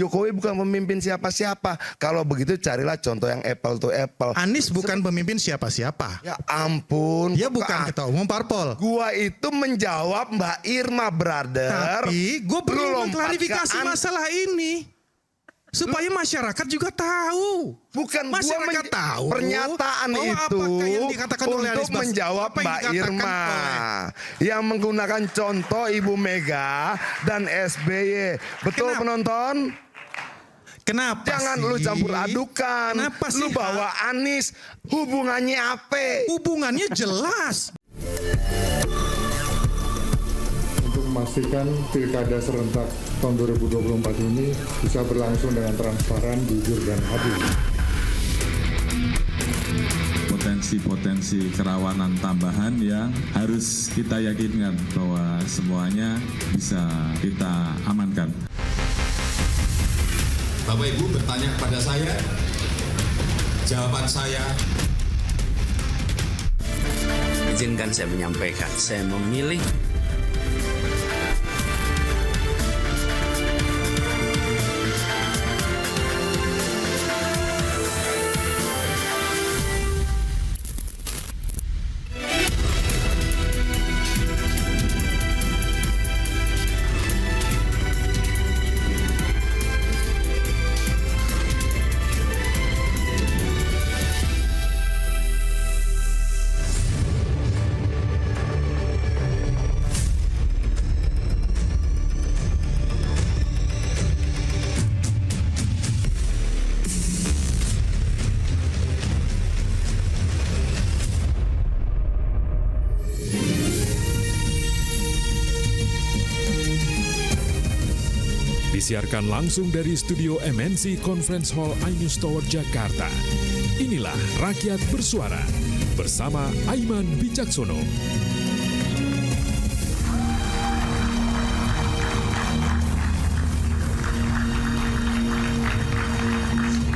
Jokowi bukan pemimpin siapa-siapa. Kalau begitu carilah contoh yang apple to apple. Anies bukan pemimpin siapa-siapa. Ya ampun. Dia bukan ketua umum parpol. Gua itu menjawab Mbak Irma, brother. Tapi gue perlu Lu lompat mengklarifikasi ke masalah ini. Supaya masyarakat juga tahu. Bukan masyarakat tahu pernyataan bahwa itu apakah yang dikatakan oleh untuk Anies menjawab apa yang Mbak dikatakan Irma oleh- yang menggunakan contoh Ibu Mega dan SBY. Betul Kenapa? penonton? Kenapa Jangan sih? lu campur adukan. Kenapa Lu sih, bawa Anies, hubungannya apa? Hubungannya jelas. Untuk memastikan pilkada serentak tahun 2024 ini bisa berlangsung dengan transparan, jujur, dan adil. Potensi-potensi kerawanan tambahan yang harus kita yakinkan bahwa semuanya bisa kita amankan. Bapak Ibu bertanya kepada saya, jawaban saya. Izinkan saya menyampaikan, saya memilih Disiarkan langsung dari studio MNC Conference Hall iNews Tower Jakarta. Inilah Rakyat Bersuara bersama Aiman Wicaksono.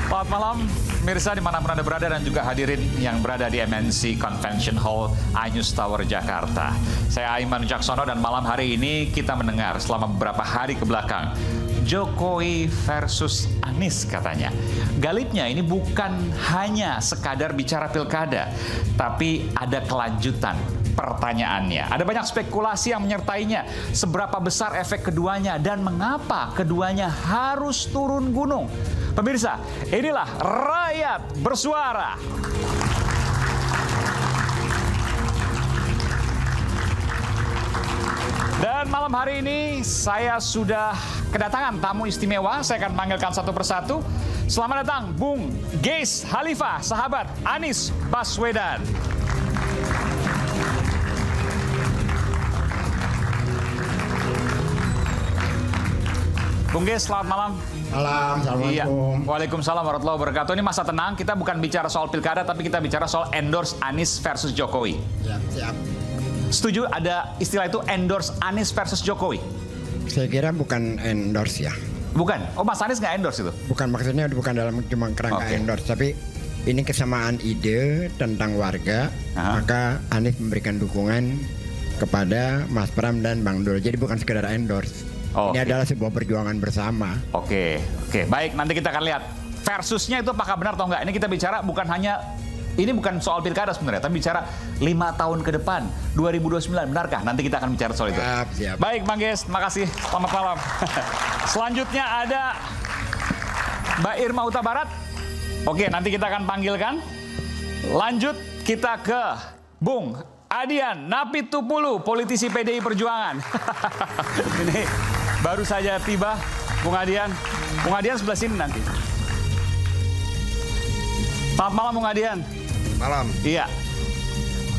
Selamat malam, pemirsa dimanapun Anda berada dan juga hadirin yang berada di MNC Convention Hall iNews Tower Jakarta. Saya Aiman Wicaksono dan malam hari ini kita mendengar selama beberapa hari ke belakang Jokowi versus Anies katanya. Galipnya ini bukan hanya sekadar bicara pilkada, tapi ada kelanjutan pertanyaannya. Ada banyak spekulasi yang menyertainya. Seberapa besar efek keduanya dan mengapa keduanya harus turun gunung? Pemirsa, inilah Rakyat Bersuara. Dan malam hari ini saya sudah kedatangan tamu istimewa. Saya akan panggilkan satu persatu. Selamat datang Bung Geis Halifah, sahabat Anies Baswedan. Bung Geis, selamat malam. Malam, Assalamualaikum. Iya. Waalaikumsalam warahmatullahi wabarakatuh. Ini masa tenang, kita bukan bicara soal pilkada, tapi kita bicara soal endorse Anies versus Jokowi. Ya, siap. Setuju ada istilah itu endorse Anies versus Jokowi? Saya kira bukan endorse ya. Bukan? Oh, Mas Anies nggak endorse itu? Bukan, maksudnya bukan dalam cuma kerangka Oke. endorse, tapi ini kesamaan ide tentang warga, Aha. maka Anies memberikan dukungan kepada Mas Pram dan Bang Dul. Jadi bukan sekedar endorse. Oh, Ini oke. adalah sebuah perjuangan bersama. Oke. Baik, nanti kita akan lihat versusnya itu apakah benar atau enggak. Ini kita bicara bukan hanya, ini bukan soal pilkada sebenarnya, tapi bicara 5 tahun ke depan, 2029, benarkah? Nanti kita akan bicara soal itu. Siap. Baik, Bang Geis, makasih. Selamat malam. Selanjutnya ada Mbak Irma Huta Barat. Oke, nanti kita akan panggilkan. Lanjut kita ke Bung Adian Napitupulu, politisi PDI Perjuangan. Ini baru saja tiba, Bung Adian. Bung Adian sebelah sini nanti. Selamat malam, Bung Adian. Malam. Iya.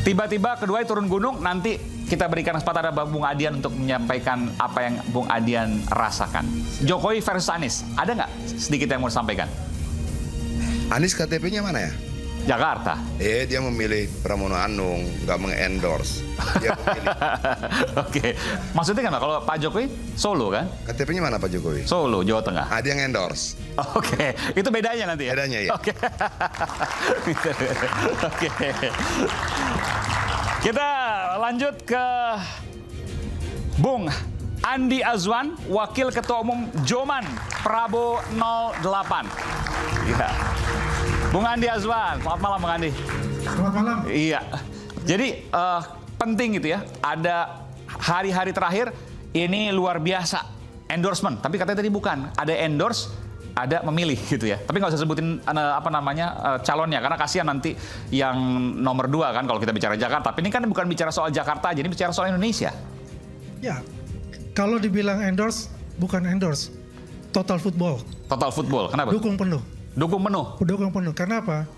Tiba-tiba kedua turun gunung, nanti kita berikan kesempatan kepada Bung Adian untuk menyampaikan apa yang Bung Adian rasakan. Jokowi versus Anies, ada nggak sedikit yang mau disampaikan? Anies KTP-nya mana ya? Jakarta. Dia memilih Pramono Anung, nggak mengendorse. Dia memilih. Oke. Maksudnya kan kalau Pak Jokowi Solo kan? KTP-nya mana Pak Jokowi? Solo, Jawa Tengah. Dia ngendorse. Oke, itu bedanya nanti ya? Bedanya ya. Oke. Oke. Kita lanjut ke Bung Andi Azwan, Wakil Ketua Umum Joman Prabowo 08. Iya. Bung Andi Azwan, selamat malam Bung Andi. Selamat malam. Iya. Jadi penting gitu ya. Ada hari-hari terakhir ini luar biasa endorsement. Tapi katanya tadi bukan. Ada endorse, ada memilih gitu ya. Tapi nggak usah sebutin calonnya karena kasihan nanti yang nomor 2 kan kalau kita bicara Jakarta. Tapi ini kan bukan bicara soal Jakarta, jadi bicara soal Indonesia. Ya, kalau dibilang endorse, bukan endorse. Total football. Total football. Kenapa? Dukung penuh. Dukung penuh. Dukung penuh. Kenapa?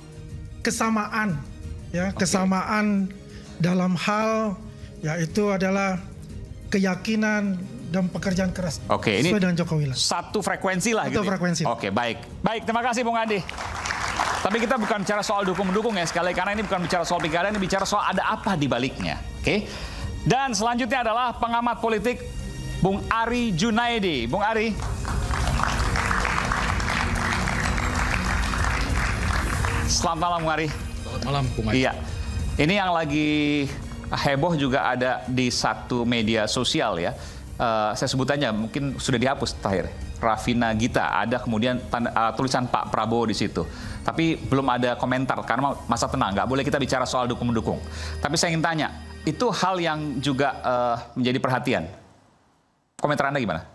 Kesamaan, ya, kesamaan dalam hal yaitu adalah keyakinan dan pekerjaan keras. Oke, ini sesuai dengan Jokowi lah. Satu frekuensi lah. Satu gitu. frekuensi. Oke, baik. Baik, terima kasih Bung Andi. Tapi kita bukan bicara soal dukung-mendukung ya sekali, karena ini bukan bicara soal pilkada, ini bicara soal ada apa di baliknya. Oke. Dan selanjutnya adalah pengamat politik Bung Ari Junaidi. Bung Ari. Selamat malam Bung Ari. Selamat malam Bung Ari. Iya. Ini yang lagi heboh juga ada di satu media sosial ya. Saya sebut aja, mungkin sudah dihapus terakhir. Rafina Gita, ada kemudian tulisan Pak Prabowo di situ. Tapi belum ada komentar karena masa tenang, nggak boleh kita bicara soal dukung-mendukung. Tapi saya ingin tanya, itu hal yang juga menjadi perhatian. Komentar Anda gimana?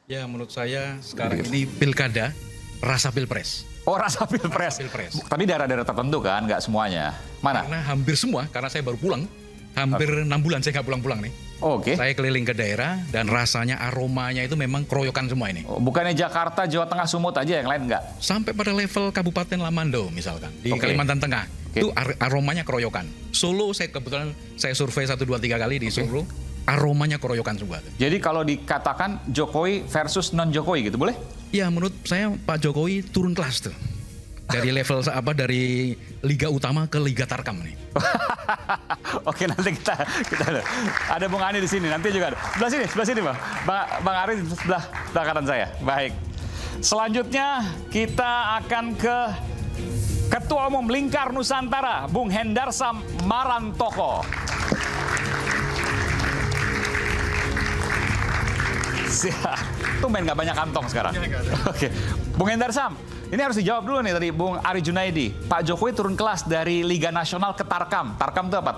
Ya menurut saya sekarang ini pilkada, rasa pilpres. Oh, rasa pilpres. Tapi daerah-daerah tertentu kan, nggak semuanya. Mana? Karena hampir semua, karena saya baru pulang. Hampir 6 bulan saya nggak pulang-pulang nih. Oke. Saya keliling ke daerah dan rasanya aromanya itu memang keroyokan semua ini. Bukannya Jakarta, Jawa Tengah, Sumut aja yang lain nggak? Sampai pada level Kabupaten Lamando misalkan. Di Kalimantan Tengah. Itu aromanya keroyokan. Solo saya kebetulan saya survei 1, 2, 3 kali di Solo. Aromanya keroyokan semua. Jadi kalau dikatakan Jokowi versus non-Jokowi gitu boleh? Ya menurut saya Pak Jokowi turun kelas tuh. Dari level dari Liga Utama ke Liga Tarkam nih. Oke, nanti kita ada Bung Ani di sini, nanti juga ada. Sebelah sini Bang Ari sebelah kanan saya. Baik. Selanjutnya kita akan ke Ketua Umum Lingkar Nusantara, Bung Hendarsam Marantoko. Tumben nggak banyak kantong sekarang. Oke, Bung Hendarsam, ini harus dijawab dulu nih tadi Bung Ari Junaidi. Pak Jokowi turun kelas dari Liga Nasional ke Tarkam. Tarkam itu apa?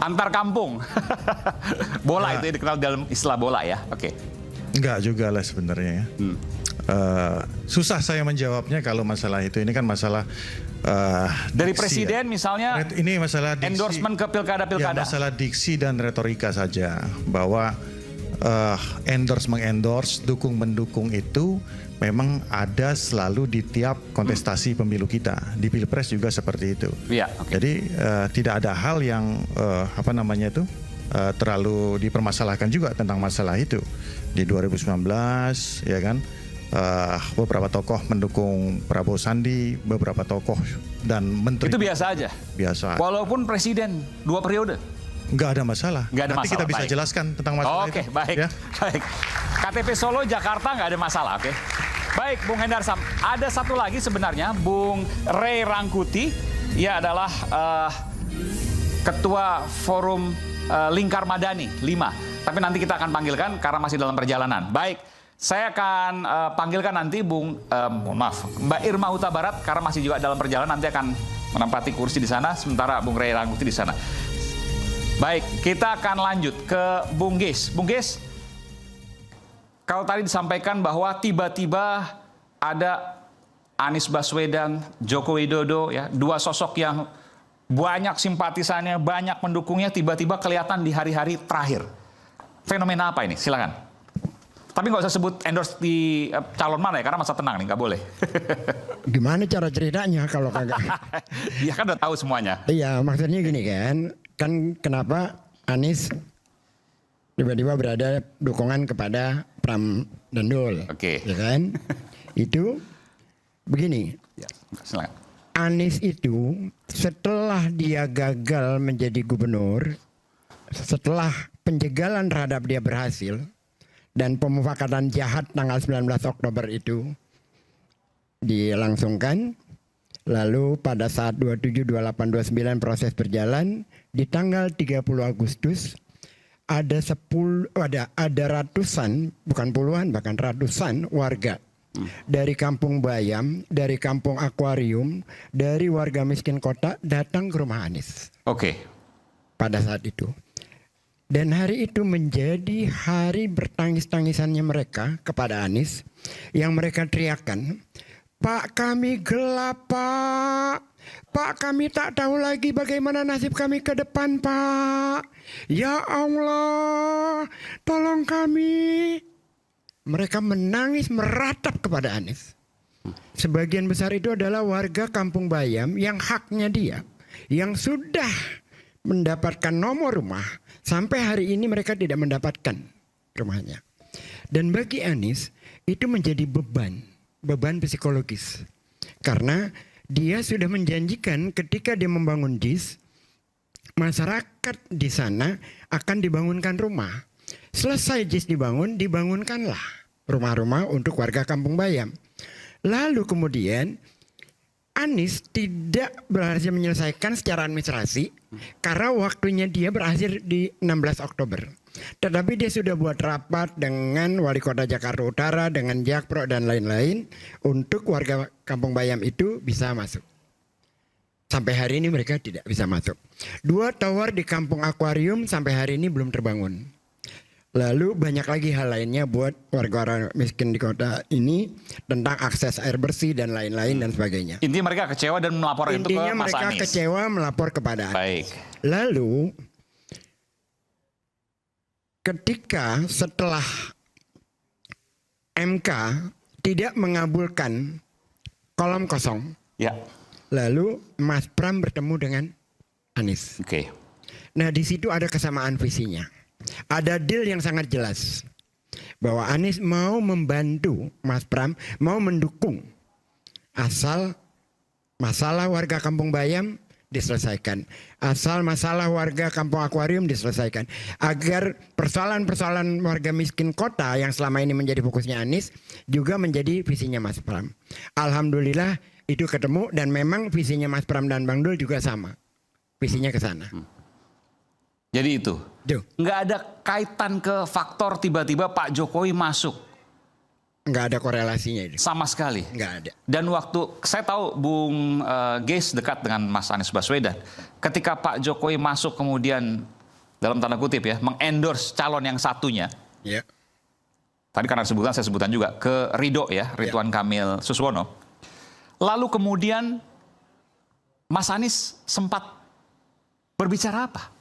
Antar kampung. Bola itu dikenal dalam istilah bola ya. Oke. Enggak juga lah sebenarnya ya. Susah saya menjawabnya kalau masalah itu. Ini kan masalah dari diksi presiden ya. misalnya. Ini masalah diksi, endorsement ke pilkada-pilkada. Ya, masalah diksi dan retorika saja. Bahwa endorse, dukung-mendukung itu memang ada selalu di tiap kontestasi pemilu kita. Di Pilpres juga seperti itu. Iya, okay. Jadi tidak ada hal yang terlalu dipermasalahkan juga tentang masalah itu. Di 2019 ya kan, beberapa tokoh mendukung Prabowo Sandi, beberapa tokoh dan menteri. Itu biasa aja? Biasa. Walaupun presiden 2 periode? Nggak ada masalah. Nggak ada Nanti masalah. kita bisa jelaskan tentang masalah itu. Oke, baik. Ya? Baik. KTP Solo, Jakarta nggak ada masalah, oke? Baik, Bung Hendarsam. Ada satu lagi sebenarnya, Bung Ray Rangkuti. Ia adalah Ketua Forum Lingkar Madani 5. Tapi nanti kita akan panggilkan karena masih dalam perjalanan. Baik, saya akan panggilkan nanti Mbak Irma Huta Barat karena masih juga dalam perjalanan, nanti akan menempati kursi di sana, sementara Bung Ray Rangkuti di sana. Baik, kita akan lanjut ke Bung Geis. Bung Geis, kalau tadi disampaikan bahwa tiba-tiba ada Anies Baswedan, Joko Widodo, ya, 2 sosok yang banyak simpatisannya, banyak pendukungnya, tiba-tiba kelihatan di hari-hari terakhir. Fenomena apa ini? Silakan. Tapi nggak usah sebut endorse di calon mana ya, karena masa tenang nih, nggak boleh. Gimana cara ceritanya kalau kagak? Dia kan udah tahu semuanya. Iya, maksudnya gini kan kenapa Anies tiba-tiba berada dukungan kepada Pram dan Dul. Oke. Ya kan? Itu begini. Ya, silakan. Anies itu setelah dia gagal menjadi gubernur, setelah penjegalan terhadap dia berhasil, dan pemufakatan jahat tanggal 19 Oktober itu dilangsungkan, lalu pada saat 27, 28, 29 proses berjalan, di tanggal 30 Agustus ada ratusan, bukan puluhan, bahkan ratusan warga dari Kampung Bayam, dari Kampung Akuarium, dari warga miskin kota datang ke rumah Anies. Oke. Pada saat itu. Dan hari itu menjadi hari bertangis-tangisannya mereka kepada Anies, yang mereka teriakan, "Pak, kami gelap, Pak. Pak, kami tak tahu lagi bagaimana nasib kami ke depan, Pak. Ya Allah, tolong kami." Mereka menangis meratap kepada Anies. Sebagian besar itu adalah warga Kampung Bayam yang haknya dia, yang sudah mendapatkan nomor rumah. Sampai hari ini mereka tidak mendapatkan rumahnya. Dan bagi Anies itu menjadi beban psikologis. Karena dia sudah menjanjikan ketika dia membangun JIS, masyarakat di sana akan dibangunkan rumah. Selesai JIS dibangun, dibangunkanlah rumah-rumah untuk warga Kampung Bayam. Lalu kemudian Anies tidak berhasil menyelesaikan secara administrasi karena waktunya dia berakhir di 16 Oktober. Tetapi dia sudah buat rapat dengan Wali Kota Jakarta Utara, dengan Jakpro dan lain-lain untuk warga Kampung Bayam itu bisa masuk. Sampai hari ini mereka tidak bisa masuk. 2 tower di Kampung Akuarium sampai hari ini belum terbangun. Lalu banyak lagi hal lainnya buat warga-warga miskin di kota ini tentang akses air bersih dan lain-lain dan sebagainya. Intinya mereka kecewa dan melapor itu ke Mas Anies. Mereka kecewa melapor kepada Anies. Baik. Lalu ketika setelah MK tidak mengabulkan kolom kosong, Ya. lalu Mas Pram bertemu dengan Anies. Oke. Nah di situ ada kesamaan visinya. Ada deal yang sangat jelas bahwa Anies mau membantu Mas Pram, mau mendukung asal masalah warga Kampung Bayam diselesaikan, asal masalah warga Kampung Akuarium diselesaikan, agar persoalan-persoalan warga miskin kota yang selama ini menjadi fokusnya Anies juga menjadi visinya Mas Pram. Alhamdulillah itu ketemu dan memang visinya Mas Pram dan Bang Dul juga sama, visinya ke sana. Jadi itu. Nggak ada kaitan ke faktor tiba-tiba Pak Jokowi masuk. Nggak ada korelasinya itu. Sama sekali. Nggak ada. Dan waktu saya tahu Bung Geis dekat dengan Mas Anies Baswedan. Ketika Pak Jokowi masuk kemudian dalam tanda kutip ya mengendorse calon yang satunya. Ya. Tadi karena sebutan saya sebutan juga ke Ridho ya, Ridwan Kamil Suswono. Lalu kemudian Mas Anies sempat berbicara apa?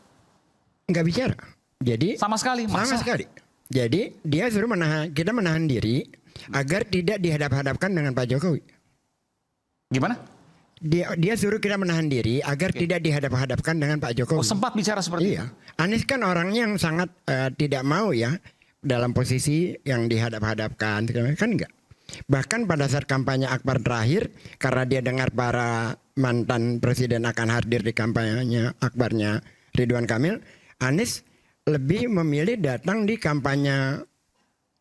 Nggak bicara. Jadi sama sekali. Sama sekali. Jadi dia suruh kita menahan diri agar tidak dihadap-hadapkan dengan Pak Jokowi. Gimana? Dia suruh kita menahan diri agar tidak dihadap-hadapkan dengan Pak Jokowi. Oh, sempat bicara seperti itu? Anies kan orangnya yang sangat tidak mau ya dalam posisi yang dihadap-hadapkan. Kan enggak. Bahkan pada saat kampanye Akbar terakhir, karena dia dengar para mantan presiden akan hadir di kampanye Akbarnya Ridwan Kamil, Anies lebih memilih datang di kampanye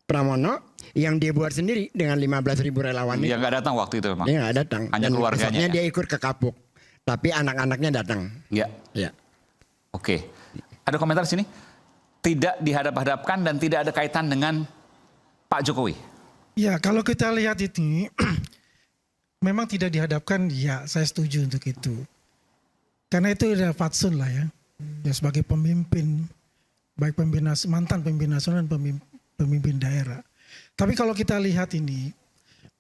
Pramono yang dia buat sendiri dengan 15.000 relawan. Dia nggak datang waktu itu memang. Dia nggak datang. Hanya Dan keluarganya. besoknya dia ikut ke Kapuk, tapi anak-anaknya datang. Ya. Ya. Oke. Ada komentar sini? Tidak dihadap-hadapkan dan tidak ada kaitan dengan Pak Jokowi. Ya, kalau kita lihat ini memang tidak dihadapkan, ya saya setuju untuk itu. Karena itu udah fatsun lah ya. Ya sebagai pemimpin, baik mantan pemimpin nasional dan pemimpin daerah. Tapi kalau kita lihat ini,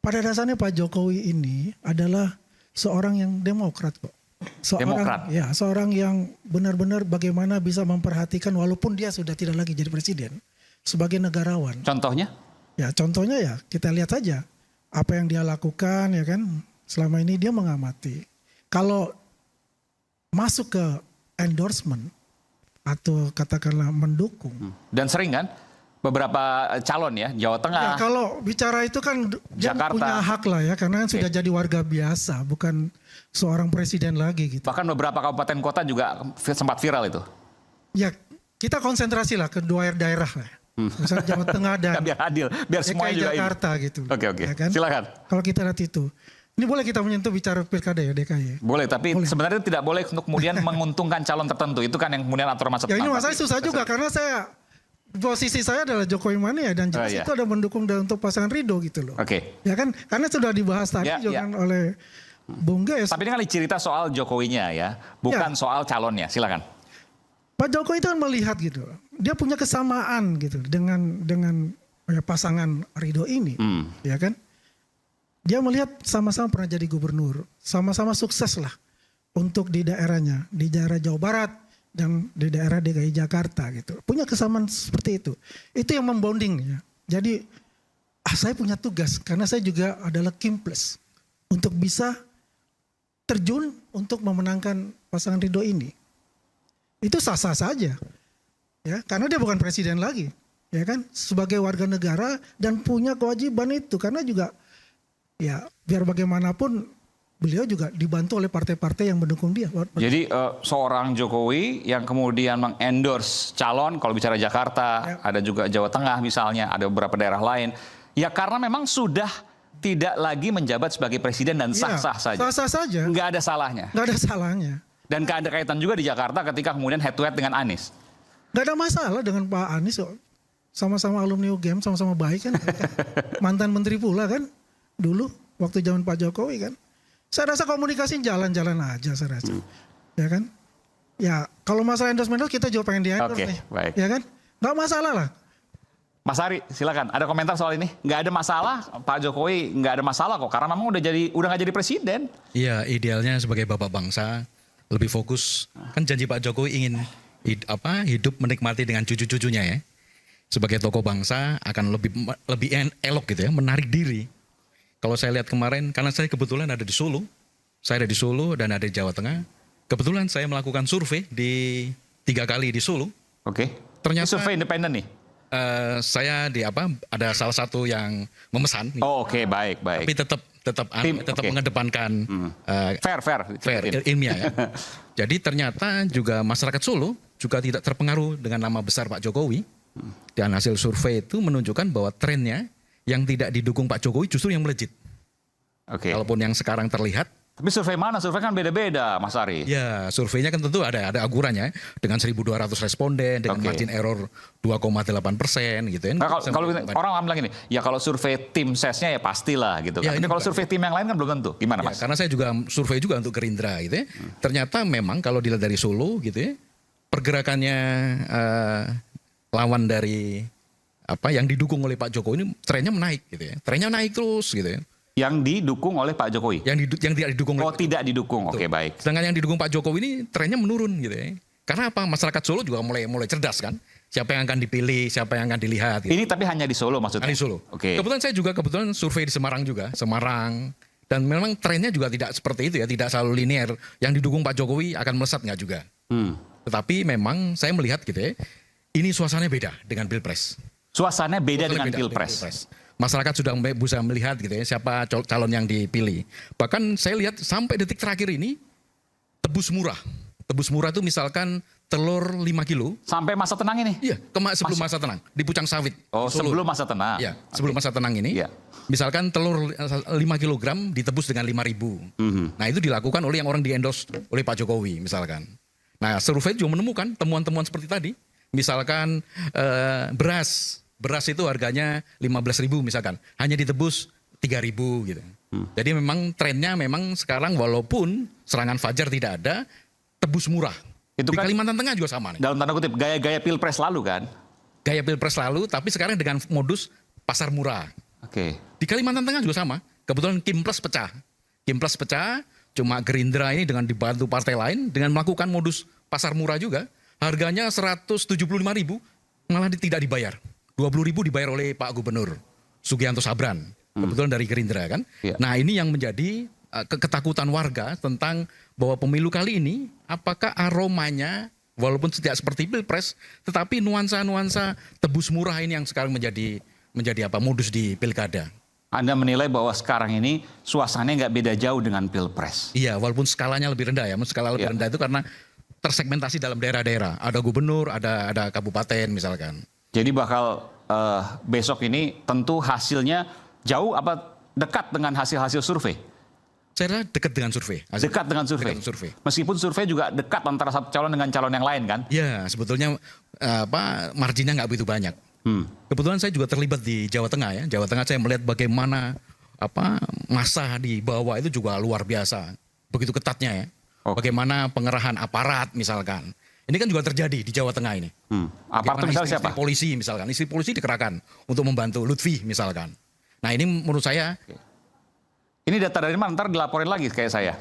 pada dasarnya Pak Jokowi ini adalah seorang yang demokrat kok. Seorang yang benar-benar bagaimana bisa memperhatikan walaupun dia sudah tidak lagi jadi presiden sebagai negarawan. Contohnya? Ya contohnya ya kita lihat saja apa yang dia lakukan ya kan. Selama ini dia mengamati. Kalau masuk ke endorsement atau katakanlah mendukung. Dan sering kan beberapa calon ya, Jawa Tengah. Ya, kalau bicara itu kan dia Jakarta. punya hak lah ya, karena kan sudah jadi warga biasa, bukan seorang presiden lagi gitu. Bahkan beberapa kabupaten kota juga sempat viral itu. Ya kita konsentrasi lah ke dua daerah lah. Misalnya Jawa Tengah dan biar adil, biar semuanya juga Jakarta gitu. Oke. Ya kan? Silakan. Kalau kita lihat itu. Ini boleh kita menyentuh bicara pilkada ya DKI. Boleh, tapi sebenarnya tidak boleh untuk kemudian menguntungkan calon tertentu. Itu kan yang kemudian aturan masuk. Ya ini masalahnya susah juga karena posisi saya adalah Jokowi Mania dan jelas itu ada mendukung untuk pasangan Ridho gitu loh. Oke. Ya kan, karena sudah dibahas tadi juga kan oleh Bung Ges. Tapi ini kan cerita soal Jokowinya ya, bukan soal calonnya. Silakan. Pak Jokowi itu kan melihat gitu, dia punya kesamaan gitu dengan pasangan Ridho ini, ya kan? Dia melihat sama-sama pernah jadi gubernur, sama-sama sukses lah untuk di daerahnya, di daerah Jawa Barat dan di daerah DKI Jakarta gitu. Punya kesamaan seperti itu. Itu yang membonding ya. Jadi saya punya tugas karena saya juga adalah Kimples untuk bisa terjun untuk memenangkan pasangan Ridho ini. Itu sah-sah saja. Ya, karena dia bukan presiden lagi, ya kan? Sebagai warga negara dan punya kewajiban itu karena juga ya biar bagaimanapun beliau juga dibantu oleh partai-partai yang mendukung dia. Jadi seorang Jokowi yang kemudian mengendorse calon, kalau bicara Jakarta, ada juga Jawa Tengah misalnya, ada beberapa daerah lain. Ya karena memang sudah tidak lagi menjabat sebagai presiden dan sah-sah saja. Sah-sah saja. Nggak ada salahnya. Nggak ada salahnya. Dan ada kaitan juga di Jakarta ketika kemudian head to head dengan Anies. Nggak ada masalah dengan Pak Anies kok. Sama-sama alumni UGM, sama-sama baik kan. Mantan menteri pula kan dulu waktu zaman Pak Jokowi kan. Saya rasa komunikasi jalan-jalan aja saya rasa. Ya kan? Ya kalau masalah endorsement kita juga pengen di-endorse nih. Baik. Ya kan? Nggak masalah lah. Mas Ari, silakan. Ada komentar soal ini? Nggak ada masalah, Pak Jokowi nggak ada masalah kok. Karena memang udah nggak jadi presiden. Iya, idealnya sebagai bapak bangsa lebih fokus. Kan janji Pak Jokowi ingin hidup menikmati dengan cucu-cucunya ya. Sebagai tokoh bangsa akan lebih elok gitu ya, menarik diri. Kalau saya lihat kemarin, karena saya kebetulan ada di Solo. Saya ada di Solo dan ada di Jawa Tengah. Kebetulan saya melakukan survei di 3 kali di Solo. Oke. Ternyata survei independen nih? Saya ada salah satu yang memesan. Oh oke, baik. Tapi tetap mengedepankan fair ilmiah ya. Jadi ternyata juga masyarakat Solo juga tidak terpengaruh dengan nama besar Pak Jokowi. Dan hasil survei itu menunjukkan bahwa trennya yang tidak didukung Pak Jokowi justru yang melejit. Oke. Walaupun yang sekarang terlihat. Tapi survei mana? Survei kan beda-beda, Mas Ari. Ya, surveinya kan tentu ada akurannya dengan 1.200 responden dengan margin error 2,8% gitu ya. Nah, kalau orang bilang gini, ya kalau survei tim sesnya ya pastilah gitu kan. Kalau survei tim yang lain kan belum tentu. Gimana Mas? Karena saya juga survei juga untuk Gerindra gitu ya. Ternyata memang kalau dilihat dari Solo gitu ya, pergerakannya lawan dari yang didukung oleh Pak Jokowi ini trennya menaik gitu ya. Trennya naik terus gitu ya. Yang didukung oleh Pak Jokowi? Yang tidak didukung. Oh tidak didukung, oke baik. Sedangkan yang didukung Pak Jokowi ini trennya menurun gitu ya. Karena apa? Masyarakat Solo juga mulai cerdas kan. Siapa yang akan dipilih, siapa yang akan dilihat. Gitu. Ini tapi hanya di Solo maksudnya? Di Solo. Oke. Kebetulan saya juga survei di Semarang juga. Semarang. Dan memang trennya juga tidak seperti itu ya. Tidak selalu linear. Yang didukung Pak Jokowi akan melesat nggak juga. Tetapi memang saya melihat gitu ya. Ini suasananya beda dengan Pilpres. Suasananya beda dengan Pilpres. Masyarakat sudah bisa melihat gitu ya siapa calon yang dipilih. Bahkan saya lihat sampai detik terakhir ini tebus murah. Tebus murah itu misalkan telur 5 kilo. Sampai masa tenang ini? Iya, sebelum masa tenang. Di Pucang Sawit. Oh, sebelum masa tenang? Iya, sebelum masa tenang ini. Iya. Misalkan telur 5 kilogram ditebus dengan 5.000. Nah itu dilakukan oleh yang orang di-endorse oleh Pak Jokowi misalkan. Nah survei juga menemukan temuan-temuan seperti tadi. Misalkan beras itu harganya 15.000 misalkan, hanya ditebus 3.000 gitu. Jadi memang trennya memang sekarang walaupun serangan fajar tidak ada, tebus murah. Itu di Kalimantan Tengah juga sama nih. Dalam tanda kutip gaya-gaya Pilpres lalu kan? Gaya Pilpres lalu, tapi sekarang dengan modus pasar murah. Oke. Di Kalimantan Tengah juga sama. Kebetulan Kimples pecah. Kimples pecah, cuma Gerindra ini dengan dibantu partai lain dengan melakukan modus pasar murah juga. Harganya 175.000 malah tidak dibayar. 20.000 dibayar oleh Pak Gubernur Sugianto Sabran, kebetulan dari Gerindra kan. Nah ini yang menjadi ketakutan warga tentang bahwa pemilu kali ini apakah aromanya walaupun tidak seperti Pilpres, tetapi nuansa-nuansa tebus murah ini yang sekarang menjadi modus di pilkada. Anda menilai bahwa sekarang ini suasananya nggak beda jauh dengan Pilpres? Iya, walaupun skalanya lebih rendah ya. Skala lebih rendah itu karena tersegmentasi dalam daerah-daerah. Ada gubernur, ada kabupaten misalkan. Jadi bakal besok ini tentu hasilnya jauh apa dekat dengan hasil-hasil survei? Saya rasa dekat dengan survei. Dekat dengan survei. Dekat dengan survei. Meskipun survei juga dekat antara satu calon dengan calon yang lain kan? Ya, sebetulnya marginnya nggak begitu banyak. Kebetulan saya juga terlibat di Jawa Tengah ya. Jawa Tengah saya melihat bagaimana massa di bawah itu juga luar biasa. Begitu ketatnya ya. Bagaimana pengerahan aparat misalkan. Ini kan juga terjadi di Jawa Tengah ini. Aparat misalnya siapa? Istri polisi misalkan. Istri polisi dikerahkan untuk membantu Lutfi misalkan. Nah ini menurut saya. Ini data dari mana? Ntar dilaporin lagi kayak saya.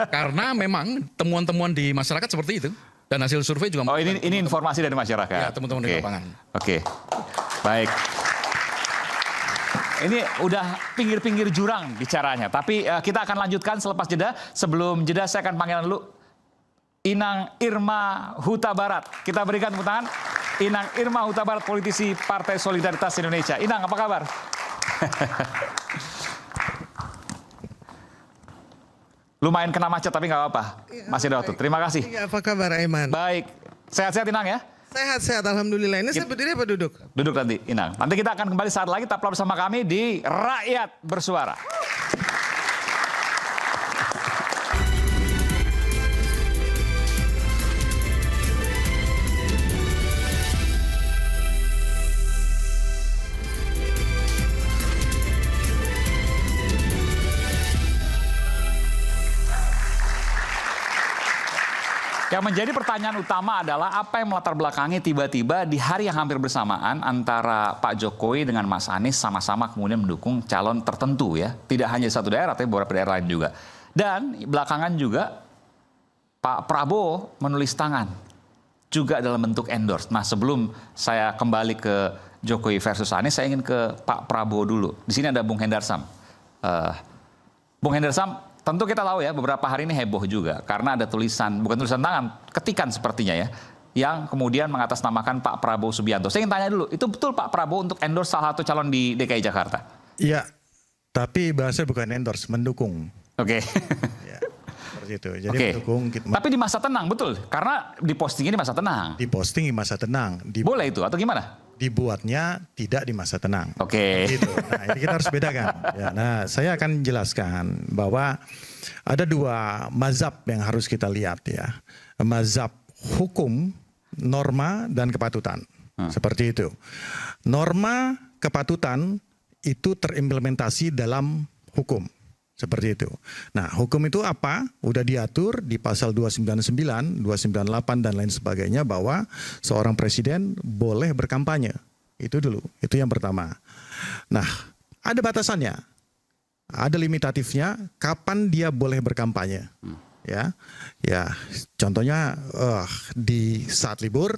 Karena memang temuan-temuan di masyarakat seperti itu. Dan hasil survei juga. Oh ini informasi dari masyarakat? Ya teman-teman di lapangan. Oke, baik. Ini udah pinggir-pinggir jurang bicaranya. Tapi kita akan lanjutkan selepas jeda. Sebelum jeda saya akan panggil dulu Inang Irma Huta Barat. Kita berikan tepuk tangan. Inang Irma Huta Barat, politisi Partai Solidaritas Indonesia. Inang, apa kabar? Lumayan kena macet tapi nggak apa-apa. Masih ada waktu. Terima kasih. Apa kabar Aiman? Baik. Sehat-sehat Inang ya? Sehat-sehat Alhamdulillah. Ini saya berdiri apa duduk? Duduk nanti Inang. Nanti kita akan kembali saat lagi. Tetaplah bersama kami di Rakyat Bersuara. Yang menjadi pertanyaan utama adalah apa yang melatar belakangi tiba-tiba di hari yang hampir bersamaan antara Pak Jokowi dengan Mas Anies sama-sama kemudian mendukung calon tertentu ya. Tidak hanya satu daerah tapi beberapa daerah lain juga. Dan belakangan juga Pak Prabowo menulis tangan juga dalam bentuk endorse. Nah sebelum saya kembali ke Jokowi versus Anies, saya ingin ke Pak Prabowo dulu. Di sini ada Bung Hendarsam. Bung Hendarsam, tentu kita tahu ya beberapa hari ini heboh juga karena ada tulisan, bukan tulisan tangan, ketikan sepertinya ya, yang kemudian mengatasnamakan Pak Prabowo Subianto. Saya ingin tanya dulu, itu betul Pak Prabowo untuk endorse salah satu calon di DKI Jakarta? Iya, tapi bahasa bukan endorse, mendukung. Oke. Ya, seperti itu. Jadi mendukung. Tapi di masa tenang, betul? Karena dipostingnya di masa tenang. Diposting di masa tenang. Boleh itu atau gimana? Dibuatnya tidak di masa tenang. Oke. Gitu. Nah, ini kita harus bedakan. Ya, nah, saya akan jelaskan bahwa ada dua mazhab yang harus kita lihat ya. Mazhab hukum, norma, dan kepatutan. Seperti itu. Norma kepatutan itu terimplementasi dalam hukum. Seperti itu. Nah, hukum itu apa? Udah diatur di pasal 299, 298 dan lain sebagainya bahwa seorang presiden boleh berkampanye. Itu dulu. Itu yang pertama. Nah, ada batasannya. Ada limitatifnya kapan dia boleh berkampanye. Ya. Ya, contohnya di saat libur,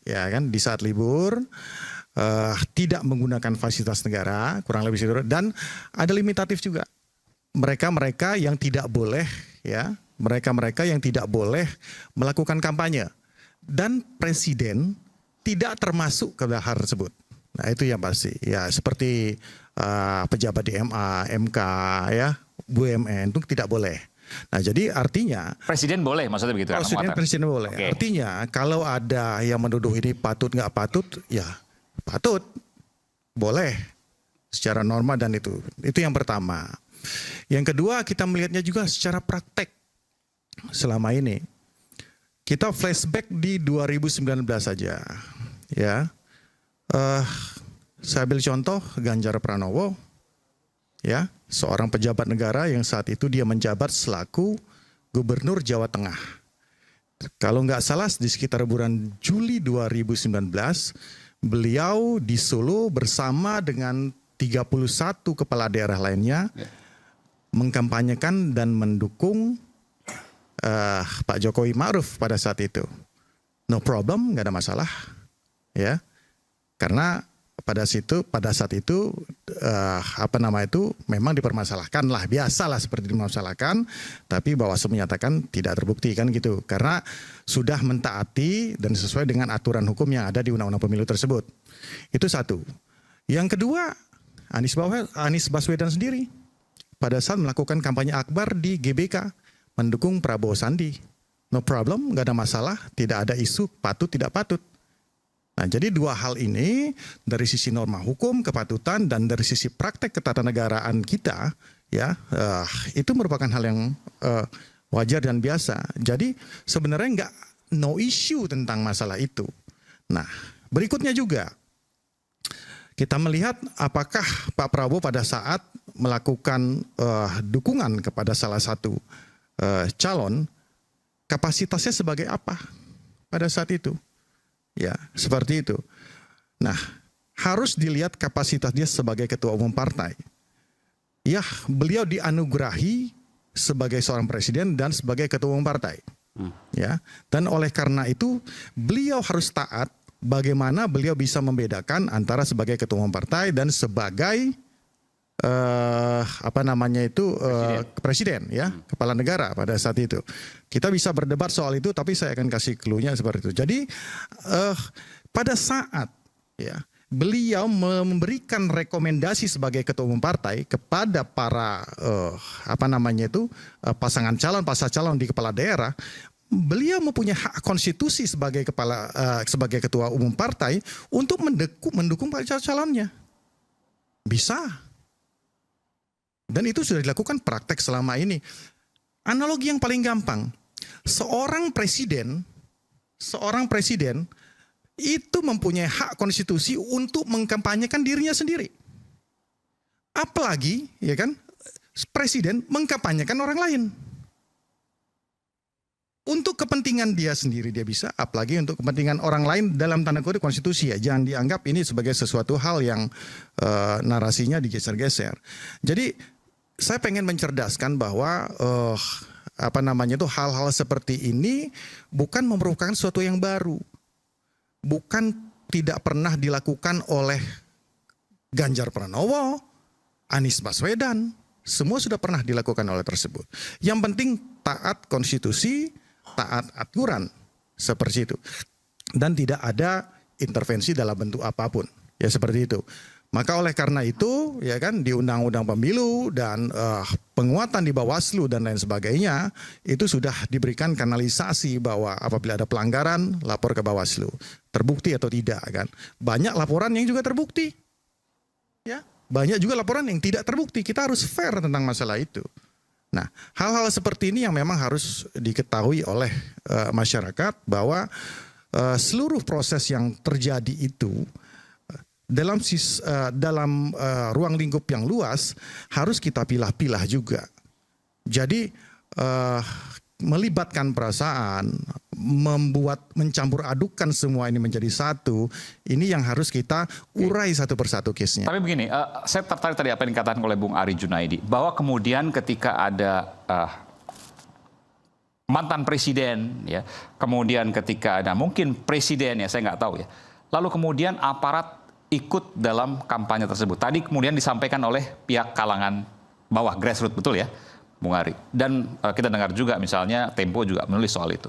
ya kan? Di saat libur tidak menggunakan fasilitas negara, kurang lebih itu, dan ada limitatif juga. Mereka-mereka yang tidak boleh ya, mereka-mereka yang tidak boleh melakukan kampanye dan presiden tidak termasuk ke hal tersebut. Nah, itu yang pasti. Ya, seperti pejabat di MA, MK ya, BUMN itu tidak boleh. Nah, jadi artinya presiden boleh maksudnya begitu kan? Presiden boleh. Okay. Artinya kalau ada yang menuduh ini patut nggak patut, ya patut. Boleh secara norma dan itu yang pertama. Yang kedua, kita melihatnya juga secara praktek selama ini. Kita flashback di 2019 saja, ya. Saya ambil contoh Ganjar Pranowo, ya, seorang pejabat negara yang saat itu dia menjabat selaku Gubernur Jawa Tengah. Kalau nggak salah di sekitar bulan Juli 2019, beliau di Solo bersama dengan 31 kepala daerah lainnya mengkampanyekan dan mendukung Pak Jokowi Ma'ruf pada saat itu. No problem, nggak ada masalah, ya. Karena pada saat itu memang dipermasalahkan lah, biasalah seperti dipermasalahkan, tapi Bawaslu menyatakan tidak terbukti kan gitu, karena sudah mentaati dan sesuai dengan aturan hukum yang ada di Undang-Undang Pemilu tersebut. Itu satu. Yang kedua, Anies Baswedan sendiri pada saat melakukan kampanye akbar di GBK mendukung Prabowo Sandi. No problem, nggak ada masalah, tidak ada isu patut tidak patut. Nah, jadi dua hal ini dari sisi norma hukum, kepatutan, dan dari sisi praktek ketatanegaraan kita, ya itu merupakan hal yang wajar dan biasa. Jadi sebenarnya nggak no issue tentang masalah itu. Nah, berikutnya juga kita melihat apakah Pak Prabowo pada saat melakukan dukungan kepada salah satu calon, kapasitasnya sebagai apa pada saat itu. Ya, seperti itu. Nah, harus dilihat kapasitas dia sebagai ketua umum partai. Ya, beliau dianugerahi sebagai seorang presiden dan sebagai ketua umum partai. Ya, dan oleh karena itu beliau harus taat bagaimana beliau bisa membedakan antara sebagai ketua umum partai dan sebagai presiden ya, kepala negara pada saat itu. Kita bisa berdebat soal itu, tapi saya akan kasih clue-nya seperti itu. Jadi pada saat ya beliau memberikan rekomendasi sebagai ketua umum partai kepada para pasangan calon di kepala daerah, beliau mempunyai hak konstitusi sebagai sebagai ketua umum partai untuk mendukung calonnya. Bisa. Dan itu sudah dilakukan praktek selama ini. Analogi yang paling gampang, seorang presiden itu mempunyai hak konstitusi untuk mengkampanyekan dirinya sendiri. Apalagi, ya kan, presiden mengkampanyekan orang lain. Untuk kepentingan dia sendiri dia bisa, apalagi untuk kepentingan orang lain dalam tanda kutip konstitusi ya. Jangan dianggap ini sebagai sesuatu hal yang narasinya digeser-geser. Jadi saya pengen mencerdaskan bahwa hal-hal seperti ini bukan merupakan sesuatu yang baru. Bukan tidak pernah dilakukan oleh Ganjar Pranowo, Anies Baswedan, semua sudah pernah dilakukan oleh tersebut. Yang penting taat konstitusi, taat aturan seperti itu. Dan tidak ada intervensi dalam bentuk apapun. Ya seperti itu. Maka oleh karena itu ya kan di Undang-Undang Pemilu dan penguatan di Bawaslu dan lain sebagainya itu sudah diberikan kanalisasi bahwa apabila ada pelanggaran lapor ke Bawaslu, terbukti atau tidak kan. Banyak laporan yang juga terbukti. Ya, banyak juga laporan yang tidak terbukti. Kita harus fair tentang masalah itu. Nah, hal-hal seperti ini yang memang harus diketahui oleh masyarakat bahwa seluruh proses yang terjadi itu dalam ruang lingkup yang luas harus kita pilah-pilah juga. Jadi melibatkan perasaan, mencampur adukan semua ini menjadi satu, ini yang harus kita urai satu persatu case-nya. Tapi begini, saya tertarik tadi apa yang dikatakan oleh Bung Ari Junaidi, bahwa kemudian ketika ada mantan presiden, ya, kemudian ketika ada mungkin presiden ya, saya nggak tahu ya, lalu kemudian aparat ikut dalam kampanye tersebut. Tadi kemudian disampaikan oleh pihak kalangan bawah, grassroots, betul ya, Bung Ari? Dan kita dengar juga misalnya Tempo juga menulis soal itu.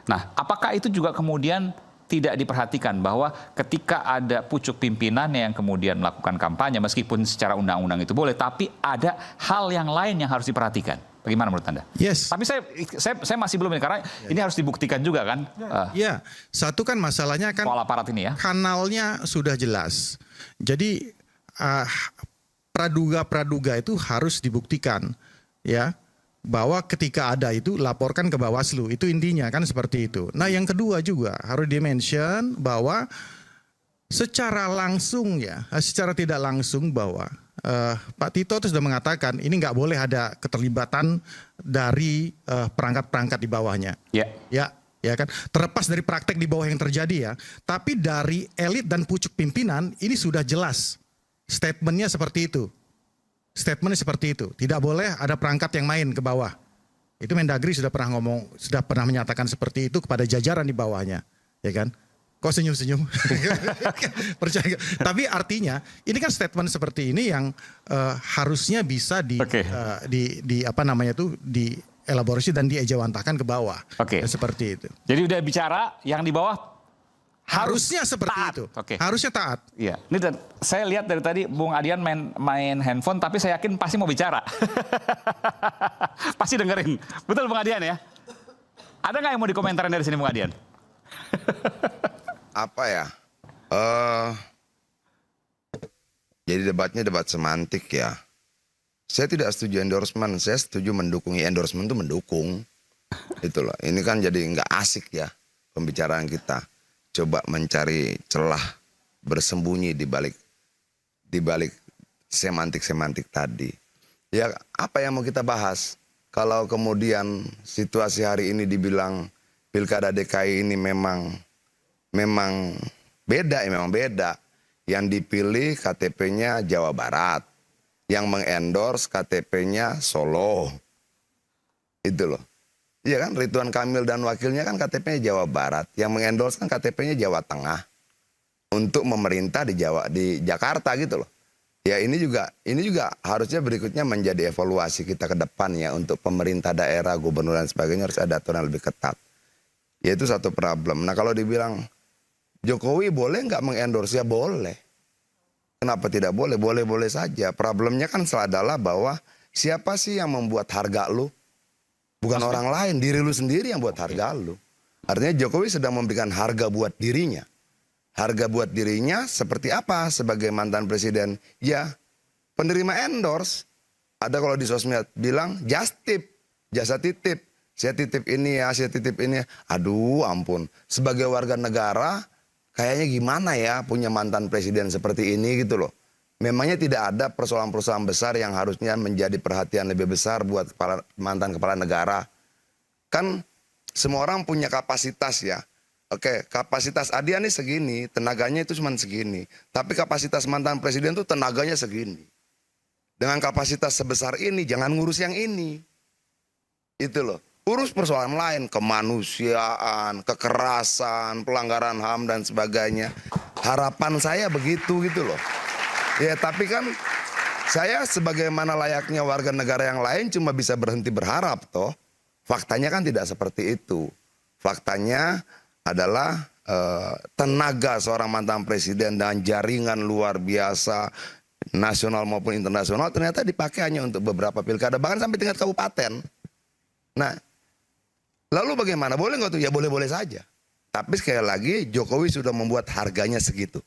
Nah, apakah itu juga kemudian tidak diperhatikan bahwa ketika ada pucuk pimpinan yang kemudian melakukan kampanye, meskipun secara undang-undang itu boleh, tapi ada hal yang lain yang harus diperhatikan. Bagaimana menurut Anda? Yes. Tapi saya masih belum ini, karena ini harus dibuktikan juga kan. Ya, satu kan masalahnya kan soal aparat ini ya. Kanalnya sudah jelas. Jadi praduga-praduga itu harus dibuktikan, ya, bahwa ketika ada itu laporkan ke Bawaslu. Itu intinya kan seperti itu. Nah, yang kedua juga harus dimention bahwa secara langsung ya, secara tidak langsung bahwa Pak Tito itu sudah mengatakan ini nggak boleh ada keterlibatan dari perangkat-perangkat di bawahnya. Ya kan. Terlepas dari praktek di bawah yang terjadi ya, tapi dari elit dan pucuk pimpinan ini sudah jelas statementnya seperti itu. Statementnya seperti itu. Tidak boleh ada perangkat yang main ke bawah. Itu Mendagri sudah pernah menyatakan seperti itu kepada jajaran di bawahnya, ya kan? Kok senyum-senyum? Percaya. Tapi artinya ini kan statement seperti ini yang harusnya bisa dielaborasi dan diejawantahkan ke bawah. Seperti itu. Jadi udah bicara yang di bawah harusnya seperti taat. itu. Harusnya taat. Iya. Ini saya lihat dari tadi Bung Adian main handphone, tapi saya yakin pasti mau bicara. Pasti dengerin. Betul Bung Adian ya? Ada nggak yang mau dikomentarin dari sini Bung Adian? Apa ya? Jadi debatnya debat semantik ya. Saya tidak setuju endorsement, saya setuju mendukung. Ya, endorsement itu mendukung. Itu loh. Ini kan jadi nggak asik ya pembicaraan kita. Coba mencari celah bersembunyi di balik semantik-semantik tadi. Ya, apa yang mau kita bahas? Kalau kemudian situasi hari ini dibilang Pilkada DKI ini memang beda, ya memang beda. Yang dipilih KTP-nya Jawa Barat. Yang mengendorse KTP-nya Solo. Itu loh. Iya kan, Ridwan Kamil dan wakilnya kan KTP-nya Jawa Barat. Yang mengendorse kan KTP-nya Jawa Tengah. Untuk memerintah di Jakarta gitu loh. Ya ini juga harusnya berikutnya menjadi evaluasi kita ke depan ya. Untuk pemerintah daerah, gubernur dan sebagainya harus ada aturan yang lebih ketat. Ya itu satu problem. Nah kalau dibilang Jokowi boleh nggak mengendorse? Ya boleh. Kenapa tidak boleh? Boleh-boleh saja. Problemnya kan adalah bahwa siapa sih yang membuat harga lu? Bukan orang lain, diri lu sendiri yang buat harga lu. Artinya Jokowi sedang memberikan harga buat dirinya. Harga buat dirinya seperti apa sebagai mantan presiden? Ya, penerima endorse. Ada kalau di sosmed bilang just tip, jasa titip. Saya titip ini ya, saya titip ini. Aduh ampun, sebagai warga negara kayaknya gimana ya punya mantan presiden seperti ini gitu loh. Memangnya tidak ada persoalan-persoalan besar yang harusnya menjadi perhatian lebih besar buat mantan kepala negara. Kan semua orang punya kapasitas ya. Oke, kapasitas Adian ini segini, tenaganya itu cuma segini. Tapi kapasitas mantan presiden itu tenaganya segini. Dengan kapasitas sebesar ini, jangan ngurus yang ini. Itu loh. Urus persoalan lain, kemanusiaan, kekerasan, pelanggaran HAM dan sebagainya. Harapan saya begitu gitu loh. Ya tapi kan saya sebagaimana layaknya warga negara yang lain cuma bisa berhenti berharap toh. Faktanya kan tidak seperti itu. Faktanya adalah tenaga seorang mantan presiden dan jaringan luar biasa nasional maupun internasional ternyata dipakai hanya untuk beberapa pilkada bahkan sampai tingkat kabupaten. Nah, lalu bagaimana? Boleh nggak tuh? Ya boleh-boleh saja. Tapi sekali lagi Jokowi sudah membuat harganya segitu.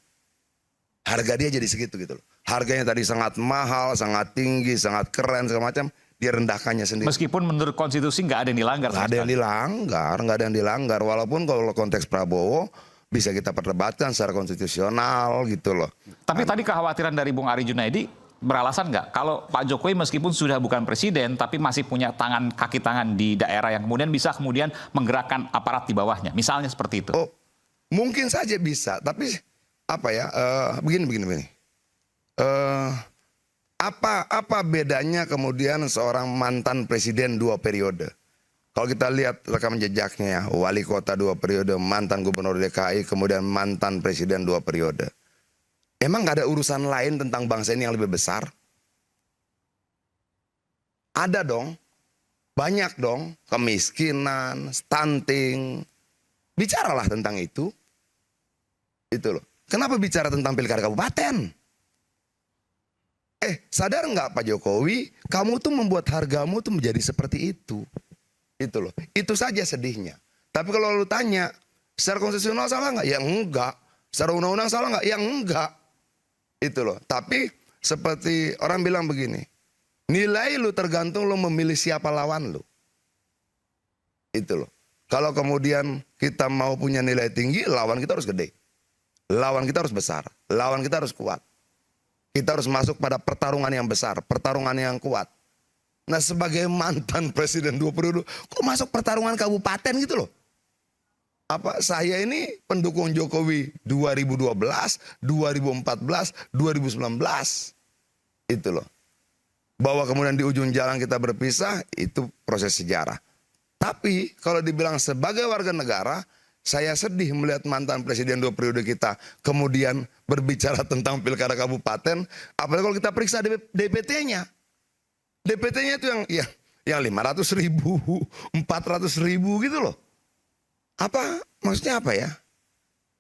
Harga dia jadi segitu gitu loh. Harganya tadi sangat mahal, sangat tinggi, sangat keren segala macam. Dia rendahkannya sendiri. Meskipun menurut konstitusi nggak ada yang dilanggar. Nggak ada yang dilanggar, nggak ada yang dilanggar. Walaupun kalau konteks Prabowo bisa kita perdebatkan secara konstitusional gitu loh. Tapi tadi kekhawatiran dari Bung Ari Junaidi beralasan nggak kalau Pak Jokowi meskipun sudah bukan presiden tapi masih punya kaki tangan di daerah yang kemudian bisa menggerakkan aparat di bawahnya, misalnya seperti itu. Oh, mungkin saja bisa, tapi apa ya? Begini. Apa bedanya kemudian seorang mantan presiden 2 periode? Kalau kita lihat rekam jejaknya ya, wali kota 2 periode, mantan gubernur DKI, kemudian mantan presiden 2 periode. Emang gak ada urusan lain tentang bangsa ini yang lebih besar? Ada dong. Banyak dong. Kemiskinan, stunting. Bicaralah tentang itu. Itu loh. Kenapa bicara tentang pilkada kabupaten? Sadar nggak Pak Jokowi, kamu tuh membuat hargamu tuh menjadi seperti itu. Itu loh. Itu saja sedihnya. Tapi kalau lu tanya, secara konstitusional salah nggak? Ya enggak. Secara undang-undang salah nggak? Ya enggak. Itu loh. Tapi seperti orang bilang begini, nilai lu tergantung lu memilih siapa lawan lu. Itu loh. Kalau kemudian kita mau punya nilai tinggi, lawan kita harus gede. Lawan kita harus besar. Lawan kita harus kuat. Kita harus masuk pada pertarungan yang besar, pertarungan yang kuat. Nah sebagai mantan presiden 2 periode, kok masuk pertarungan kabupaten gitu loh. Apa saya ini pendukung Jokowi 2012, 2014, 2019. Itu loh. Bahwa kemudian di ujung jalan kita berpisah, itu proses sejarah. Tapi kalau dibilang sebagai warga negara, saya sedih melihat mantan presiden 2 periode kita kemudian berbicara tentang pilkada kabupaten. Apalagi kalau kita periksa DPT-nya. DPT-nya itu yang 500.000, 400.000 gitu loh. Maksudnya apa ya?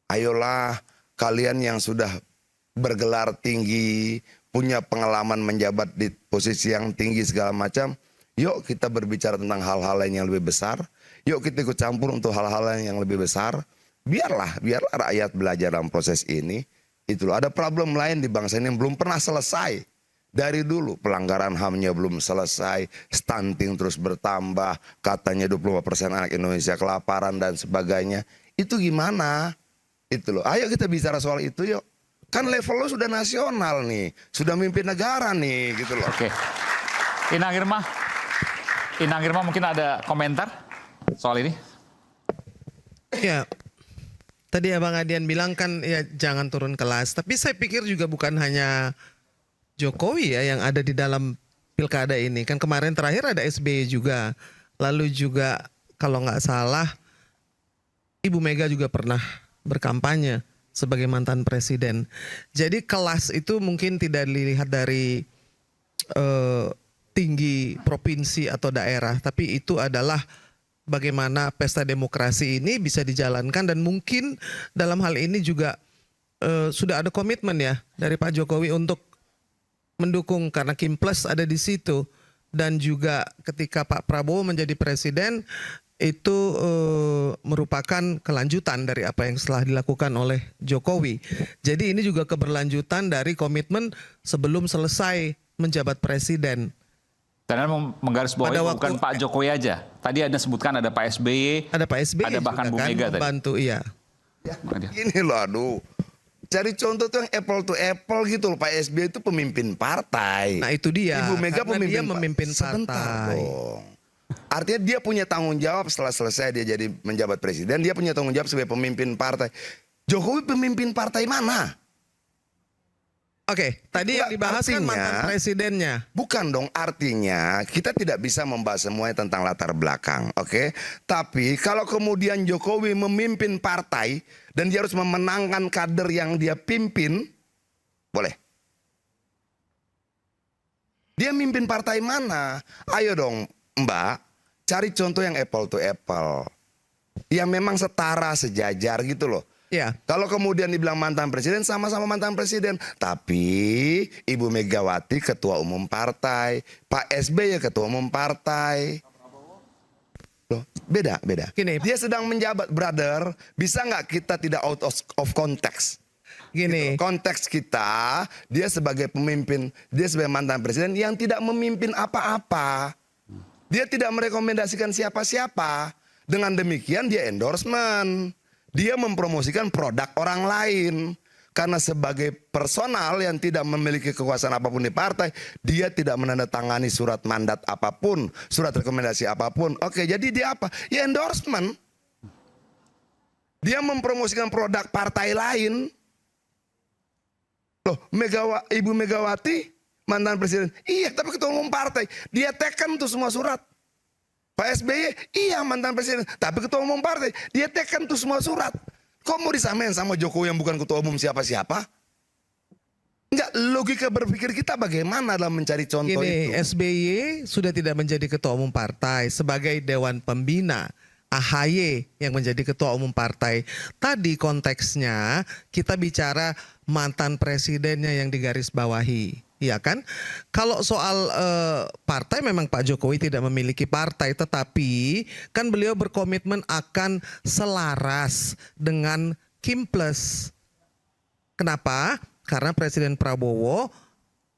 Ayolah kalian yang sudah bergelar tinggi, punya pengalaman menjabat di posisi yang tinggi segala macam. Yuk kita berbicara tentang hal-hal lain yang lebih besar. Yuk kita ikut campur untuk hal-hal yang lebih besar. Biarlah rakyat belajar dalam proses ini. Itu loh. Ada problem lain di bangsa ini yang belum pernah selesai. Dari dulu pelanggaran HAM-nya belum selesai, stunting terus bertambah, katanya 25% anak Indonesia kelaparan dan sebagainya. Itu gimana? Itu loh. Ayo kita bicara soal itu yuk. Kan level lo sudah nasional nih, sudah mimpin negara nih gitu loh. Oke. Inang Irma mungkin ada komentar soal ini? Ya, tadi Abang Adian bilang kan ya jangan turun kelas. Tapi saya pikir juga bukan hanya Jokowi ya yang ada di dalam pilkada ini. Kan kemarin terakhir ada SBY juga. Lalu juga kalau nggak salah Ibu Mega juga pernah berkampanye sebagai mantan presiden. Jadi kelas itu mungkin tidak dilihat dari tinggi provinsi atau daerah. Tapi itu adalah bagaimana pesta demokrasi ini bisa dijalankan. Dan mungkin dalam hal ini juga sudah ada komitmen ya dari Pak Jokowi untuk mendukung karena Kim Plus ada di situ. Dan juga ketika Pak Prabowo menjadi presiden itu merupakan kelanjutan dari apa yang setelah dilakukan oleh Jokowi. Jadi ini juga keberlanjutan dari komitmen sebelum selesai menjabat presiden. Dan menggarisbawahi bukan Pak Jokowi aja. Tadi Anda sebutkan ada Pak SBY, ada Pak SBY, ada bahkan Bu Mega tadi. Membantu, iya. Ya, gini loh, aduh. Cari contoh tuh yang apple to apple gitu loh. Pak SBY itu pemimpin partai. Nah itu dia. Ibu Mega dia memimpin Sebentar partai. dong. Artinya dia punya tanggung jawab setelah selesai dia jadi menjabat presiden. Dia punya tanggung jawab sebagai pemimpin partai. Jokowi pemimpin partai mana? Oke, tadi yang dibahas kan mantan presidennya. Bukan dong, artinya kita tidak bisa membahas semuanya tentang latar belakang, oke? Tapi kalau kemudian Jokowi memimpin partai dan dia harus memenangkan kader yang dia pimpin, boleh. Dia mimpin partai mana? Ayo dong, Mbak, cari contoh yang apple to apple. Yang memang setara, sejajar gitu loh. Ya. Kalau kemudian dibilang mantan presiden, sama-sama mantan presiden. Tapi Ibu Megawati ketua umum partai, Pak SBY ketua umum partai. Loh, beda. Gini. Dia sedang menjabat, brother. Bisa nggak kita tidak out of context? Gini. Gitu. Konteks kita, dia sebagai pemimpin, dia sebagai mantan presiden yang tidak memimpin apa-apa. Dia tidak merekomendasikan siapa-siapa. Dengan demikian dia endorsement. Dia mempromosikan produk orang lain. Karena sebagai personal yang tidak memiliki kekuasaan apapun di partai, dia tidak menandatangani surat mandat apapun, surat rekomendasi apapun. Oke, jadi dia apa? Ya endorsement. Dia mempromosikan produk partai lain. Loh, Ibu Megawati mantan presiden. Iya, tapi ketua umum partai. Dia teken tuh semua surat. Pak SBY, iya mantan presiden, tapi ketua umum partai, dia teken tuh semua surat. Kok mau disamain sama Jokowi yang bukan ketua umum siapa-siapa? Enggak, logika berpikir kita bagaimana dalam mencari contoh Gini, itu? SBY sudah tidak menjadi ketua umum partai sebagai Dewan Pembina. AHY yang menjadi ketua umum partai. Tadi konteksnya kita bicara mantan presidennya yang digarisbawahi. Iya kan? Kalau soal partai memang Pak Jokowi tidak memiliki partai, tetapi kan beliau berkomitmen akan selaras dengan Kim Plus. Kenapa? Karena Presiden Prabowo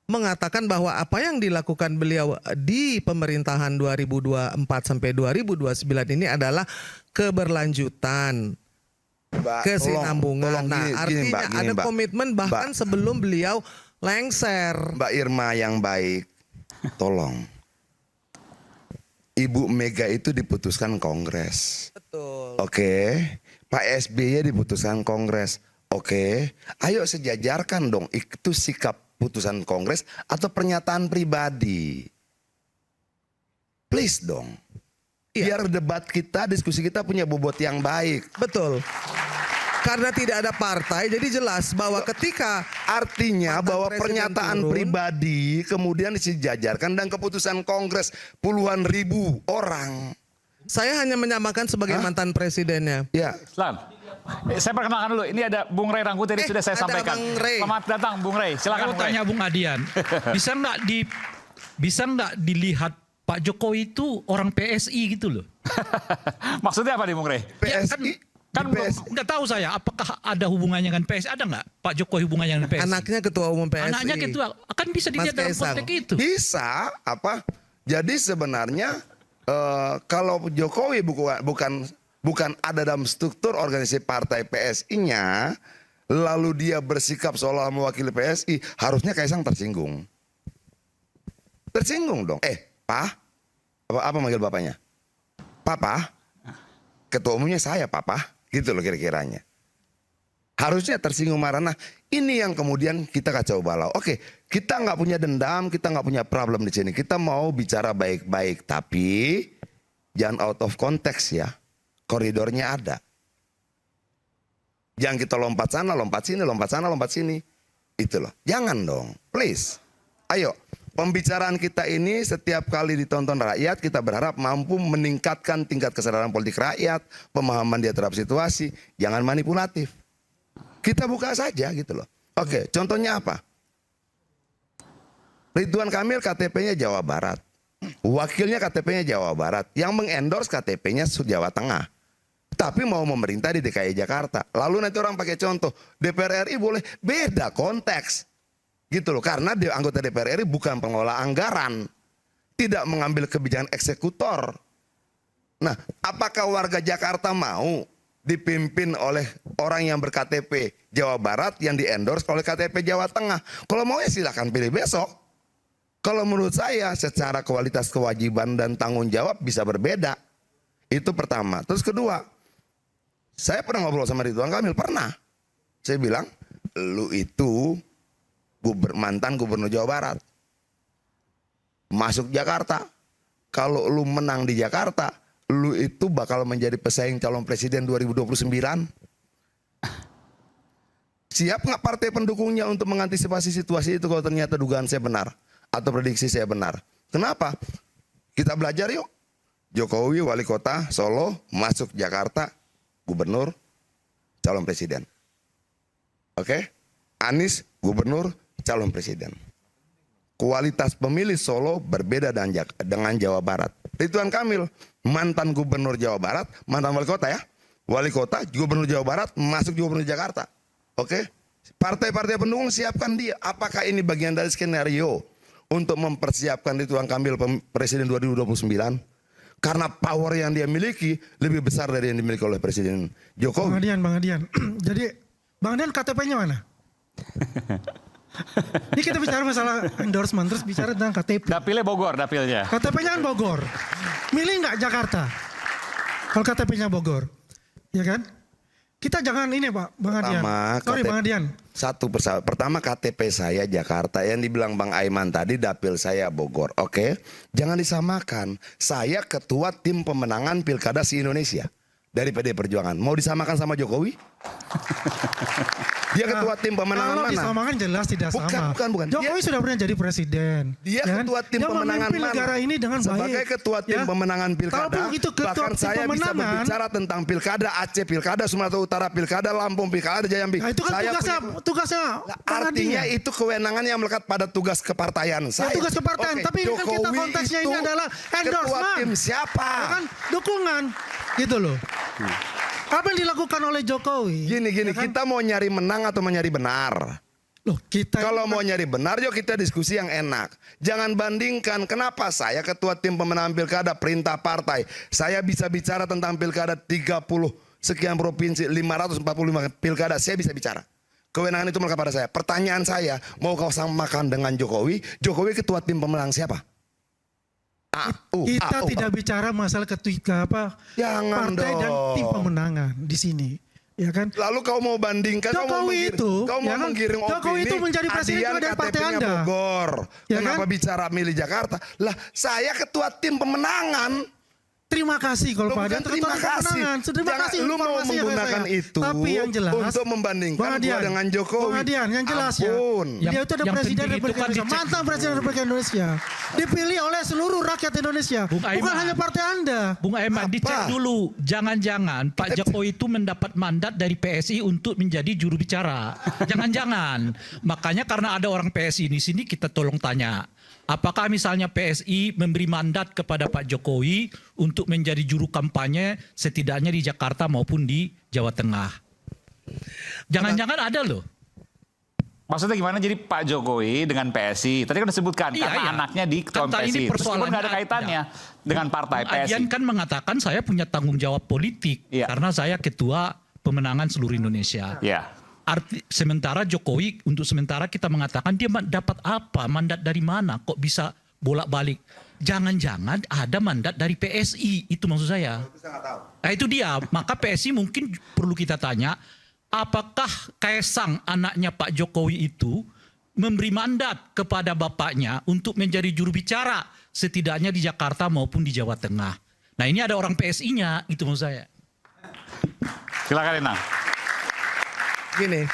mengatakan bahwa apa yang dilakukan beliau di pemerintahan 2024 sampai 2029 ini adalah keberlanjutan, kesinambungan. Nah, artinya ada komitmen bahkan sebelum beliau lengser. Mbak Irma yang baik, tolong. Ibu Mega itu diputuskan Kongres. Betul. Oke. Pak SBY diputuskan Kongres. Oke. Ayo sejajarkan dong itu sikap putusan Kongres atau pernyataan pribadi. Please dong. Biar debat kita, diskusi kita punya bobot yang baik. Betul. Karena tidak ada partai, jadi jelas bahwa ketika artinya bahwa pernyataan turun, pribadi kemudian disejajarkan dan keputusan Kongres puluhan ribu orang. Saya hanya menyamakan sebagai mantan presidennya. Ya. Islam. Saya perkenalkan dulu, ini ada Bung Ray Rangkuti tadi sudah saya sampaikan. Selamat datang Bung Ray, silakan. Saya mau tanya Bung Adian, bisa nggak dilihat Pak Jokowi itu orang PSI gitu loh? Maksudnya apa nih Bung Ray? PSI? Kan nggak tahu saya apakah ada hubungannya dengan PSI, ada nggak Pak Jokowi hubungannya dengan PSI? Anaknya ketua umum PSI. Anaknya ketua, akan bisa dilihat dalam konteks itu. Bisa apa? Jadi sebenarnya kalau Jokowi bukan ada dalam struktur organisasi partai PSI-nya, lalu dia bersikap seolah mewakili PSI, harusnya Kaisang tersinggung. Tersinggung dong. Pak, apa manggil bapaknya? Papa, ketua umumnya saya, Papa. Gitu loh kira-kiranya. Harusnya tersinggung marah. Nah, ini yang kemudian kita kacau balau. Oke, kita nggak punya dendam, kita nggak punya problem di sini. Kita mau bicara baik-baik, tapi jangan out of context ya. Koridornya ada. Jangan kita lompat sana, lompat sini, lompat sana, lompat sini. Itu loh. Jangan dong, please. Ayo, pembicaraan kita ini setiap kali ditonton rakyat, kita berharap mampu meningkatkan tingkat kesadaran politik rakyat, pemahaman dia terhadap situasi, jangan manipulatif. Kita buka saja gitu loh. Oke, contohnya apa? Ridwan Kamil KTP-nya Jawa Barat. Wakilnya KTP-nya Jawa Barat. Yang mengendorse KTP-nya Jawa Tengah. Tapi mau memerintah di DKI Jakarta. Lalu nanti orang pakai contoh, DPR RI boleh, beda konteks. Gitu loh, karena anggota DPR RI bukan pengelola anggaran, tidak mengambil kebijakan eksekutor. Nah, apakah warga Jakarta mau dipimpin oleh orang yang berKTP Jawa Barat yang diendorse oleh KTP Jawa Tengah? Kalau mau ya silakan pilih besok. Kalau menurut saya secara kualitas kewajiban dan tanggung jawab bisa berbeda. Itu pertama. Terus kedua, saya pernah ngobrol sama Ridwan Kamil, pernah. Saya bilang, lu itu mantan gubernur Jawa Barat, masuk Jakarta, kalau lu menang di Jakarta, lu itu bakal menjadi pesaing calon presiden 2029. Siap nggak partai pendukungnya untuk mengantisipasi situasi itu kalau ternyata dugaan saya benar atau prediksi saya benar? Kenapa? Kita belajar yuk. Jokowi wali kota Solo, masuk Jakarta, gubernur, calon presiden. Oke? Anies gubernur, calon presiden. Kualitas pemilih Solo berbeda dengan Jawa Barat. Ridwan Kamil, mantan gubernur Jawa Barat, mantan wali kota ya. Wali kota, gubernur Jawa Barat, masuk gubernur Jakarta. Oke? Partai-partai pendukung siapkan dia. Apakah ini bagian dari skenario untuk mempersiapkan Ridwan Kamil presiden 2029? Karena power yang dia miliki lebih besar dari yang dimiliki oleh Presiden Jokowi. Bang Adian. Jadi Bang Adian KTP-nya mana? Ini kita bicara masalah endorsement, terus bicara tentang KTP. Dapilnya Bogor, dapilnya. KTP-nya kan Bogor. Milih nggak Jakarta? Kalau KTP-nya Bogor, ya kan? Kita jangan ini Pak, Bang Adian. Sorry Bang Adian. Satu persatu. Pertama KTP saya Jakarta, yang dibilang Bang Aiman tadi dapil saya Bogor. Oke, jangan disamakan. Saya ketua tim pemenangan Pilkada se-Indonesia dari PD Perjuangan. Mau disamakan sama Jokowi? Dia ketua tim pemenangan mana? Kalau disamakan jelas tidak sama. Bukan. Jokowi sudah pernah jadi presiden. Dia ya ketua tim dia pemenangan mana? Negara ini dengan sebagai baik. ketua tim pemenangan pilkada, bahkan saya bisa berbicara tentang pilkada Aceh, pilkada Sumatera Utara, pilkada Lampung, pilkada Jambi. Nah, itu kan tugasnya artinya itu kewenangan yang melekat pada tugas kepartaian saya. Ya, tugas kepartaian, tapi ini kan kita konteksnya ini adalah endorsement. Ketua tim siapa? Ya kan dukungan, gitu loh. Apa yang dilakukan oleh Jokowi? Gini, ya kan? Kita mau nyari menang atau mau nyari benar? Loh, kalau mau nyari benar, yuk kita diskusi yang enak. Jangan bandingkan kenapa saya ketua tim pemenangan pilkada perintah partai. Saya bisa bicara tentang pilkada 30 sekian provinsi, 545 pilkada, saya bisa bicara. Kewenangan itu melekat pada saya. Pertanyaan saya, mau kau samakan dengan Jokowi? Jokowi ketua tim pemenang siapa? Kita tidak bicara masalah ketika apa Jangan partai dong. dan tim pemenangan di sini, ya kan? Lalu kau mau bandingkan, Jokowi kau mau menggiring opini. Jokowi itu menjadi presiden juga dari partai Anda. Bogor. Ya Kenapa kan? bicara milih Jakarta? Lah, saya ketua tim pemenangan. Terima kasih kalau Pak Adian. Terima kasih. Terima kasih. Lu mau menggunakan itu tapi yang jelas, untuk membandingkan gua dengan Jokowi. Bang Adian, yang jelas Ampun. ya. Dia itu ada presiden Republik kan Indonesia, mantan presiden Republik Indonesia. Dipilih oleh seluruh rakyat Indonesia. Bukan hanya partai Anda. Bung Aiman, dicek dulu. Jangan-jangan Pak Jokowi itu mendapat mandat dari PSI untuk menjadi juru bicara. Jangan-jangan. Makanya karena ada orang PSI di sini, kita tolong tanya. Apakah misalnya PSI memberi mandat kepada Pak Jokowi untuk menjadi juru kampanye setidaknya di Jakarta maupun di Jawa Tengah? Jangan-jangan ada loh. Maksudnya gimana? Jadi Pak Jokowi dengan PSI, tadi kan disebutkan karena anaknya di ketua Kan PSI. ini Meskipun nggak ada kaitannya dengan partai PSI. Adian kan mengatakan saya punya tanggung jawab politik karena saya ketua pemenangan seluruh Indonesia. Sementara Jokowi untuk sementara kita mengatakan dia dapat apa, mandat dari mana, kok bisa bolak-balik. Jangan-jangan ada mandat dari PSI, itu maksud saya. Nah itu dia, maka PSI mungkin perlu kita tanya, apakah Kaisang anaknya Pak Jokowi itu memberi mandat kepada bapaknya untuk menjadi juru bicara setidaknya di Jakarta maupun di Jawa Tengah. Nah ini ada orang PSI-nya, itu maksud saya. Silakan Inang. Gini,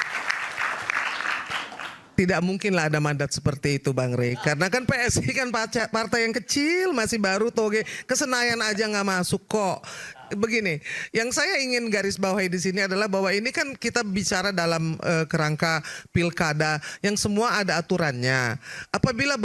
tidak mungkin lah ada mandat seperti itu Bang Rey. Karena kan PSI kan partai yang kecil, masih baru toge. Kesenayan aja nggak masuk kok. Begini, yang saya ingin garis bawahi di sini adalah bahwa ini kan kita bicara dalam kerangka pilkada yang semua ada aturannya. Apabila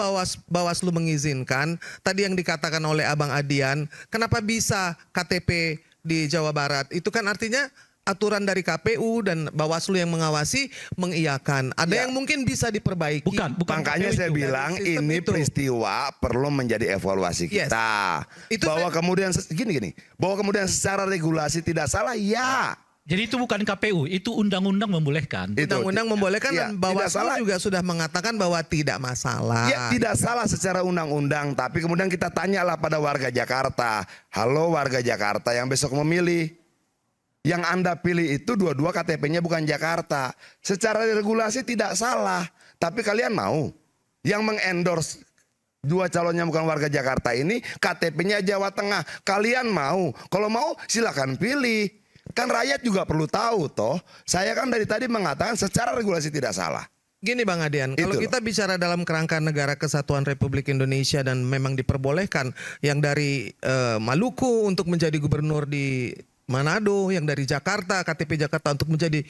Bawaslu mengizinkan, tadi yang dikatakan oleh Abang Adian, kenapa bisa KTP di Jawa Barat? Itu kan artinya aturan dari KPU dan Bawaslu yang mengawasi mengiyakan. Ada yang mungkin bisa diperbaiki. Bukan Makanya saya bilang ini peristiwa perlu menjadi evaluasi kita. Bahwa kemudian bahwa kemudian secara regulasi tidak salah, ya. Jadi itu bukan KPU, itu undang-undang membolehkan. Undang-undang membolehkan dan Bawaslu juga sudah mengatakan bahwa tidak masalah. Ya, tidak salah secara undang-undang, tapi kemudian kita tanyalah pada warga Jakarta. Halo warga Jakarta yang besok memilih. Yang Anda pilih itu dua-dua KTP-nya bukan Jakarta. Secara regulasi tidak salah. Tapi kalian mau yang mengendorse dua calonnya bukan warga Jakarta ini KTP-nya Jawa Tengah. Kalian mau? Kalau mau silakan pilih. Kan rakyat juga perlu tahu toh. Saya kan dari tadi mengatakan secara regulasi tidak salah. Gini Bang Adian, kalau kita bicara dalam kerangka negara kesatuan Republik Indonesia dan memang diperbolehkan yang dari Maluku untuk menjadi gubernur di Manado, yang dari Jakarta, KTP Jakarta untuk menjadi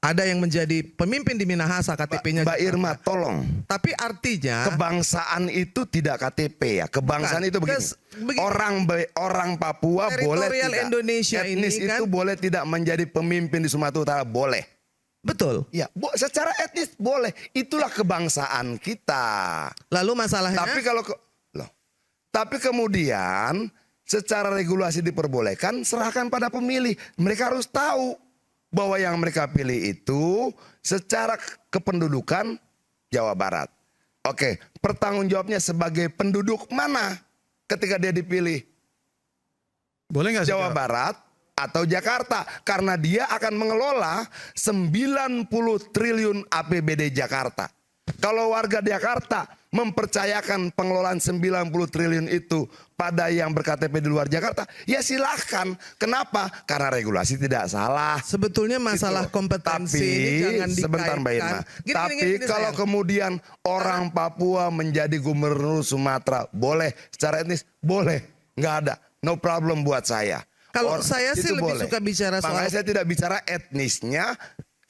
ada yang menjadi pemimpin di Minahasa KTP-nya Mbak Irma tolong. Tapi artinya kebangsaan itu tidak KTP ya. Kebangsaan itu begini. Orang Papua boleh tidak. Indonesia etnis ini itu kan boleh tidak menjadi pemimpin di Sumatera Utara, boleh. Betul. Ya, secara etnis boleh. Itulah kebangsaan kita. Lalu masalahnya tapi kemudian secara regulasi diperbolehkan, serahkan pada pemilih. Mereka harus tahu bahwa yang mereka pilih itu secara kependudukan Jawa Barat. Oke, pertanggung jawabnya sebagai penduduk mana ketika dia dipilih? Boleh nggak Jawa Barat atau Jakarta? Karena dia akan mengelola 90 triliun APBD Jakarta. Kalau warga Jakarta mempercayakan pengelolaan 90 triliun itu pada yang berKTP di luar Jakarta, ya silahkan. Kenapa? Karena regulasi tidak salah. Sebetulnya masalah kompetensi ini jangan dikaitkan. Sebentar Mbak Irma. Tapi kalau kemudian orang Papua menjadi gubernur Sumatera, boleh. Secara etnis, boleh. Nggak ada. No problem buat saya. Kalau saya sih lebih suka bicara soal... Makanya saya tidak bicara etnisnya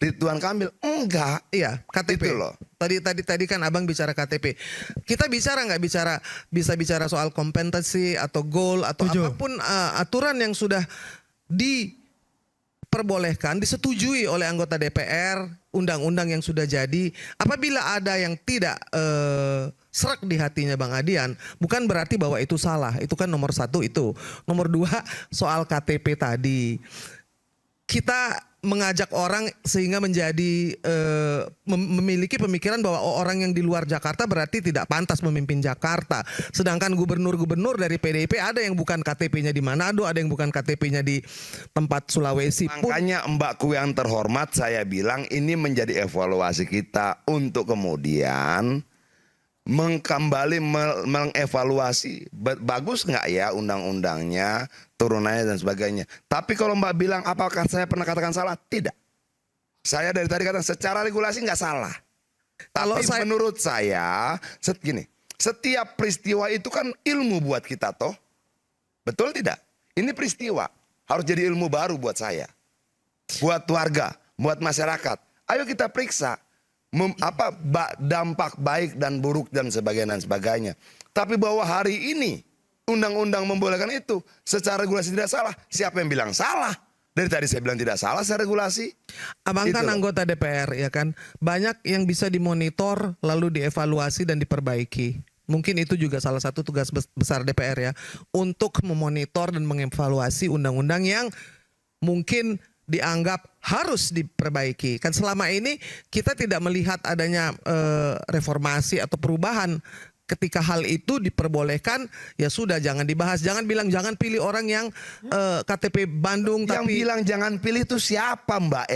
Ridwan Kamil. Enggak. Iya, KTP. Itu loh. Tadi kan Abang bicara KTP. Kita bisa bicara soal kompetensi atau goal atau apapun aturan yang sudah diperbolehkan, disetujui oleh anggota DPR, undang-undang yang sudah jadi. Apabila ada yang tidak serak di hatinya Bang Adian, bukan berarti bahwa itu salah. Itu kan nomor satu itu. Nomor dua soal KTP tadi. Kita mengajak orang sehingga menjadi memiliki pemikiran bahwa orang yang di luar Jakarta berarti tidak pantas memimpin Jakarta. Sedangkan gubernur-gubernur dari PDIP ada yang bukan KTP-nya di Manado, ada yang bukan KTP-nya di tempat Sulawesi. Makanya Mbakku yang terhormat, saya bilang ini menjadi evaluasi kita untuk kemudian mengevaluasi bagus nggak ya undang-undangnya, turunannya dan sebagainya. Tapi kalau Mbak bilang apakah saya pernah katakan salah? Tidak. Saya dari tadi katakan secara regulasi nggak salah. Tapi menurut saya setiap peristiwa itu kan ilmu buat kita toh. Betul tidak? Ini peristiwa harus jadi ilmu baru buat saya, buat warga, buat masyarakat. Ayo kita periksa. dampak baik dan buruk dan sebagainya. Tapi bahwa hari ini undang-undang membolehkan itu secara regulasi tidak salah. Siapa yang bilang salah? Dari tadi saya bilang tidak salah secara regulasi. Abang kan Itu loh. anggota DPR ya kan. Banyak yang bisa dimonitor lalu dievaluasi dan diperbaiki. Mungkin itu juga salah satu tugas besar DPR ya, untuk memonitor dan mengevaluasi undang-undang yang mungkin dianggap harus diperbaiki. Kan selama ini kita tidak melihat adanya reformasi atau perubahan. Ketika hal itu diperbolehkan, ya sudah, jangan dibahas. Jangan bilang jangan pilih orang yang KTP Bandung. Yang tapi bilang jangan pilih itu siapa, Mbak?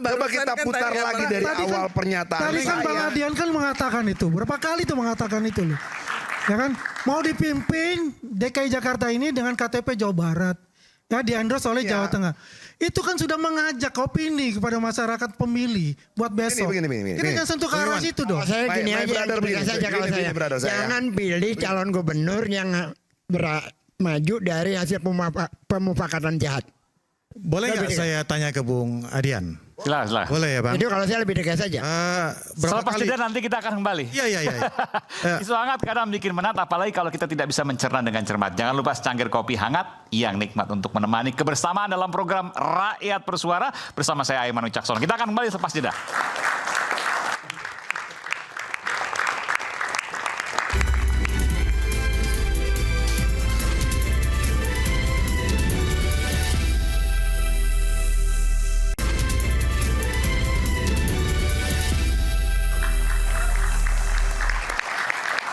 Coba kita putar lagi dari awal pernyataan Tadi kan Bang saya. Adian kan mengatakan itu. Berapa kali tuh mengatakan itu loh. Ya kan? Mau dipimpin DKI Jakarta ini dengan KTP Jawa Barat. Ya, di-endorse oleh Jawa Tengah. Itu kan sudah mengajak opini kepada masyarakat pemilih buat besok. Begini. Kita kan sentuh ke arah situ dong. Saya gini My aja, brother, yang begini, saja kalau begini, saya. brother saya. Jangan pilih calon gubernur yang maju dari hasil pemufakatan jahat. Boleh nggak saya tanya ke Bung Adian? Silakan. Boleh ya Bang? Itu kalau saya lebih dekat saja. Selepas jeda nanti kita akan kembali. Iya. Isu hangat kadang bikin menat, apalagi kalau kita tidak bisa mencerna dengan cermat. Jangan lupa secangkir kopi hangat yang nikmat untuk menemani kebersamaan dalam program Rakyat Bersuara bersama saya Aiman Wicaksono. Kita akan kembali selepas jeda.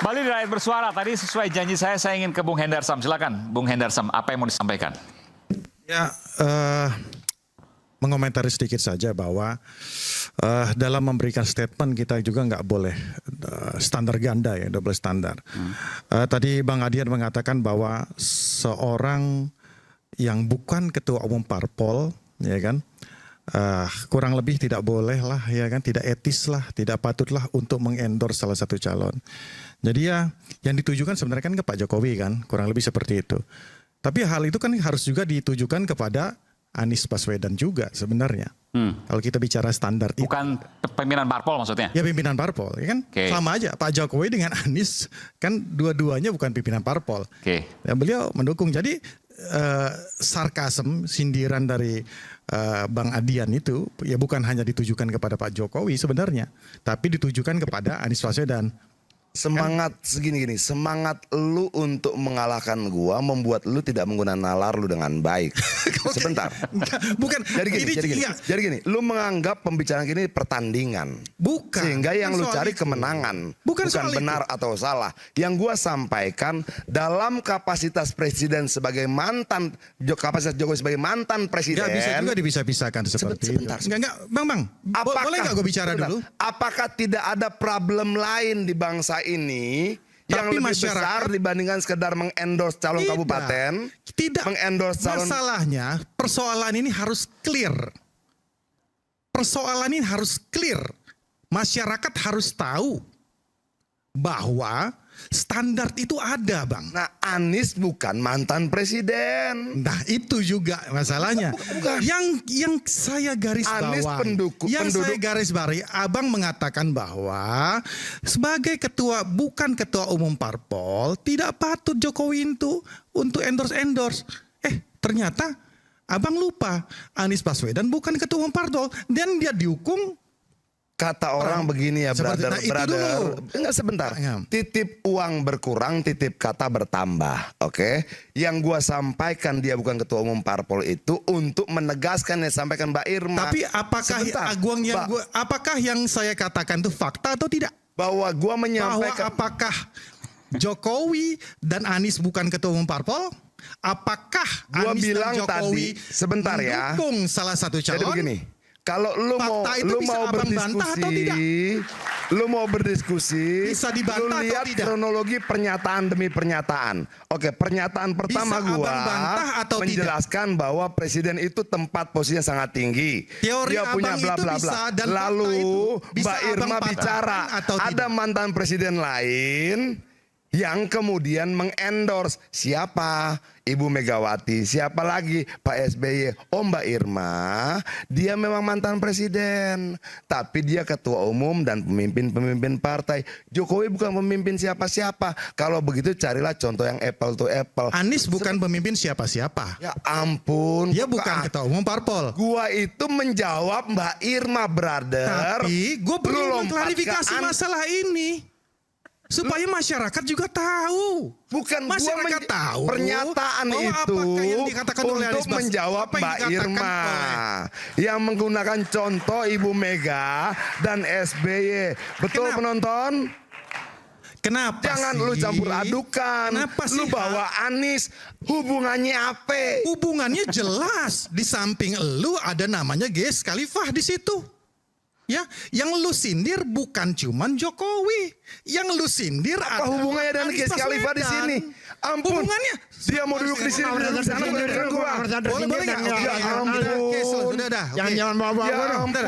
Kembali di Rakyat Bersuara. Tadi sesuai janji saya ingin ke Bung Hendarsam. Silakan, Bung Hendarsam, apa yang mau disampaikan? Ya, mengomentari sedikit saja bahwa dalam memberikan statement kita juga nggak boleh standar ganda ya, double standar. Tadi Bang Adian mengatakan bahwa seorang yang bukan ketua umum parpol, ya kan, kurang lebih tidak boleh lah, ya kan, tidak etis lah, tidak patutlah untuk mengendorse salah satu calon. Jadi ya yang ditujukan sebenarnya kan ke Pak Jokowi kan, kurang lebih seperti itu. Tapi hal itu kan harus juga ditujukan kepada Anies Baswedan juga sebenarnya. Kalau kita bicara standar itu. Bukan pimpinan parpol maksudnya? Ya pimpinan parpol, ya kan? Sama aja Pak Jokowi dengan Anies kan dua-duanya bukan pimpinan parpol. Ya, beliau mendukung. Jadi sarkasem, sindiran dari Bang Adian itu ya bukan hanya ditujukan kepada Pak Jokowi sebenarnya, tapi ditujukan kepada Anies Baswedan. Semangat segini-gini, semangat lu untuk mengalahkan gua membuat lu tidak menggunakan nalar lu dengan baik. Sebentar. Bukan. Jadi gini, lu menganggap pembicaraan ini pertandingan. Bukan. Sehingga yang lu soal cari itu. kemenangan. Bukan benar atau salah. Yang gua sampaikan dalam kapasitas presiden sebagai mantan, kapasitas Jokowi sebagai mantan presiden. Gak bisa juga dipisah-pisahkan seperti itu. Enggak, Bang. Boleh nggak gue bicara dulu? Apakah tidak ada problem lain di bangsa ini yang Tapi lebih besar dibandingkan sekedar mengendorse calon kabupaten? Tidak. Mengendorse calon. Masalahnya persoalan ini harus clear. Persoalan ini harus clear. Masyarakat harus tahu bahwa standar itu ada, Bang. Nah, Anies bukan mantan presiden. Nah, itu juga masalahnya. Bukan. Yang saya garis Anies bawahi. Saya garis bawahi, Abang mengatakan bahwa sebagai bukan ketua umum parpol, tidak patut Jokowi itu untuk endorse. Ternyata Abang lupa, Anies Baswedan bukan ketua umum parpol dan dia dihukum. Kata orang begini ya, brother. Enggak, sebentar. Titip uang berkurang, titip kata bertambah. Oke. Yang gua sampaikan dia bukan ketua umum parpol itu untuk menegaskan yang disampaikan Mbak Irma. Tapi apakah yang saya katakan itu fakta atau tidak? Bahwa gua menyampaikan apakah Jokowi dan Anies bukan ketua umum parpol? Apakah gua Anies bilang dan Jokowi tadi sebentar ya. mendukung salah satu calon? Jadi begini. Kalau lu mau berdiskusi, bisa dibantah lu lihat atau tidak? kronologi pernyataan demi pernyataan. Oke, pernyataan pertama Bisa gua Abang bantah atau menjelaskan bahwa presiden itu tempat posisinya sangat tinggi. Teori Dia punya Abang bla itu bla bisa, bla. dan Lalu fakta itu bisa Mbak Irma Abang bicara patahkan atau ada tidak? mantan presiden lain yang kemudian mengendorse siapa? Ibu Megawati, siapa lagi? Pak SBY. Oh, Mbak Irma, dia memang mantan presiden, tapi dia ketua umum dan pemimpin partai. Jokowi bukan pemimpin siapa-siapa. Kalau begitu carilah contoh yang apple to apple. Anies bukan pemimpin siapa-siapa. Ya ampun. Dia bukan ketua umum parpol. Gua itu menjawab Mbak Irma, brother. Tapi gue perlu mengklarifikasi masalah ini. Supaya masyarakat juga tahu. Bukan masyarakat tahu pernyataan itu yang dikatakan oleh untuk menjawab Mbak Irma yang menggunakan contoh Ibu Mega dan SBY. Betul penonton? Kenapa Jangan sih? lu campur adukan. Kenapa lu sih, bawa Anies, hubungannya apa? Hubungannya jelas. Di samping lu ada namanya Ges Khalifah di situ. Ya, yang lu sindir bukan cuman Jokowi. Yang lu sindir apa hubungannya dengan Ges Khalifah di sini? Ampun. Hubungannya dia mau duduk di sini, duduk di sana, boleh enggak? Ya ampun. Sudah dah. Jangan bawa-bawa. Ya ampun.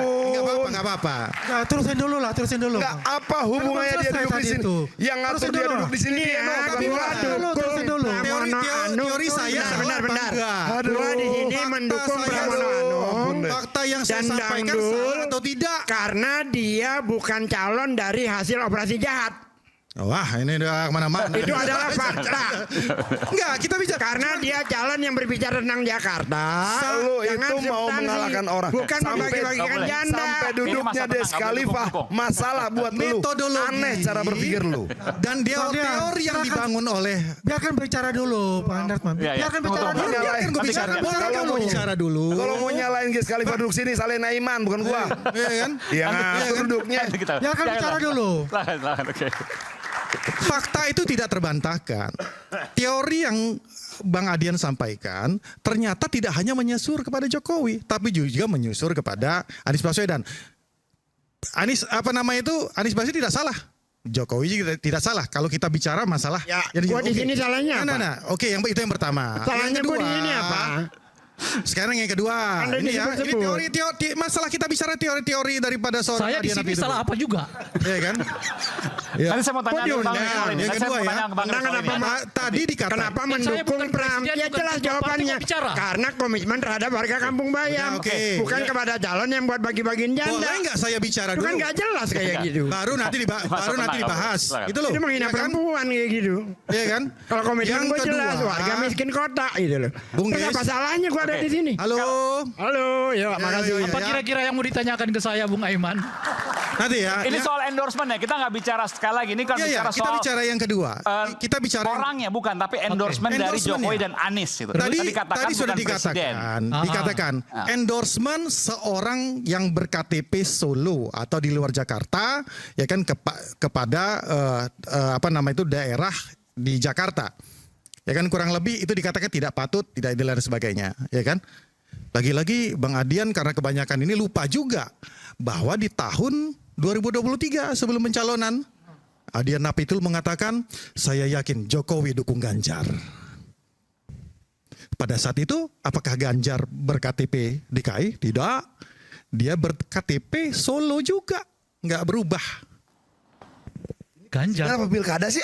Enggak apa-apa. Nah, terusin dulu. Enggak, apa hubungannya dia duduk di sini? Yang ngatur dia duduk di sini dia Terusin dulu. Teori saya benar. Bangga. Gua di sini mendukung Pramono Anung. Fakta yang saya Dan sampaikan Dangdul, salah atau tidak? karena dia bukan calon dari hasil operasi jahat. Wah, ini udah kemana-mana. Itu adalah fakta. Enggak, kita bicara. Karena dia calon yang berbicara tentang Jakarta. Lu Jangan itu mau substansi. mengalahkan orang. Bukan membagi-bagikan janda. Sampai duduknya Ges Khalifah masalah buat lu. Metodologi. Aneh cara berpikir lu. Dan teori yang dibangun oleh. Biarkan bicara dulu, Pak Andarman. Biarkan bicara dulu. Biarkan gue bicara. Kalau mau bicara dulu. Kalau mau nyalain Ges Khalifah duduk sini, salin Aiman bukan gua. Iya kan? Iya ngatur duduknya. Biarkan bicara dulu. Fakta itu tidak terbantahkan. Teori yang Bang Adian sampaikan ternyata tidak hanya menyusur kepada Jokowi, tapi juga menyusur kepada Anies Baswedan. Anies Anies Baswedan tidak salah. Jokowi juga tidak salah. Kalau kita bicara masalah, Ya, gua di sini salahnya apa? Nah. Oke, itu yang pertama. Salahnya Yang gua di kedua, sini apa? Sekarang yang kedua, Anda ini ya, ini disebut-sebut. teori masalah kita bicara teori daripada seorang Saya di Adian sini Apitupulu. salah apa juga? Iya kan? Ya. Nanti saya mau tanya ke Bang Rizal ini. Yang Saya kedua mau ya. tanya ke Bang Rizal ini. Tadi dikatakan Kenapa saya mendukung bukan Pram? presiden, Ya bukan jelas ketua jawabannya. partai, kok bicara? Karena komitmen terhadap warga Kampung Bayam. Ya, oke. Bukan kepada calon yang buat bagi-bagiin janda. Boleh nggak saya bicara Itu dulu? kan nggak jelas kayak gitu. Baru nanti dibahas. Itu loh. Itu menghina Iya kan? perempuan kayak gitu. Iya kan? Kalau komitmen Yang gue kedua, jelas, warga miskin kota gitu loh. Bung Terus Des. apa salahnya gue ada di sini? Halo. Yuk, makasih. iya. Apa kira-kira yang mau ditanyakan ke saya, Bung Aiman? Nanti ya. Ini ya. soal endorsement ya, kita nggak bicara sekali lagi. Ini kan Iya, bicara kita soal bicara yang kedua. Kita bicara orangnya bukan, tapi endorsement dari Endorsement Jokowi ya. dan Anies itu. Tadi sudah dikatakan endorsement seorang yang ber-KTP Solo atau di luar Jakarta ya kan kepada daerah di Jakarta. Ya kan kurang lebih itu dikatakan tidak patut, tidak adil dan sebagainya, ya kan? Lagi-lagi Bang Adian karena kebanyakan ini lupa juga bahwa di tahun 2023 sebelum pencalonan Adian Napitul mengatakan saya yakin Jokowi dukung Ganjar. Pada saat itu apakah Ganjar ber-KTP DKI? Tidak. Dia ber-KTP Solo juga, nggak berubah. Ganjar. Kenapa pilkada sih?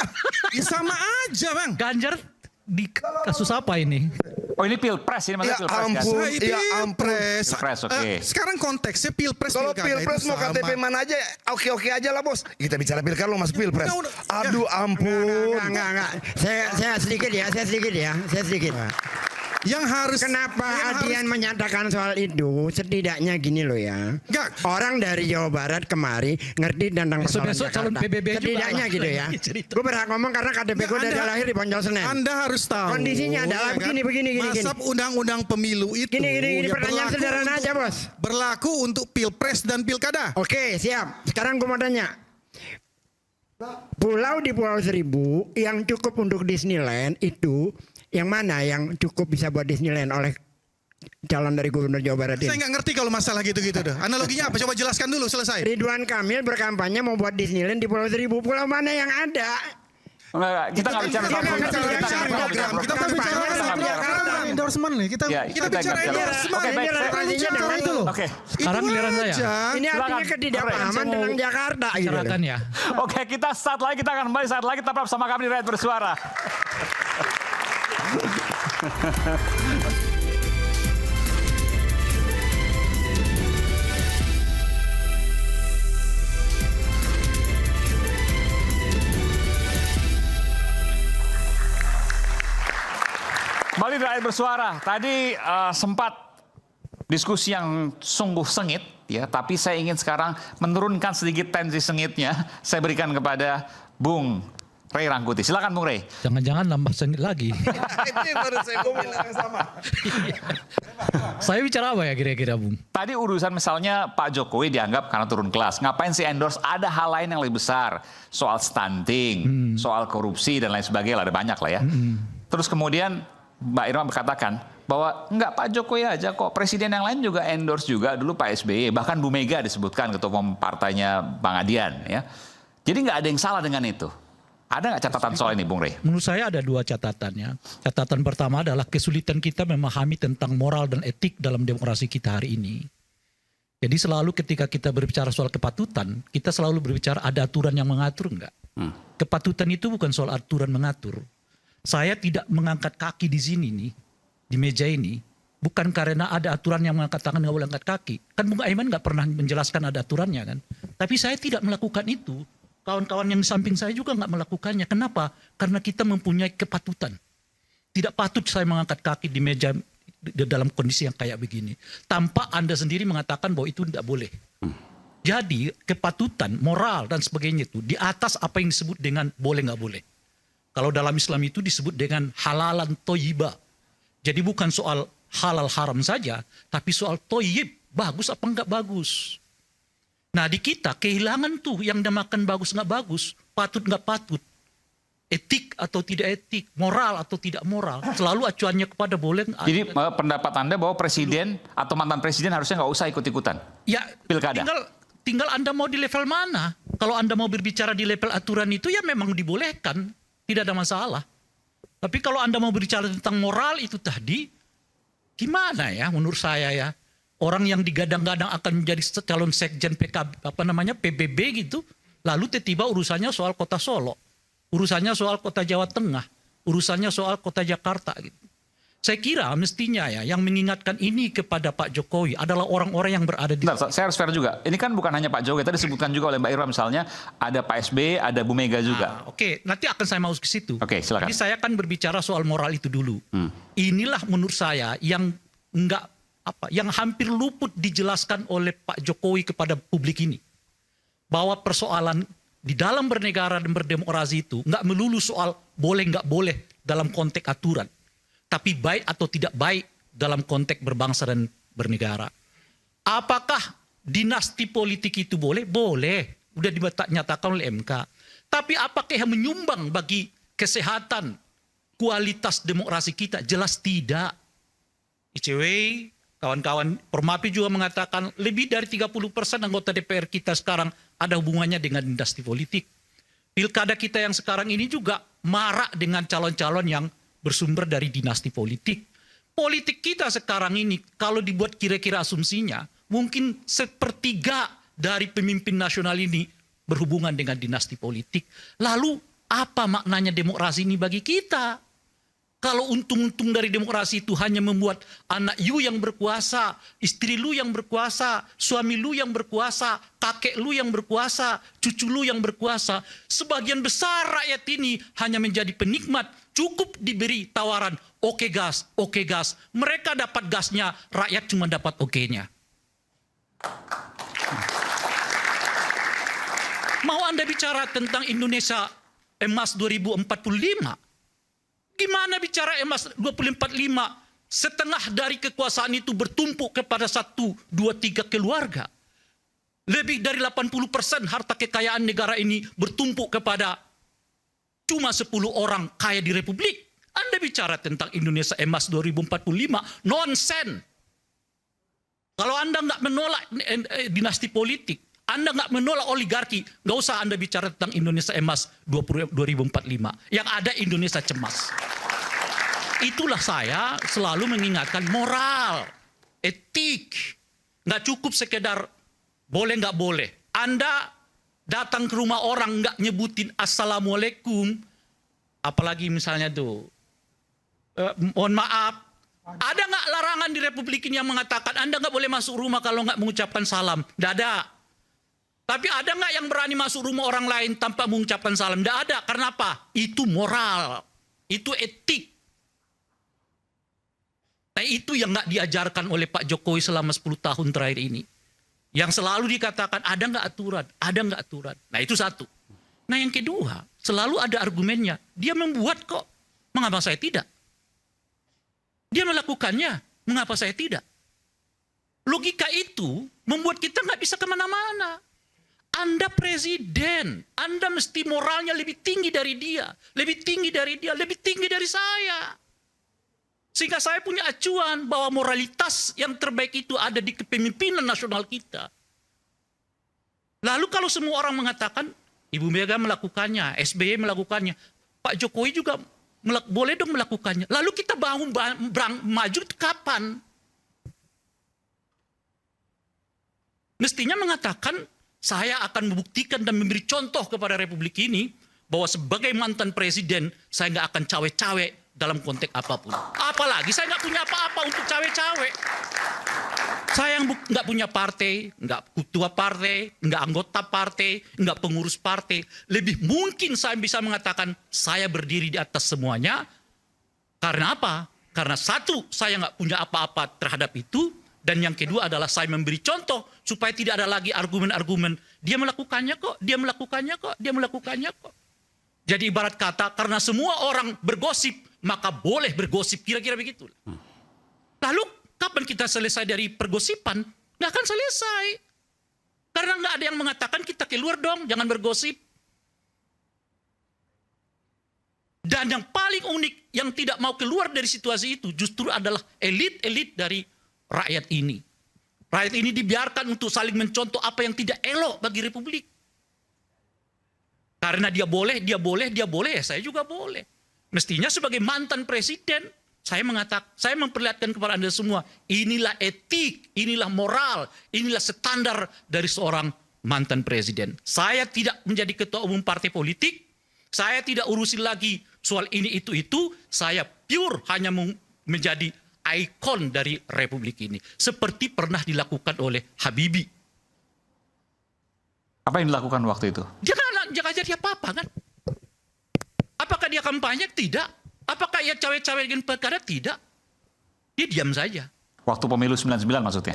Ya sama aja Bang. Ganjar di kasus apa ini? Oh ini pilpres ini maksudnya Ya pilpres kan? ampun. Pilpres. Pilpres, oke. Sekarang konteksnya pilpres. Kalau pilkada pilpres itu mau sama. KTP mana aja, oke-oke aja lah bos. Kita bicara pilkada lo masuk pilpres. Aduh ampun. Enggak. Saya sedikit ya. Yang harus Kenapa Adian menyatakan soal itu? Setidaknya gini loh ya. Orang dari Jawa Barat kemari ngerti tentang persoalan Besok-besok calon Jakarta. PBB juga Setidaknya lah. gitu ya. Cerita. Gue berhak ngomong karena KTP gue dari lahir di Poncol Senen. Anda harus tahu. Kondisinya adalah ya kan? begini. Masab undang-undang pemilu itu. Gini, ya pertanyaan berlaku sederhana untuk- aja bos. Berlaku untuk pilpres dan pilkada. Oke siap. Sekarang gue mau tanya. Pulau di Pulau Seribu yang cukup untuk Disneyland itu yang mana yang cukup bisa buat Disneyland oleh calon dari Gubernur Jawa Barat Saya ini? nggak ngerti kalau masalah gitu-gitu deh. Analoginya apa? Coba jelaskan dulu selesai. Ridwan Kamil berkampanye mau buat Disneyland di Pulau Seribu. Pulau mana yang ada? Kita nggak bicara soal Kita bicara endorsement nih. Kita bicara endorsement. Oke, baik. Oke. Sekarang giliran saya. Ini artinya ketidakpahaman tentang Jakarta. Bicarakan ya. Oke, kita saat lagi kita akan kembali saat lagi tetap bersama kami di Rakyat Bersuara. Kembali di Rakyat Bersuara. Tadi sempat diskusi yang sungguh sengit, ya. Tapi saya ingin sekarang menurunkan sedikit tensi sengitnya. Saya berikan kepada Bung Ray Rangkuti. Silakan Bung Ray. Jangan-jangan nambah sengit lagi. Itu yang baru saya mau bilang. Saya bicara apa ya kira-kira, Bung? Tadi urusan misalnya Pak Jokowi dianggap karena turun kelas. Ngapain sih endorse? Ada hal lain yang lebih besar. Soal stunting, soal korupsi, dan lain sebagainya. Ada banyak lah ya. Terus kemudian Mbak Irma berkatakan bahwa enggak, Pak Jokowi aja kok, presiden yang lain juga endorse juga, dulu Pak SBY, bahkan Bu Mega disebutkan ketua umum partainya Bang Adian, ya. Jadi nggak ada yang salah dengan itu. Ada nggak catatan soal ini, Bung Ray? Menurut saya ada dua catatannya. Catatan pertama adalah kesulitan kita memahami tentang moral dan etik dalam demokrasi kita hari ini. Jadi selalu ketika kita berbicara soal kepatutan, kita selalu berbicara ada aturan yang mengatur enggak. Kepatutan itu bukan soal aturan mengatur. Saya tidak mengangkat kaki di sini nih, di meja ini, bukan karena ada aturan yang mengangkat tangan nggak boleh angkat kaki. Kan Bung Aiman nggak pernah menjelaskan ada aturannya kan. Tapi saya tidak melakukan itu. Kawan-kawan yang di samping saya juga nggak melakukannya. Kenapa? Karena kita mempunyai kepatutan. Tidak patut saya mengangkat kaki di meja dalam kondisi yang kayak begini. Tanpa Anda sendiri mengatakan bahwa itu tidak boleh. Jadi kepatutan, moral dan sebagainya itu di atas apa yang disebut dengan boleh nggak boleh. Kalau dalam Islam itu disebut dengan halalan toyibah. Jadi bukan soal halal haram saja, tapi soal toyib, bagus apa enggak bagus. Nah di kita kehilangan tuh yang namakan bagus nggak bagus, patut nggak patut, etik atau tidak etik, moral atau tidak moral. Selalu acuannya kepada boleh. Jadi pendapat Anda bahwa presiden atau mantan presiden harusnya nggak usah ikut-ikutan? Ya, pilkada. Tinggal Anda mau di level mana. Kalau Anda mau berbicara di level aturan itu ya memang dibolehkan. Tidak ada masalah. Tapi kalau Anda mau berbicara tentang moral itu tadi, gimana ya menurut saya ya. Orang yang digadang-gadang akan menjadi calon sekjen PBB gitu. Lalu tiba-tiba urusannya soal kota Solo. Urusannya soal kota Jawa Tengah. Urusannya soal kota Jakarta gitu. Saya kira mestinya ya yang mengingatkan ini kepada Pak Jokowi adalah orang-orang yang berada di... Saya harus fair juga. Ini kan bukan hanya Pak Jokowi. Tadi disebutkan juga oleh Mbak Irma misalnya. Ada Pak SBY, ada Bu Mega juga. Oke, nanti akan saya mau ke situ. Oke, silakan. Jadi saya akan berbicara soal moral itu dulu. Inilah menurut saya yang yang hampir luput dijelaskan oleh Pak Jokowi kepada publik ini. Bahwa persoalan di dalam bernegara dan berdemokrasi itu nggak melulu soal boleh nggak boleh dalam konteks aturan. Tapi baik atau tidak baik dalam konteks berbangsa dan bernegara. Apakah dinasti politik itu boleh? Boleh. Udah dinyatakan oleh MK. Tapi apakah yang menyumbang bagi kesehatan, kualitas demokrasi kita? Jelas tidak. ICW, kawan-kawan Permapi juga mengatakan lebih dari 30% anggota DPR kita sekarang ada hubungannya dengan dinasti politik. Pilkada kita yang sekarang ini juga marak dengan calon-calon yang bersumber dari dinasti politik. Politik kita sekarang ini kalau dibuat kira-kira asumsinya mungkin 1/3 dari pemimpin nasional ini berhubungan dengan dinasti politik. Lalu apa maknanya demokrasi ini bagi kita? Kalau untung-untung dari demokrasi itu hanya membuat anak you yang berkuasa, istri lu yang berkuasa, suami lu yang berkuasa, kakek lu yang berkuasa, cucu lu yang berkuasa. Sebagian besar rakyat ini hanya menjadi penikmat, cukup diberi tawaran, oke gas. Mereka dapat gasnya, rakyat cuma dapat oke-nya. Mau Anda bicara tentang Indonesia emas 2045? Gimana bicara emas 2045? Setengah dari kekuasaan itu bertumpuk kepada 1, 2, 3 keluarga. Lebih dari 80% harta kekayaan negara ini bertumpuk kepada cuma 10 orang kaya di Republik. Anda bicara tentang Indonesia emas 2045, nonsen. Kalau Anda nggak menolak dinasti politik, Anda nggak menolak oligarki, nggak usah Anda bicara tentang Indonesia emas 2045. Yang ada Indonesia cemas. Itulah saya selalu mengingatkan moral, etik. Nggak cukup sekedar boleh nggak boleh. Anda datang ke rumah orang nggak nyebutin assalamualaikum, apalagi misalnya tuh, mohon maaf, ada nggak larangan di Republik ini yang mengatakan Anda nggak boleh masuk rumah kalau nggak mengucapkan salam? Nggak ada. Tapi ada nggak yang berani masuk rumah orang lain tanpa mengucapkan salam? Nggak ada. Karena apa? Itu moral, itu etik. Nah itu yang nggak diajarkan oleh Pak Jokowi selama 10 tahun terakhir ini. Yang selalu dikatakan ada nggak aturan, ada nggak aturan. Nah itu satu. Nah yang kedua, selalu ada argumennya. Dia membuat kok, mengapa saya tidak? Dia melakukannya, mengapa saya tidak? Logika itu membuat kita nggak bisa kemana-mana. Anda presiden, Anda mesti moralnya lebih tinggi dari dia, lebih tinggi dari dia, lebih tinggi dari saya. Sehingga saya punya acuan bahwa moralitas yang terbaik itu ada di kepemimpinan nasional kita. Lalu kalau semua orang mengatakan, Ibu Mega melakukannya, SBY melakukannya, Pak Jokowi juga boleh dong melakukannya. Lalu kita maju itu kapan? Mestinya mengatakan, saya akan membuktikan dan memberi contoh kepada Republik ini bahwa sebagai mantan presiden saya nggak akan cawe-cawe dalam konteks apapun. Apalagi saya nggak punya apa-apa untuk cawe-cawe. Saya yang nggak punya partai, nggak ketua partai, nggak anggota partai, nggak pengurus partai. Lebih mungkin saya bisa mengatakan saya berdiri di atas semuanya. Karena apa? Karena satu, saya nggak punya apa-apa terhadap itu. Dan yang kedua adalah saya memberi contoh supaya tidak ada lagi argumen-argumen. Dia melakukannya kok, dia melakukannya kok, dia melakukannya kok. Jadi ibarat kata, karena semua orang bergosip, maka boleh bergosip, kira-kira begitu. Lalu kapan kita selesai dari pergosipan? Nggak akan selesai. Karena nggak ada yang mengatakan kita keluar dong, jangan bergosip. Dan yang paling unik, yang tidak mau keluar dari situasi itu, justru adalah elit-elit dari rakyat ini. Rakyat ini dibiarkan untuk saling mencontoh apa yang tidak elok bagi Republik. Karena dia boleh, ya saya juga boleh. Mestinya sebagai mantan presiden, saya memperlihatkan kepada Anda semua, inilah etik, inilah moral, inilah standar dari seorang mantan presiden. Saya tidak menjadi ketua umum partai politik, saya tidak urusin lagi soal ini itu, saya pure hanya menjadi ikon dari Republik ini. Seperti pernah dilakukan oleh Habibie. Apa yang dilakukan waktu itu? Dia kan jadi apa-apa kan? Apakah dia kampanye? Tidak. Apakah ia cawe-cawe dengan perkara? Tidak. Dia diam saja. Waktu pemilu 99 maksudnya?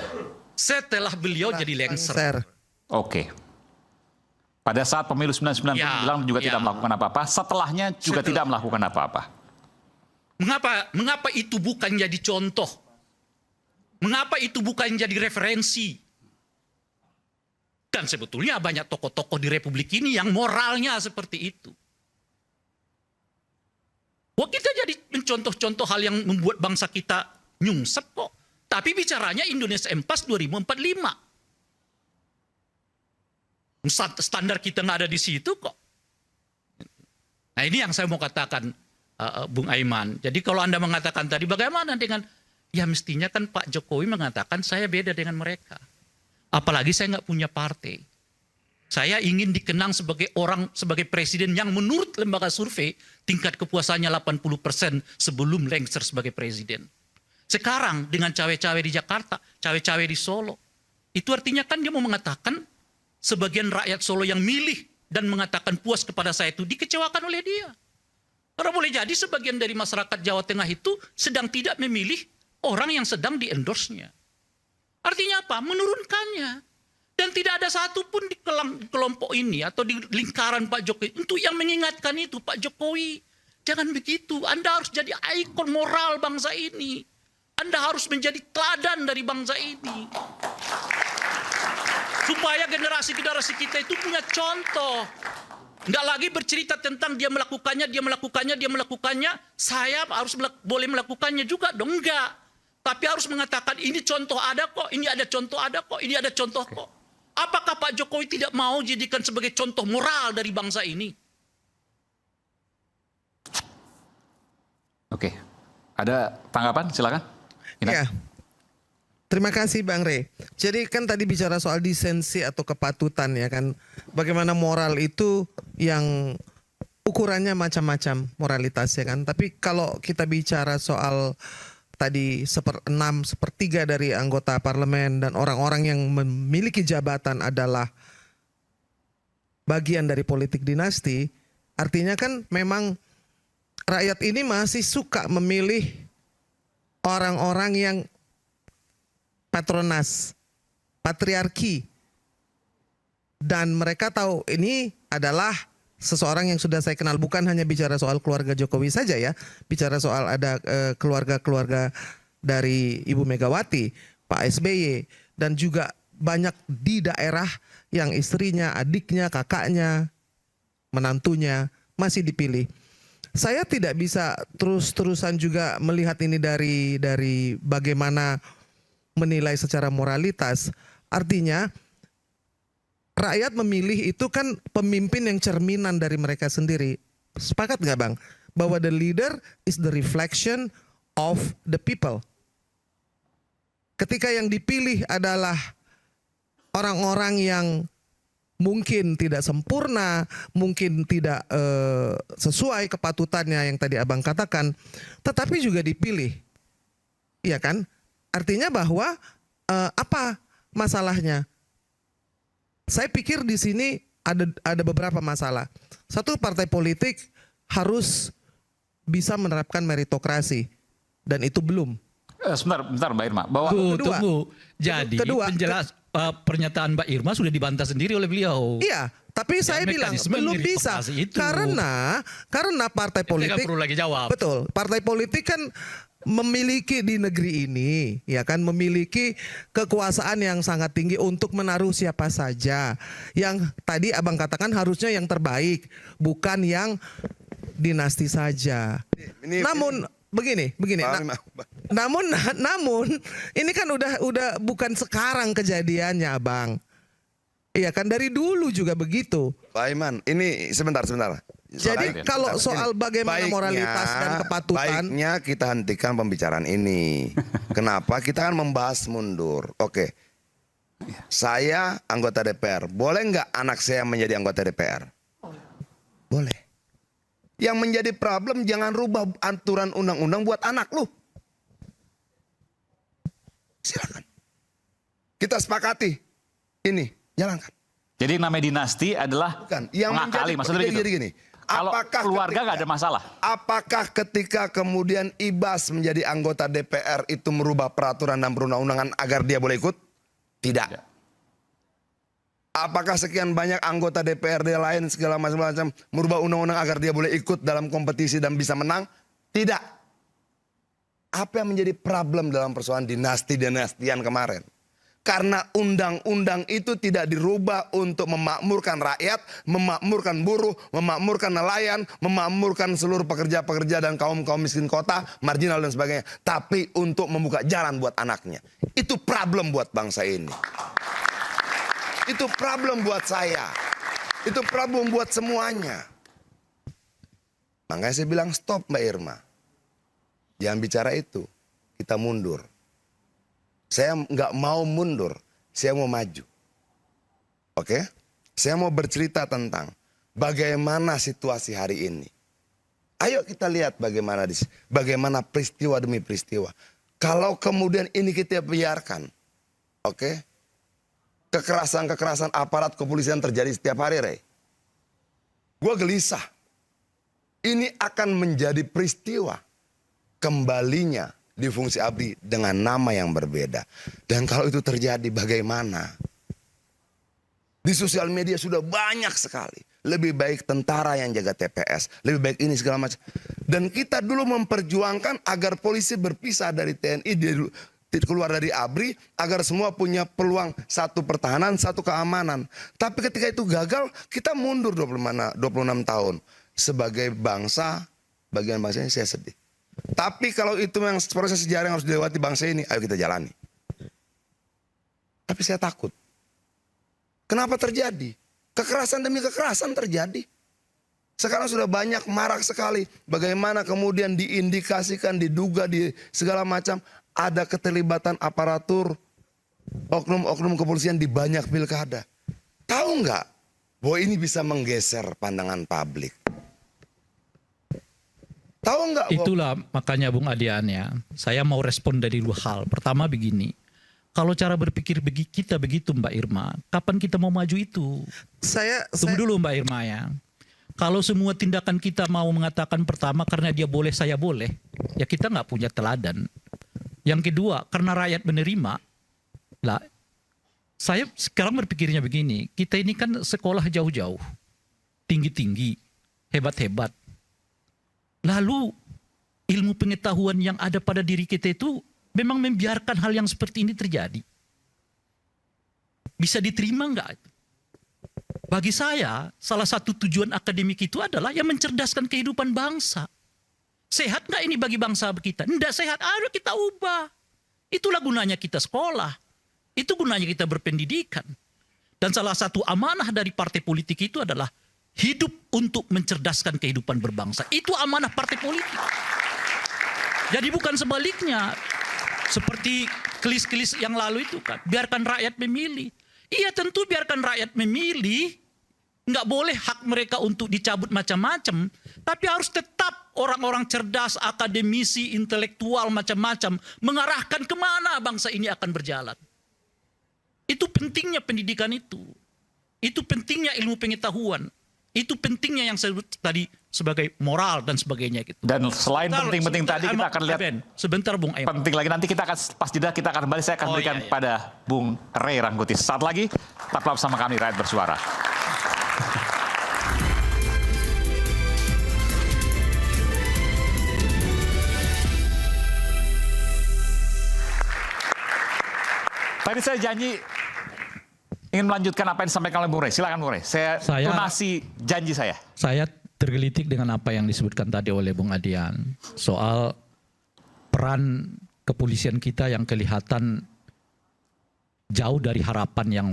Setelah beliau jadi lengser. Oke. Pada saat pemilu 99 juga tidak melakukan apa-apa. Setelahnya juga tidak melakukan apa-apa. Mengapa itu bukan jadi contoh? Mengapa itu bukan jadi referensi? Dan sebetulnya banyak tokoh-tokoh di Republik ini yang moralnya seperti itu. Wah, kita jadi mencontoh-contoh hal yang membuat bangsa kita nyungsep kok. Tapi bicaranya Indonesia Empas 2045. Standar kita nggak ada di situ kok. Nah ini yang saya mau katakan, Bung Aiman. Jadi kalau Anda mengatakan tadi bagaimana dengan, ya mestinya kan Pak Jokowi mengatakan saya beda dengan mereka. Apalagi saya nggak punya partai. Saya ingin dikenang sebagai sebagai presiden yang menurut lembaga survei tingkat kepuasannya 80% sebelum lengser sebagai presiden. Sekarang dengan cawe-cawe di Jakarta, cawe-cawe di Solo, itu artinya kan dia mau mengatakan sebagian rakyat Solo yang milih dan mengatakan puas kepada saya itu dikecewakan oleh dia. Karena boleh jadi sebagian dari masyarakat Jawa Tengah itu sedang tidak memilih orang yang sedang di-endorse-nya. Artinya apa? Menurunkannya. Dan tidak ada satupun di kelompok ini atau di lingkaran Pak Jokowi untuk yang mengingatkan itu, Pak Jokowi, jangan begitu. Anda harus jadi ikon moral bangsa ini. Anda harus menjadi teladan dari bangsa ini. Supaya generasi-generasi kita itu punya contoh. Nggak lagi bercerita tentang dia melakukannya, saya harus boleh melakukannya juga dong, enggak. Tapi harus mengatakan ini contoh ada kok, ini ada contoh ada kok, ini ada contoh kok. Apakah Pak Jokowi tidak mau jadikan sebagai contoh moral dari bangsa ini? Oke, ada tanggapan? Silakan. Ya. Terima kasih Bang Rey. Jadi kan tadi bicara soal desensi atau kepatutan ya kan. Bagaimana moral itu yang ukurannya macam-macam moralitas ya kan. Tapi kalau kita bicara soal tadi 1/6, 1/3 dari anggota parlemen dan orang-orang yang memiliki jabatan adalah bagian dari politik dinasti, artinya kan memang rakyat ini masih suka memilih orang-orang yang patronas, patriarki. Dan mereka tahu ini adalah seseorang yang sudah saya kenal, bukan hanya bicara soal keluarga Jokowi saja ya, bicara soal ada keluarga-keluarga dari Ibu Megawati, Pak SBY, dan juga banyak di daerah yang istrinya, adiknya, kakaknya, menantunya masih dipilih. Saya tidak bisa terus-terusan juga melihat ini dari bagaimana menilai secara moralitas. Artinya rakyat memilih itu kan pemimpin yang cerminan dari mereka sendiri. Sepakat nggak Bang? Bahwa the leader is the reflection of the people. Ketika yang dipilih adalah orang-orang yang mungkin tidak sempurna, mungkin tidak sesuai kepatutannya yang tadi Abang katakan, tetapi juga dipilih. Iya kan? Artinya bahwa apa masalahnya? Saya pikir di sini ada beberapa masalah. Satu, partai politik harus bisa menerapkan meritokrasi dan itu belum. Sebentar Mbak Irma. Bahwa Tunggu. Jadi pernyataan Mbak Irma sudah dibantah sendiri oleh beliau. Iya, tapi saya bilang belum bisa karena partai politik. Perlu lagi jawab. Betul, partai politik kan memiliki di negeri ini ya kan memiliki kekuasaan yang sangat tinggi untuk menaruh siapa saja. Yang tadi Abang katakan harusnya yang terbaik, bukan yang dinasti saja. Namun begini. Namun ini kan udah bukan sekarang kejadiannya, Abang. Iya kan dari dulu juga begitu. Pak Iman, ini sebentar. Jadi kalau soal bagaimana moralitas dan kepatutan, baiknya kita hentikan pembicaraan ini. Kenapa? Kita kan membahas mundur. Oke, saya anggota DPR. Boleh nggak anak saya menjadi anggota DPR? Boleh. Yang menjadi problem jangan rubah aturan undang-undang buat anak lu. Silakan. Kita sepakati ini, jalankan. Jadi namanya dinasti adalah mengakali, maksudnya gini. Kalau keluarga nggak ada masalah. Apakah ketika kemudian Ibas menjadi anggota DPR itu merubah peraturan dan perundang-undangan agar dia boleh ikut? Tidak. Apakah sekian banyak anggota DPRD lain segala macam merubah undang-undang agar dia boleh ikut dalam kompetisi dan bisa menang? Tidak. Apa yang menjadi problem dalam persoalan dinasti-dinastian kemarin? Karena undang-undang itu tidak dirubah untuk memakmurkan rakyat, memakmurkan buruh, memakmurkan nelayan, memakmurkan seluruh pekerja-pekerja dan kaum-kaum miskin kota, marginal dan sebagainya. Tapi untuk membuka jalan buat anaknya. Itu problem buat bangsa ini. Itu problem buat saya. Itu problem buat semuanya. Makanya saya bilang stop Mbak Irma. Jangan bicara itu. Kita mundur. Saya nggak mau mundur, saya mau maju. Oke? Saya mau bercerita tentang bagaimana situasi hari ini. Ayo kita lihat bagaimana peristiwa demi peristiwa. Kalau kemudian ini kita biarkan, oke? Kekerasan-kekerasan aparat kepolisian terjadi setiap hari, Rey. Gue gelisah. Ini akan menjadi peristiwa kembalinya di fungsi ABRI dengan nama yang berbeda. Dan kalau itu terjadi bagaimana? Di sosial media sudah banyak sekali. Lebih baik tentara yang jaga TPS. Lebih baik ini segala macam. Dan kita dulu memperjuangkan agar polisi berpisah dari TNI, keluar dari ABRI, agar semua punya peluang satu pertahanan, satu keamanan. Tapi ketika itu gagal, kita mundur 26 tahun. Sebagai bangsa, bagian bangsa ini saya sedih. Tapi kalau itu memang proses sejarah yang harus dilewati bangsa ini, ayo kita jalani. Tapi saya takut. Kenapa terjadi? Kekerasan demi kekerasan terjadi. Sekarang sudah banyak, marak sekali. Bagaimana kemudian diindikasikan, diduga di segala macam ada keterlibatan aparatur oknum-oknum kepolisian di banyak pilkada. Tahu nggak bahwa ini bisa menggeser pandangan publik? Tahu nggak? Itulah makanya Bung Adian ya, saya mau respon dari dua hal. Pertama begini, kalau cara berpikir kita begitu Mbak Irma, kapan kita mau maju itu? Tunggu dulu Mbak Irma ya. Kalau semua tindakan kita mau mengatakan pertama karena dia boleh saya boleh, ya kita nggak punya teladan. Yang kedua karena rakyat menerima, lah saya sekarang berpikirnya begini, kita ini kan sekolah jauh-jauh, tinggi-tinggi, hebat-hebat. Lalu ilmu pengetahuan yang ada pada diri kita itu memang membiarkan hal yang seperti ini terjadi. Bisa diterima enggak? Bagi saya, salah satu tujuan akademik itu adalah yang mencerdaskan kehidupan bangsa. Sehat enggak ini bagi bangsa kita? Enggak sehat, ayo kita ubah. Itulah gunanya kita sekolah. Itu gunanya kita berpendidikan. Dan salah satu amanah dari partai politik itu adalah hidup untuk mencerdaskan kehidupan berbangsa. Itu amanah partai politik. Jadi bukan sebaliknya. Seperti kelis-kelis yang lalu itu kan. Biarkan rakyat memilih. Iya tentu biarkan rakyat memilih. Nggak boleh hak mereka untuk dicabut macam-macam. Tapi harus tetap orang-orang cerdas, akademisi, intelektual macam-macam. Mengarahkan kemana bangsa ini akan berjalan. Itu pentingnya pendidikan itu. Itu pentingnya ilmu pengetahuan. Itu pentingnya yang saya sebut tadi sebagai moral dan sebagainya gitu. Dan selain penting-penting tadi kita akan lihat sebentar Bung Aiman. Penting lagi nanti kita akan pas jeda kita akan kembali, saya akan berikan pada Bung Ray Rangkuti. Saat lagi tetaplah bersama kami Rakyat Bersuara. Tadi saya janji ingin melanjutkan apa yang disampaikan oleh Bung Ray. Silakan Bung Ray. Saya tunasi janji saya. Saya tergelitik dengan apa yang disebutkan tadi oleh Bung Adian soal peran kepolisian kita yang kelihatan jauh dari harapan yang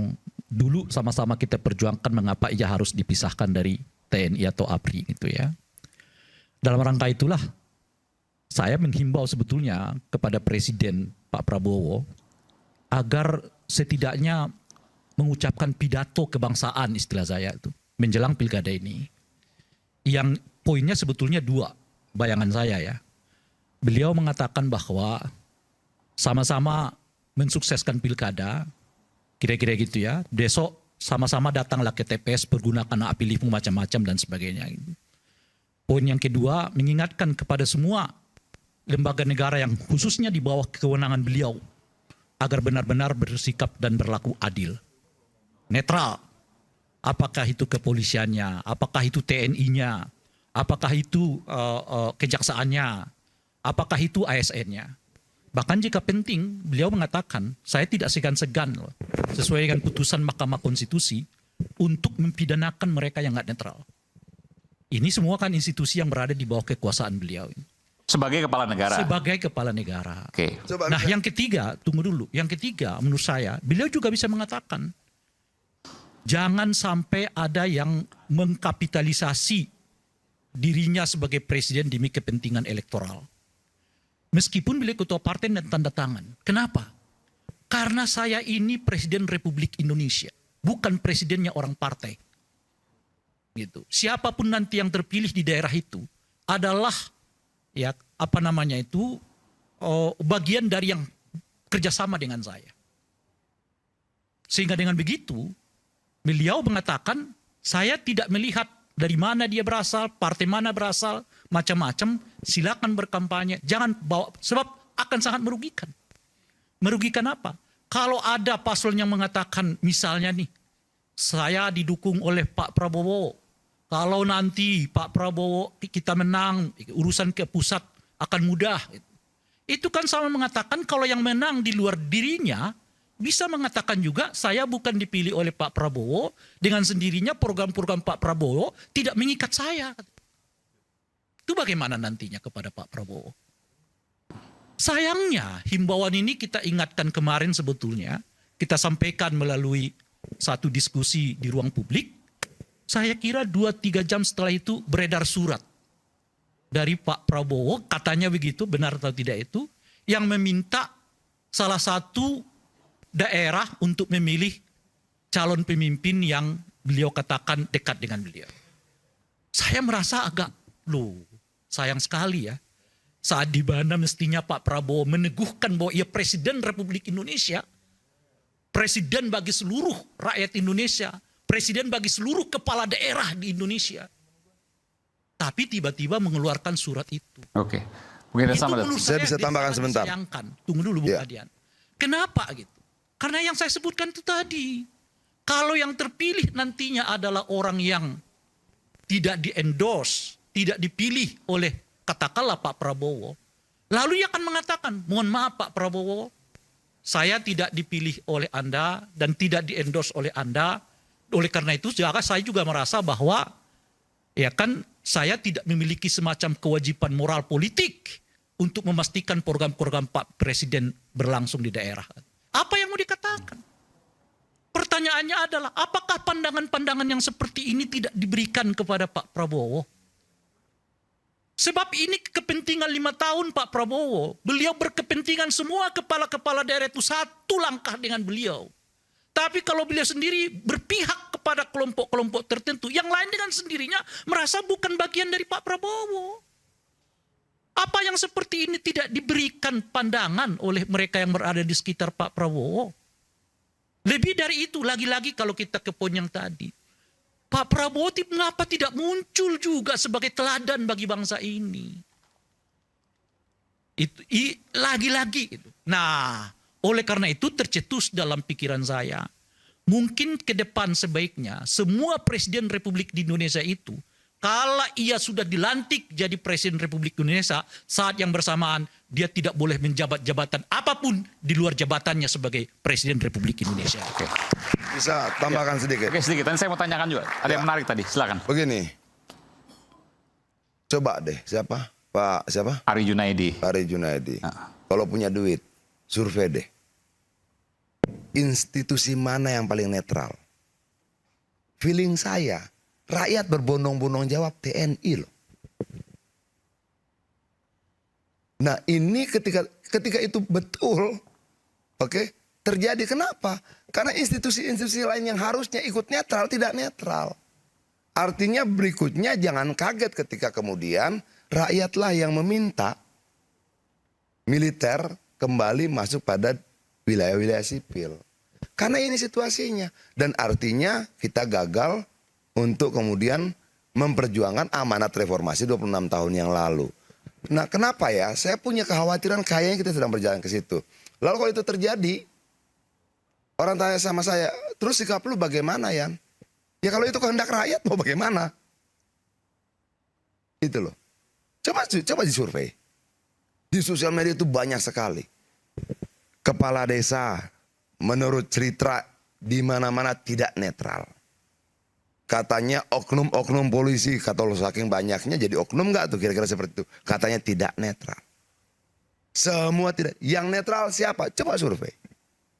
dulu sama-sama kita perjuangkan mengapa ia harus dipisahkan dari TNI atau APRI gitu ya. Dalam rangka itulah saya menghimbau sebetulnya kepada Presiden Pak Prabowo agar setidaknya mengucapkan pidato kebangsaan istilah saya itu menjelang pilkada ini. Yang poinnya sebetulnya dua, bayangan saya ya. Beliau mengatakan bahwa sama-sama mensukseskan pilkada, kira-kira gitu ya. Besok sama-sama datanglah ke TPS, pergunakan hak pilihmu macam-macam dan sebagainya. Poin yang kedua, mengingatkan kepada semua lembaga negara yang khususnya di bawah kewenangan beliau agar benar-benar bersikap dan berlaku adil. Netral. Apakah itu kepolisiannya, apakah itu TNI-nya, apakah itu kejaksaannya, apakah itu ASN-nya. Bahkan jika penting, beliau mengatakan, saya tidak segan-segan loh, sesuai dengan putusan Mahkamah Konstitusi, untuk mempidanakan mereka yang nggak netral. Ini semua kan institusi yang berada di bawah kekuasaan beliau. Sebagai kepala negara. Sebagai kepala negara. Oke. Nah yang ketiga, tunggu dulu. Yang ketiga menurut saya, beliau juga bisa mengatakan, jangan sampai ada yang mengkapitalisasi dirinya sebagai presiden demi kepentingan elektoral. Meskipun beliau ketua partai dan tanda tangan. Kenapa? Karena saya ini presiden Republik Indonesia, bukan presidennya orang partai. Gitu. Siapapun nanti yang terpilih di daerah itu adalah ya apa namanya itu bagian dari yang kerjasama dengan saya. Sehingga dengan begitu beliau mengatakan, saya tidak melihat dari mana dia berasal, partai mana berasal, macam-macam, silakan berkampanye, jangan bawa, sebab akan sangat merugikan. Merugikan apa? Kalau ada paslon yang mengatakan, misalnya nih, saya didukung oleh Pak Prabowo, kalau nanti Pak Prabowo kita menang, urusan ke pusat akan mudah. Itu kan sama mengatakan kalau yang menang di luar dirinya, bisa mengatakan juga saya bukan dipilih oleh Pak Prabowo, dengan sendirinya program-program Pak Prabowo tidak mengikat saya. Itu bagaimana nantinya kepada Pak Prabowo? Sayangnya himbauan ini kita ingatkan kemarin sebetulnya, kita sampaikan melalui satu diskusi di ruang publik. Saya kira 2-3 jam setelah itu beredar surat dari Pak Prabowo, katanya begitu, benar atau tidak itu, yang meminta salah satu daerah untuk memilih calon pemimpin yang beliau katakan dekat dengan beliau. Saya merasa agak, sayang sekali ya. Saat di mana mestinya Pak Prabowo meneguhkan bahwa ia Presiden Republik Indonesia, Presiden bagi seluruh rakyat Indonesia, Presiden bagi seluruh kepala daerah di Indonesia. Tapi tiba-tiba mengeluarkan surat itu. Oke. Mungkin Itu menurut saya bisa tambahkan sebentar. disayangkan. Tunggu dulu Bung Adian. Kenapa gitu? Karena yang saya sebutkan itu tadi. Kalau yang terpilih nantinya adalah orang yang tidak di-endorse, tidak dipilih oleh katakanlah Pak Prabowo. Lalu ia akan mengatakan, mohon maaf Pak Prabowo, saya tidak dipilih oleh Anda dan tidak di-endorse oleh Anda. Oleh karena itu saya juga merasa bahwa ya kan saya tidak memiliki semacam kewajiban moral politik untuk memastikan program-program Pak Presiden berlangsung di daerah. Apa yang mau dikatakan? Pertanyaannya adalah apakah pandangan-pandangan yang seperti ini tidak diberikan kepada Pak Prabowo? Sebab ini kepentingan 5 tahun Pak Prabowo. Beliau berkepentingan semua kepala-kepala daerah itu satu langkah dengan beliau. Tapi kalau beliau sendiri berpihak kepada kelompok-kelompok tertentu, yang lain dengan sendirinya merasa bukan bagian dari Pak Prabowo. Apa yang seperti ini tidak diberikan pandangan oleh mereka yang berada di sekitar Pak Prabowo? Lebih dari itu, lagi-lagi kalau kita ke poin yang tadi. Pak Prabowo mengapa tidak muncul juga sebagai teladan bagi bangsa ini? Itu lagi-lagi. Nah, oleh karena itu tercetus dalam pikiran saya. Mungkin ke depan sebaiknya semua presiden Republik di Indonesia itu, kalau ia sudah dilantik jadi presiden Republik Indonesia, saat yang bersamaan dia tidak boleh menjabat jabatan apapun di luar jabatannya sebagai presiden Republik Indonesia. Oke. Bisa tambahkan sedikit. Oke, sedikit. Dan saya mau tanyakan juga. Ada yang menarik tadi. Silakan. Begini. Coba deh, siapa? Pak siapa? Ari Junaidi. Ari Junaidi. Kalau punya duit, survei deh. Institusi mana yang paling netral? Feeling saya, rakyat berbondong-bondong jawab TNI loh. Nah ini ketika itu betul, oke, terjadi kenapa? Karena institusi-institusi lain yang harusnya ikut netral tidak netral. Artinya berikutnya jangan kaget ketika kemudian rakyatlah yang meminta militer kembali masuk pada wilayah-wilayah sipil. Karena ini situasinya. Dan artinya kita gagal untuk kemudian memperjuangkan amanat reformasi 26 tahun yang lalu. Nah kenapa ya? Saya punya kekhawatiran kayaknya kita sedang berjalan ke situ. Lalu kalau itu terjadi, orang tanya sama saya, terus sikap lu bagaimana Yan? Ya kalau itu kehendak rakyat mau bagaimana? Itu loh. Coba disurvei. Di sosial media itu banyak sekali. Kepala desa menurut cerita di mana-mana tidak netral. Katanya oknum-oknum polisi, kata lo saking banyaknya jadi oknum nggak tuh kira-kira seperti itu. Katanya tidak netral. Semua tidak. Yang netral siapa? Coba survei.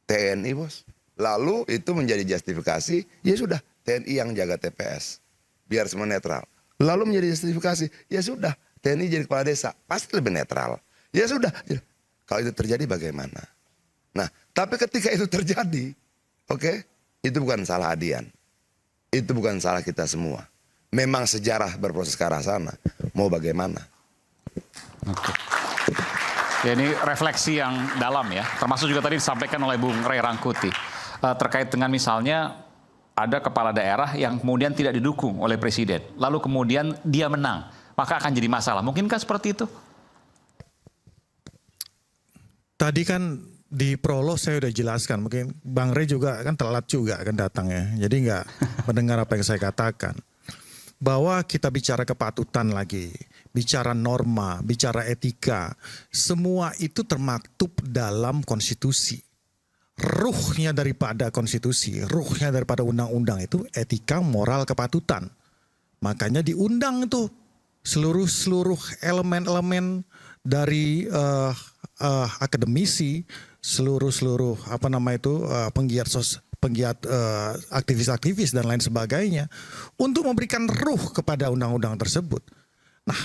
TNI bos. Lalu itu menjadi justifikasi, ya sudah TNI yang jaga TPS. Biar semua netral. Lalu menjadi justifikasi, ya sudah TNI jadi kepala desa. Pasti lebih netral. Ya sudah. Kalau itu terjadi bagaimana? Nah, tapi ketika itu terjadi, oke, itu bukan salah Adian. Itu bukan salah kita semua. Memang sejarah berproses ke arah sana. Mau bagaimana? Oke. Ya, ini refleksi yang dalam ya. Termasuk juga tadi disampaikan oleh Bung Ray Rangkuti. Terkait dengan misalnya ada kepala daerah yang kemudian tidak didukung oleh presiden. Lalu kemudian dia menang. Maka akan jadi masalah. Mungkinkah seperti itu? Tadi kan di prolog saya udah jelaskan, mungkin Bang Rey juga kan telat juga kan datangnya, jadi nggak mendengar apa yang saya katakan. Bahwa kita bicara kepatutan lagi, bicara norma, bicara etika, semua itu termaktub dalam konstitusi. Ruhnya daripada konstitusi, ruhnya daripada undang-undang itu etika, moral, kepatutan. Makanya diundang itu seluruh elemen-elemen dari akademisi, seluruh penggiat penggiat aktivis-aktivis dan lain sebagainya untuk memberikan ruh kepada undang-undang tersebut. Nah,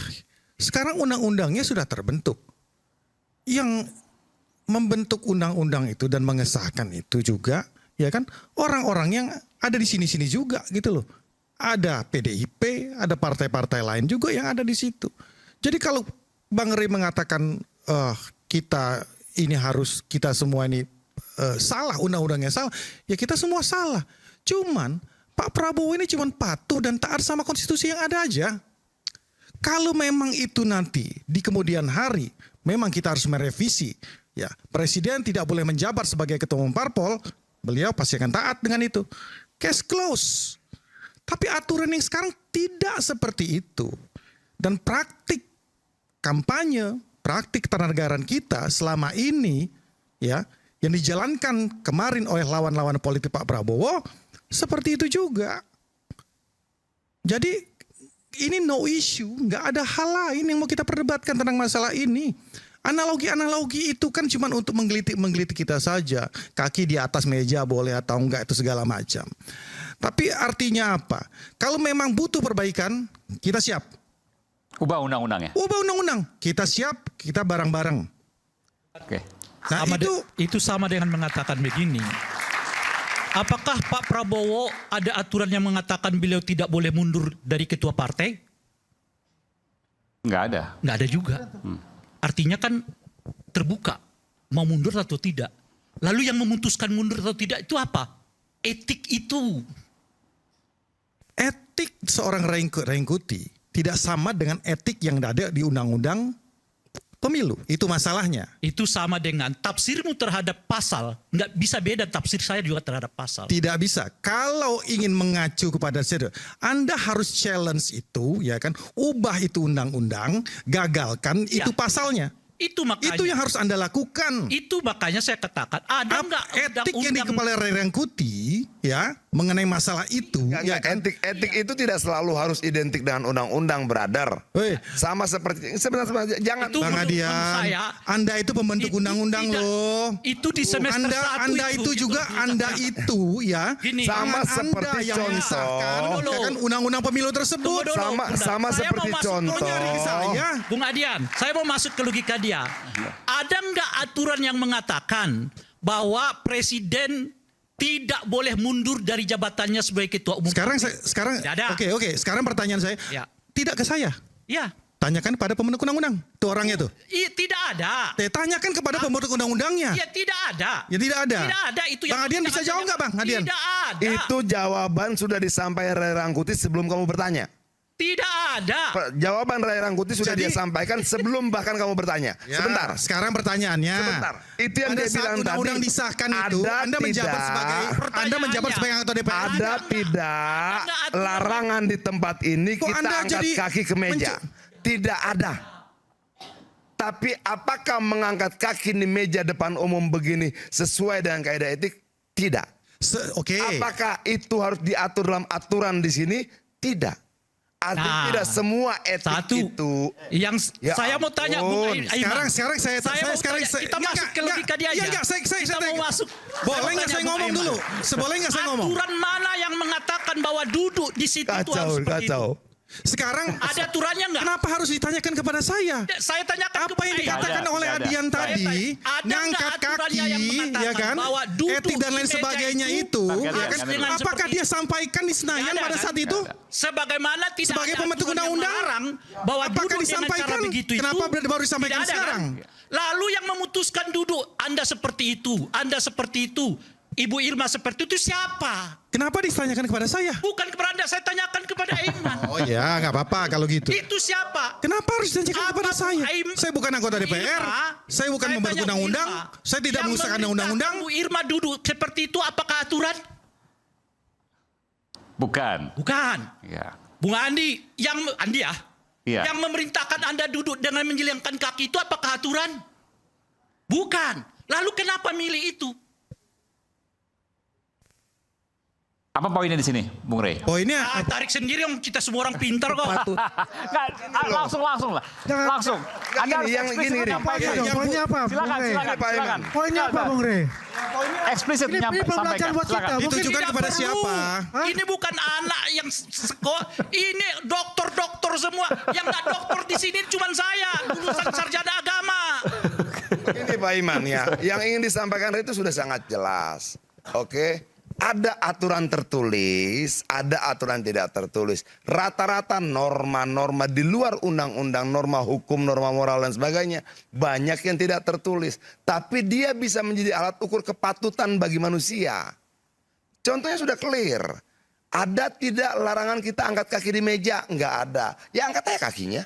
sekarang undang-undangnya sudah terbentuk. Yang membentuk undang-undang itu dan mengesahkan itu juga, ya kan, orang-orang yang ada di sini-sini juga gitu loh. Ada PDIP, ada partai-partai lain juga yang ada di situ. Jadi kalau Bang Rey mengatakan kita semua ini salah, undang-undangnya salah, ya kita semua salah. Cuman Pak Prabowo ini cuman patuh dan taat sama konstitusi yang ada aja. Kalau memang itu nanti di kemudian hari memang kita harus merevisi, ya presiden tidak boleh menjabat sebagai ketua umum parpol, beliau pasti akan taat dengan itu. Case close. Tapi aturan yang sekarang tidak seperti itu. Dan praktik kampanye, praktik ketatanegaraan kita selama ini, ya, yang dijalankan kemarin oleh lawan-lawan politik Pak Prabowo, seperti itu juga. Jadi ini no issue, nggak ada hal lain yang mau kita perdebatkan tentang masalah ini. Analogi-analogi itu kan cuma untuk menggelitik kita saja. Kaki di atas meja boleh atau enggak itu segala macam. Tapi artinya apa? Kalau memang butuh perbaikan, kita siap. Ubah undang-undangnya. Ubah undang-undang. Kita siap, kita bareng-bareng. Oke. Nah, itu sama dengan mengatakan begini. Apakah Pak Prabowo ada aturan yang mengatakan beliau tidak boleh mundur dari ketua partai? Nggak ada. Nggak ada juga. Artinya kan terbuka. Mau mundur atau tidak. Lalu yang memutuskan mundur atau tidak itu apa? Etik itu. Etik seorang Rengkuti tidak sama dengan etik yang ada di undang-undang pemilu. Itu masalahnya. Itu sama dengan tafsirmu terhadap pasal. Nggak bisa beda tafsir saya juga terhadap pasal. Tidak bisa. Kalau ingin mengacu kepada Anda harus challenge itu, ya kan? Ubah itu undang-undang, gagalkan itu pasalnya. Itu makanya. Itu yang harus Anda lakukan. Itu makanya saya katakan ada nggak etik yang di kepala Rengkuti, ya, mengenai masalah itu. Ya kan? Etik itu tidak selalu harus identik dengan undang-undang, brother. Sama seperti sebenarnya jangan Bang Adian, Anda itu pembentuk undang-undang loh. Itu di semester Anda itu juga Anda itu ya. Sama seperti contoh ya kan undang-undang pemilu tersebut. Sama seperti contoh. Bung Adian, saya mau masuk ke logika dia. Ada nggak aturan yang mengatakan bahwa presiden tidak boleh mundur dari jabatannya sebagai ketua umum? Oke. Sekarang pertanyaan saya, tidak ke saya. Ya. Tanyakan pada pembentuk undang-undang. Tuh orangnya tuh. Tidak ada. Tanyakan kepada pembentuk undang-undangnya. Ya tidak ada. Ya tidak ada. Tidak ada itu. Bang Adian bisa jawab nggak Bang Adian? Tidak ada. Itu jawaban sudah disampaikan Ray Rangkuti sebelum kamu bertanya. Tidak ada. Jawaban Ray Rangkuti sudah dia sampaikan sebelum bahkan kamu bertanya. Ya, sebentar. Sekarang pertanyaannya. Sebentar. Itu yang dia bilang tadi. Undang-undang disahkan itu, Anda menjabat sebagai anggota DPR. Ada tidak larangan di tempat ini kita angkat kaki ke meja? Tidak ada. Tapi apakah mengangkat kaki di meja depan umum begini sesuai dengan kaidah etik? Tidak. Apakah itu harus diatur dalam aturan di sini? Tidak. Tidak semua etik itu. Yang saya mau tanya Bung Aiman. Sekarang kita masuk ke logika dia aja. Kita mau masuk. Boleh nggak saya ngomong dulu? Boleh nggak saya ngomong? Aturan mana yang mengatakan bahwa duduk di situ itu harus seperti itu? Sekarang ada aturannya nggak? Kenapa harus ditanyakan kepada saya? Saya tanyakan apa yang dikatakan oleh Adian tadi, ngangkat kaki, ya kan, etik dan lain sebagainya itu, ya kan, apakah dia sampaikan di Senayan pada saat itu? Sebagaimana tidak sebagai ada pembentuk undang-undang, bahwa apakah disampaikan? Kenapa baru disampaikan sekarang? Lalu yang memutuskan duduk, Anda seperti itu, Anda seperti itu. Ibu Irma seperti itu siapa? Kenapa ditanyakan kepada saya? Bukan kepada Anda, saya tanyakan kepada Aiman. Oh ya, nggak apa-apa kalau gitu. Itu siapa? Kenapa harus ditanyakan kepada saya? Saya bukan anggota DPR, saya bukan membentuk undang-undang, saya tidak mengusahakan undang-undang. Bu Irma duduk seperti itu, apakah aturan? Bukan. Ya. Bung Andi, yang memerintahkan Anda duduk dengan menjelangkan kaki itu apakah aturan? Bukan. Lalu kenapa milih itu? Apa poinnya di sini, Bung Rey? Poinnya tarik sendiri yang kita semua orang pintar kok. Langsung lah. Langsung. Anda harus eksplisit menyampaikan. Poinnya apa? Silakan. Poinnya apa, Bung Rey? Eksplisit menyampaikan. Silakan. ditujukan kepada siapa? Ini bukan anak yang sekolah, ini dokter-dokter semua. Yang nggak dokter di sini cuma saya, lulusan sarjana agama. Ini Pak Iman ya, yang ingin disampaikan itu sudah sangat jelas. Oke, ada aturan tertulis, ada aturan tidak tertulis. Rata-rata norma-norma di luar undang-undang, norma hukum, norma moral dan sebagainya, banyak yang tidak tertulis. Tapi dia bisa menjadi alat ukur kepatutan bagi manusia. Contohnya sudah clear. Ada tidak larangan kita angkat kaki di meja? Enggak ada. Ya angkat aja kakinya.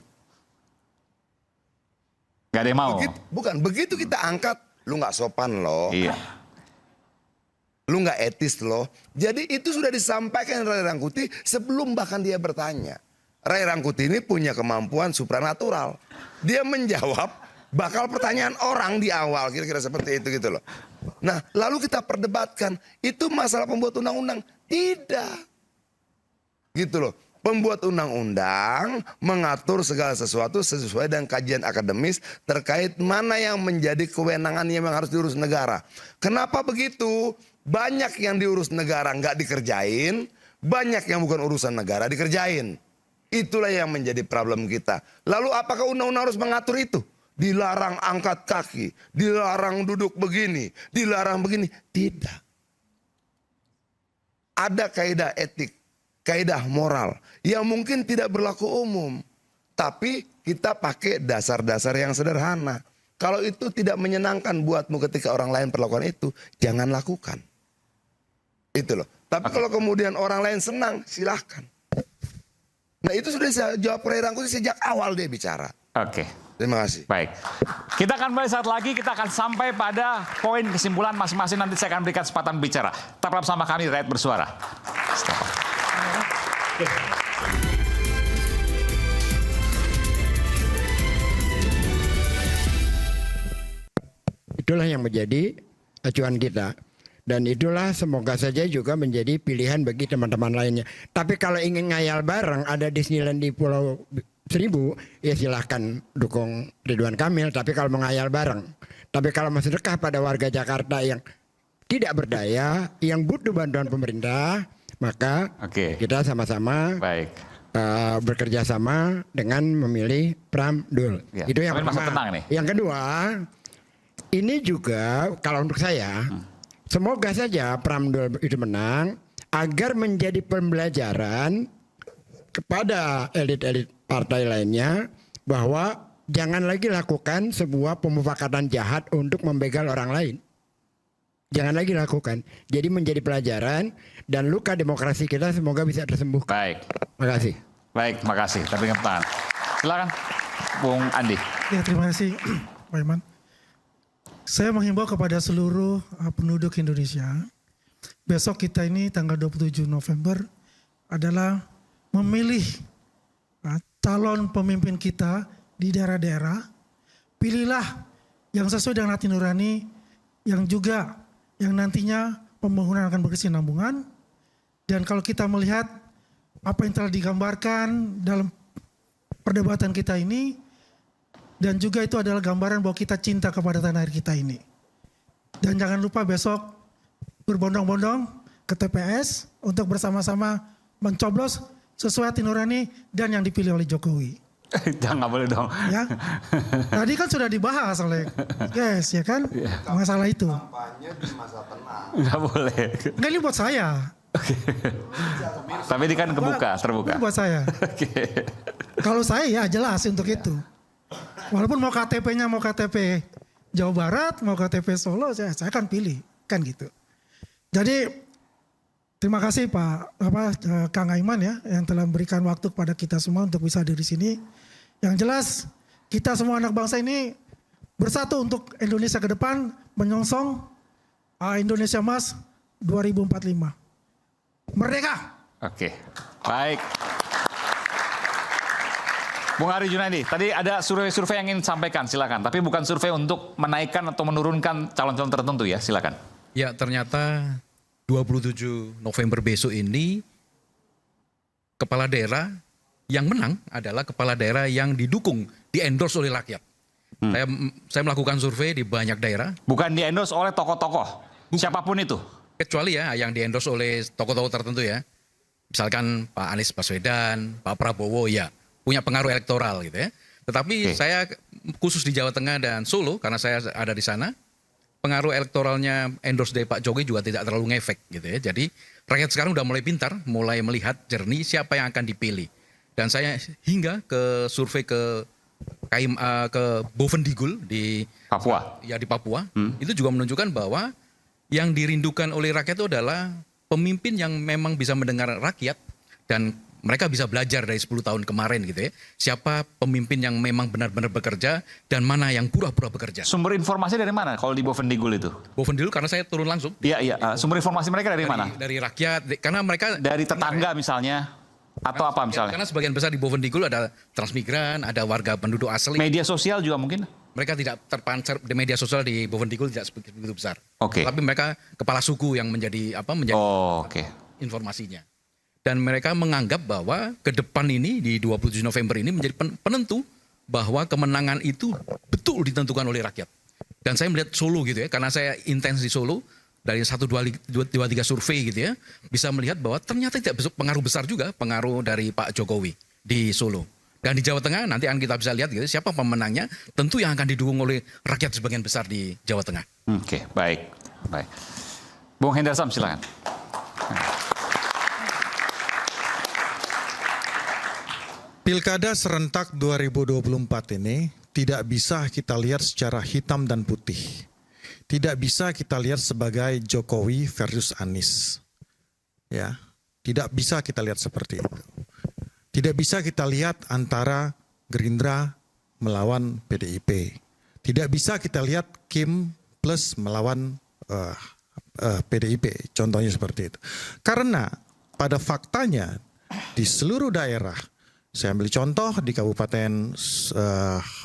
Gak ada yang mau. Begitu kita angkat, lu nggak sopan loh. Iya. Lu nggak etis loh. Jadi itu sudah disampaikan Ray Rangkuti sebelum bahkan dia bertanya. Ray Rangkuti ini punya kemampuan supranatural. Dia menjawab bakal pertanyaan orang di awal, kira-kira seperti itu gitu loh. Nah, lalu kita perdebatkan, itu masalah pembuat undang-undang? Tidak. Gitu loh. Pembuat undang-undang mengatur segala sesuatu sesuai dengan kajian akademis terkait mana yang menjadi kewenangan yang harus diurus negara. Kenapa begitu? Banyak yang diurus negara nggak dikerjain, banyak yang bukan urusan negara dikerjain. Itulah yang menjadi problem kita. Lalu apakah undang-undang harus mengatur itu? Dilarang angkat kaki, dilarang duduk begini, dilarang begini. Tidak. Ada kaidah etik, kaidah moral yang mungkin tidak berlaku umum. Tapi kita pakai dasar-dasar yang sederhana. Kalau itu tidak menyenangkan buatmu ketika orang lain perlakukan itu, jangan lakukan. Itu loh. Tapi kalau kemudian orang lain senang, silahkan. Nah itu sudah saya jawab Ray Rangkuti sejak awal dia bicara. Oke. Terima kasih. Baik. Kita akan kembali saat lagi, kita akan sampai pada poin kesimpulan masing-masing. Nanti saya akan berikan kesempatan bicara. Tetaplah bersama kami, Rakyat Bersuara. Itulah yang menjadi acuan kita. Dan itulah semoga saja juga menjadi pilihan bagi teman-teman lainnya. Tapi kalau ingin ngayal bareng ada Disneyland di Pulau Seribu, ya silahkan dukung Ridwan Kamil. Tapi kalau mengayal bareng. Tapi kalau masih sedekah pada warga Jakarta yang tidak berdaya, yang butuh bantuan pemerintah, maka kita sama-sama bekerja sama dengan memilih Pramdul. Ya. Itu yang pertama. Yang kedua, ini juga kalau untuk saya, semoga saja Pramdul itu menang agar menjadi pembelajaran kepada elit-elit partai lainnya bahwa jangan lagi lakukan sebuah pemufakatan jahat untuk membegal orang lain. Jangan lagi lakukan. Jadi menjadi pelajaran dan luka demokrasi kita semoga bisa tersembuhkan. Baik. Terima kasih. Baik, terima kasih. Tapi ingat tangan. Silakan, Bung Andi. Ya, terima kasih, Pak Iman. Saya menghimbau kepada seluruh penduduk Indonesia, besok kita ini tanggal 27 November adalah memilih calon pemimpin kita di daerah-daerah. Pilihlah yang sesuai dengan hati nurani, yang juga yang nantinya pembangunan akan berkesinambungan. Dan kalau kita melihat apa yang telah digambarkan dalam perdebatan kita ini, dan juga itu adalah gambaran bahwa kita cinta kepada tanah air kita ini. Dan jangan lupa besok berbondong-bondong ke TPS untuk bersama-sama mencoblos sesuai hati nurani dan yang dipilih oleh Jokowi. Jangan boleh dong. Ya. Tadi kan sudah dibahas oleh ya kan? Masalah itu. Kampanye di masa tenang. Nggak boleh. Nggak, ini buat saya. Tapi ini kan terbuka. Ini buat saya. Kalau saya ya jelas untuk itu. Walaupun mau KTP-nya mau KTP Jawa Barat, mau KTP Solo, saya akan pilih, kan gitu. Jadi terima kasih Kang Aiman ya yang telah memberikan waktu kepada kita semua untuk bisa hadir di sini. Yang jelas kita semua anak bangsa ini bersatu untuk Indonesia ke depan menyongsong Indonesia Emas 2045. Merdeka. Oke, baik. Bung Ari Junaidi, tadi ada survei yang ingin disampaikan, silakan. Tapi bukan survei untuk menaikkan atau menurunkan calon-calon tertentu ya, silakan. Ya, ternyata 27 November besok ini kepala daerah yang menang adalah kepala daerah yang didukung, di-endorse oleh rakyat. Saya melakukan survei di banyak daerah. Bukan di-endorse oleh tokoh-tokoh, siapapun itu. Kecuali ya yang di-endorse oleh tokoh-tokoh tertentu ya. Misalkan Pak Anies Baswedan, Pak Prabowo ya punya pengaruh elektoral gitu ya. Tetapi saya khusus di Jawa Tengah dan Solo karena saya ada di sana, pengaruh elektoralnya endorse dari Pak Jokowi juga tidak terlalu ngefek gitu ya. Jadi rakyat sekarang udah mulai pintar, mulai melihat jernih siapa yang akan dipilih. Dan saya hingga ke survei ke Bovendigul di Papua. Ya di Papua, itu juga menunjukkan bahwa yang dirindukan oleh rakyat itu adalah pemimpin yang memang bisa mendengar rakyat dan mereka bisa belajar dari 10 tahun kemarin gitu ya. Siapa pemimpin yang memang benar-benar bekerja dan mana yang pura-pura bekerja. Sumber informasi dari mana kalau di Bovendigul itu? Bovendigul karena saya turun langsung. Iya. Sumber informasi mereka dari mana? Dari rakyat, karena mereka dari tetangga misalnya atau apa misalnya? Karena sebagian besar di Bovendigul ada transmigran, ada warga penduduk asli. Media sosial juga mungkin? Mereka tidak terpancar di media sosial di Bovendigul tidak begitu besar. Oke. Tapi mereka kepala suku yang menjadi informasinya. Dan mereka menganggap bahwa ke depan ini di 27 November ini menjadi penentu bahwa kemenangan itu betul ditentukan oleh rakyat. Dan saya melihat Solo gitu ya, karena saya intens di Solo dari 1, 2, 3 survei gitu ya, bisa melihat bahwa ternyata tidak pengaruh besar juga pengaruh dari Pak Jokowi di Solo. Dan di Jawa Tengah nanti akan kita bisa lihat gitu siapa pemenangnya, tentu yang akan didukung oleh rakyat sebagian besar di Jawa Tengah. Oke, baik. Bung Hendar Sam silakan. Pilkada serentak 2024 ini tidak bisa kita lihat secara hitam dan putih. Tidak bisa kita lihat sebagai Jokowi versus Anies. Ya, tidak bisa kita lihat seperti itu. Tidak bisa kita lihat antara Gerindra melawan PDIP. Tidak bisa kita lihat Kim plus melawan PDIP. Contohnya seperti itu. Karena pada faktanya di seluruh daerah, saya ambil contoh di Kabupaten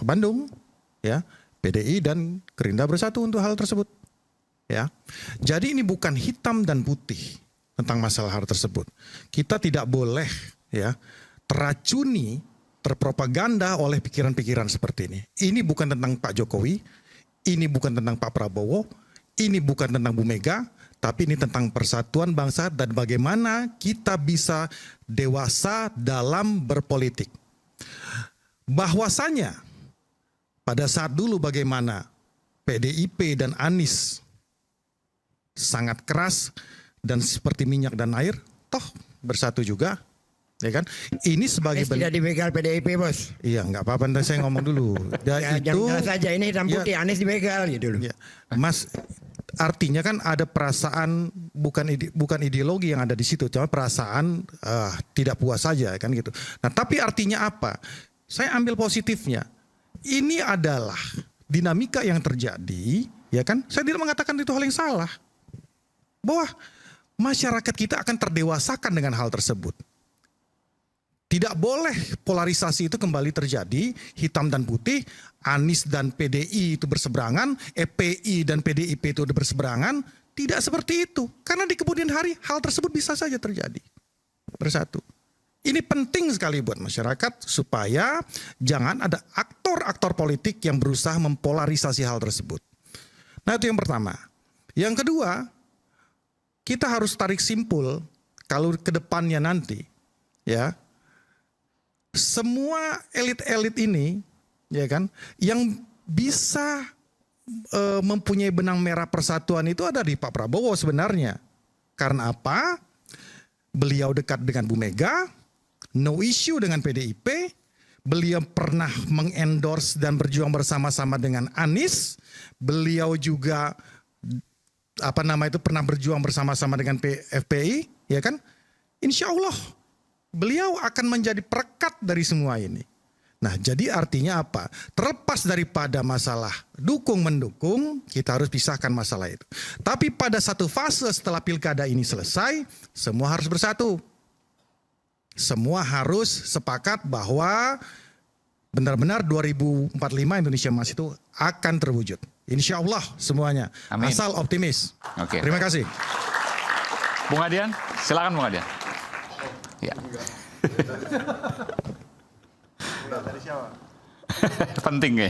Bandung, ya PDI dan Gerindra bersatu untuk hal tersebut. Ya, jadi ini bukan hitam dan putih tentang masalah hal tersebut. Kita tidak boleh ya teracuni, terpropaganda oleh pikiran-pikiran seperti ini. Ini bukan tentang Pak Jokowi, ini bukan tentang Pak Prabowo, ini bukan tentang Bu Mega, tapi ini tentang persatuan bangsa dan bagaimana kita bisa dewasa dalam berpolitik. Bahwasanya pada saat dulu bagaimana PDIP dan Anies sangat keras dan seperti minyak dan air, toh bersatu juga, ya kan? Ini sebagai tidak dibegal PDIP, Bos. Iya, nggak apa-apa, nanti saya ngomong dulu. Ya, itu saja ini hitam putih, ya, Anies dibegal gitu loh. Ya, Mas, artinya kan ada perasaan bukan ideologi yang ada di situ, cuma perasaan tidak puas saja kan gitu. Nah, tapi artinya apa? Saya ambil positifnya. Ini adalah dinamika yang terjadi, ya kan? Saya tidak mengatakan itu hal yang salah. Bahwa masyarakat kita akan terdewasakan dengan hal tersebut. Tidak boleh polarisasi itu kembali terjadi, hitam dan putih, Anies dan PDI itu berseberangan, EPI dan PDIP itu berseberangan. Tidak seperti itu. Karena di kemudian hari hal tersebut bisa saja terjadi. Bersatu. Ini penting sekali buat masyarakat supaya jangan ada aktor-aktor politik yang berusaha mempolarisasi hal tersebut. Nah, itu yang pertama. Yang kedua, kita harus tarik simpul kalau ke depannya nanti, ya, semua elit-elit ini, ya kan, yang bisa mempunyai benang merah persatuan itu ada di Pak Prabowo sebenarnya. Karena apa? Beliau dekat dengan Bu Mega, no issue dengan PDIP, beliau pernah mengendorse dan berjuang bersama-sama dengan Anies, beliau juga pernah berjuang bersama-sama dengan FPI, ya kan? Insya Allah beliau akan menjadi perekat dari semua ini. Nah, jadi artinya apa? Terlepas daripada masalah dukung-mendukung, kita harus pisahkan masalah itu. Tapi pada satu fase setelah pilkada ini selesai, semua harus bersatu. Semua harus sepakat bahwa benar-benar 2045 Indonesia Emas itu akan terwujud. Insya Allah semuanya. Amin. Asal optimis. Oke. Terima kasih. Bung Adian, silakan Bung Adian. Ya. Penting ya.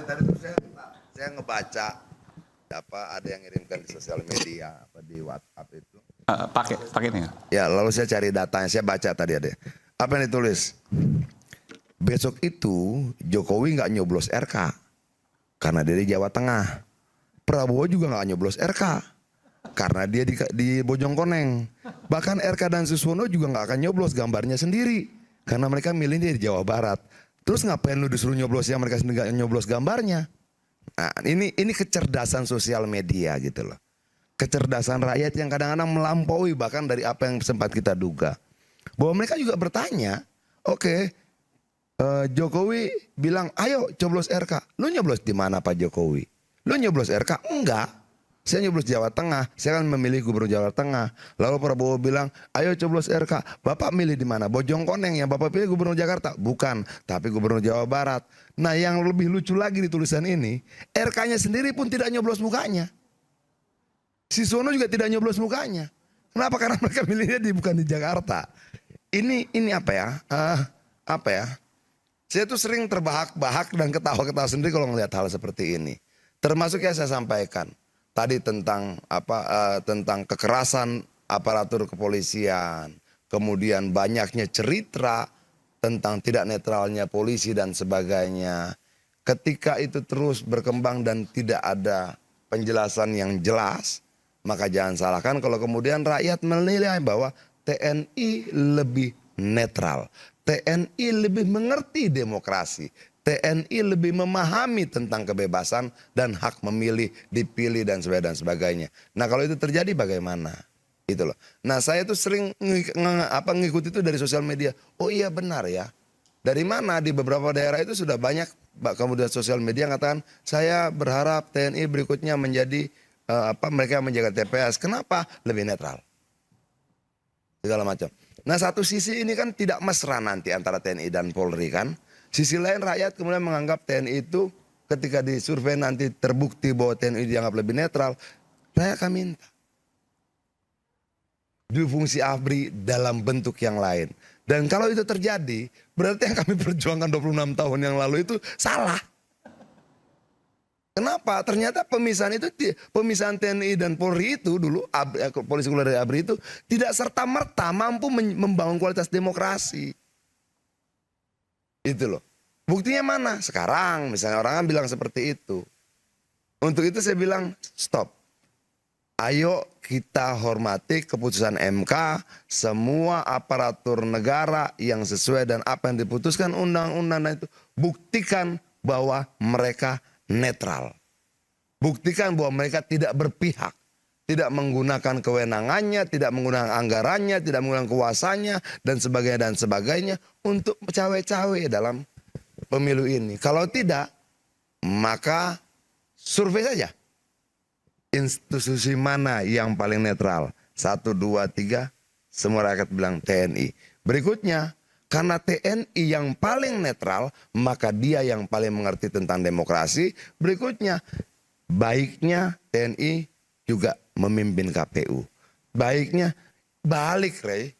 Tadi saya ngebaca ada yang ngirimkan di sosial media di WhatsApp itu. Pakai ini. Ya, lalu saya cari datanya, saya baca tadi ada. Apa yang ditulis? Besok itu Jokowi nggak nyoblos RK karena dia di Jawa Tengah. Prabowo juga nggak nyoblos RK karena dia di Bojongkoneng. Bahkan RK dan Suswono juga nggak akan nyoblos, gambarnya sendiri karena mereka milih dia di Jawa Barat. Terus ngapain lu disuruh nyoblos yang mereka sendiri nggak nyoblos gambarnya? Nah, ini kecerdasan sosial media gitu loh. Kecerdasan rakyat yang kadang-kadang melampaui bahkan dari apa yang sempat kita duga. Bahwa mereka juga bertanya, oke, Jokowi bilang, ayo coblos RK. Lu nyoblos di mana Pak Jokowi? Lu nyoblos RK? Enggak. Saya nyoblos Jawa Tengah. Saya kan memilih Gubernur Jawa Tengah. Lalu Prabowo bilang, ayo coblos RK. Bapak milih di mana? Bojongkoneng. Yang Bapak pilih Gubernur Jakarta? Bukan, tapi Gubernur Jawa Barat. Nah, yang lebih lucu lagi di tulisan ini, RK-nya sendiri pun tidak nyoblos mukanya. Suswono juga tidak nyoblos mukanya. Kenapa? Karena mereka milihnya bukan di Jakarta. Ini apa ya? Saya tuh sering terbahak-bahak dan ketawa-ketawa sendiri kalau melihat hal seperti ini. Termasuk yang saya sampaikan tadi tentang tentang kekerasan aparatur kepolisian, kemudian banyaknya cerita tentang tidak netralnya polisi dan sebagainya. Ketika itu terus berkembang dan tidak ada penjelasan yang jelas, maka jangan salahkan kalau kemudian rakyat menilai bahwa TNI lebih netral, TNI lebih mengerti demokrasi, TNI lebih memahami tentang kebebasan dan hak memilih, dipilih dan sebagainya. Nah, kalau itu terjadi bagaimana? Itu loh. Nah, saya tuh sering ngikut itu dari sosial media. Oh iya benar ya. Dari mana di beberapa daerah itu sudah banyak kemudian sosial media mengatakan saya berharap TNI berikutnya menjadi mereka menjaga TPS. Kenapa? Lebih netral. Segala macam. Nah, satu sisi ini kan tidak mesra nanti antara TNI dan Polri kan. Sisi lain rakyat kemudian menganggap TNI itu ketika disurvei nanti terbukti bahwa TNI dianggap lebih netral. Saya akan minta difungsi ABRI dalam bentuk yang lain. Dan kalau itu terjadi, berarti yang kami perjuangkan 26 tahun yang lalu itu salah. Kenapa? Ternyata pemisahan TNI dan Polri itu dulu, polisi keluar dari ABRI itu tidak serta-merta mampu membangun kualitas demokrasi. Itu loh. Buktinya mana? Sekarang misalnya orang kan bilang seperti itu. Untuk itu saya bilang stop. Ayo kita hormati keputusan MK, semua aparatur negara yang sesuai dan apa yang diputuskan undang-undang itu buktikan bahwa mereka netral. Buktikan bahwa mereka tidak berpihak, tidak menggunakan kewenangannya, tidak menggunakan anggarannya, tidak menggunakan kuasanya dan sebagainya untuk cawe-cawe dalam pemilu ini. Kalau tidak, maka survei saja. Institusi mana yang paling netral? 1, 2, 3, semua rakyat bilang TNI. Berikutnya, karena TNI yang paling netral, maka dia yang paling mengerti tentang demokrasi. Berikutnya, baiknya TNI juga memimpin KPU. Baiknya balik, Rey.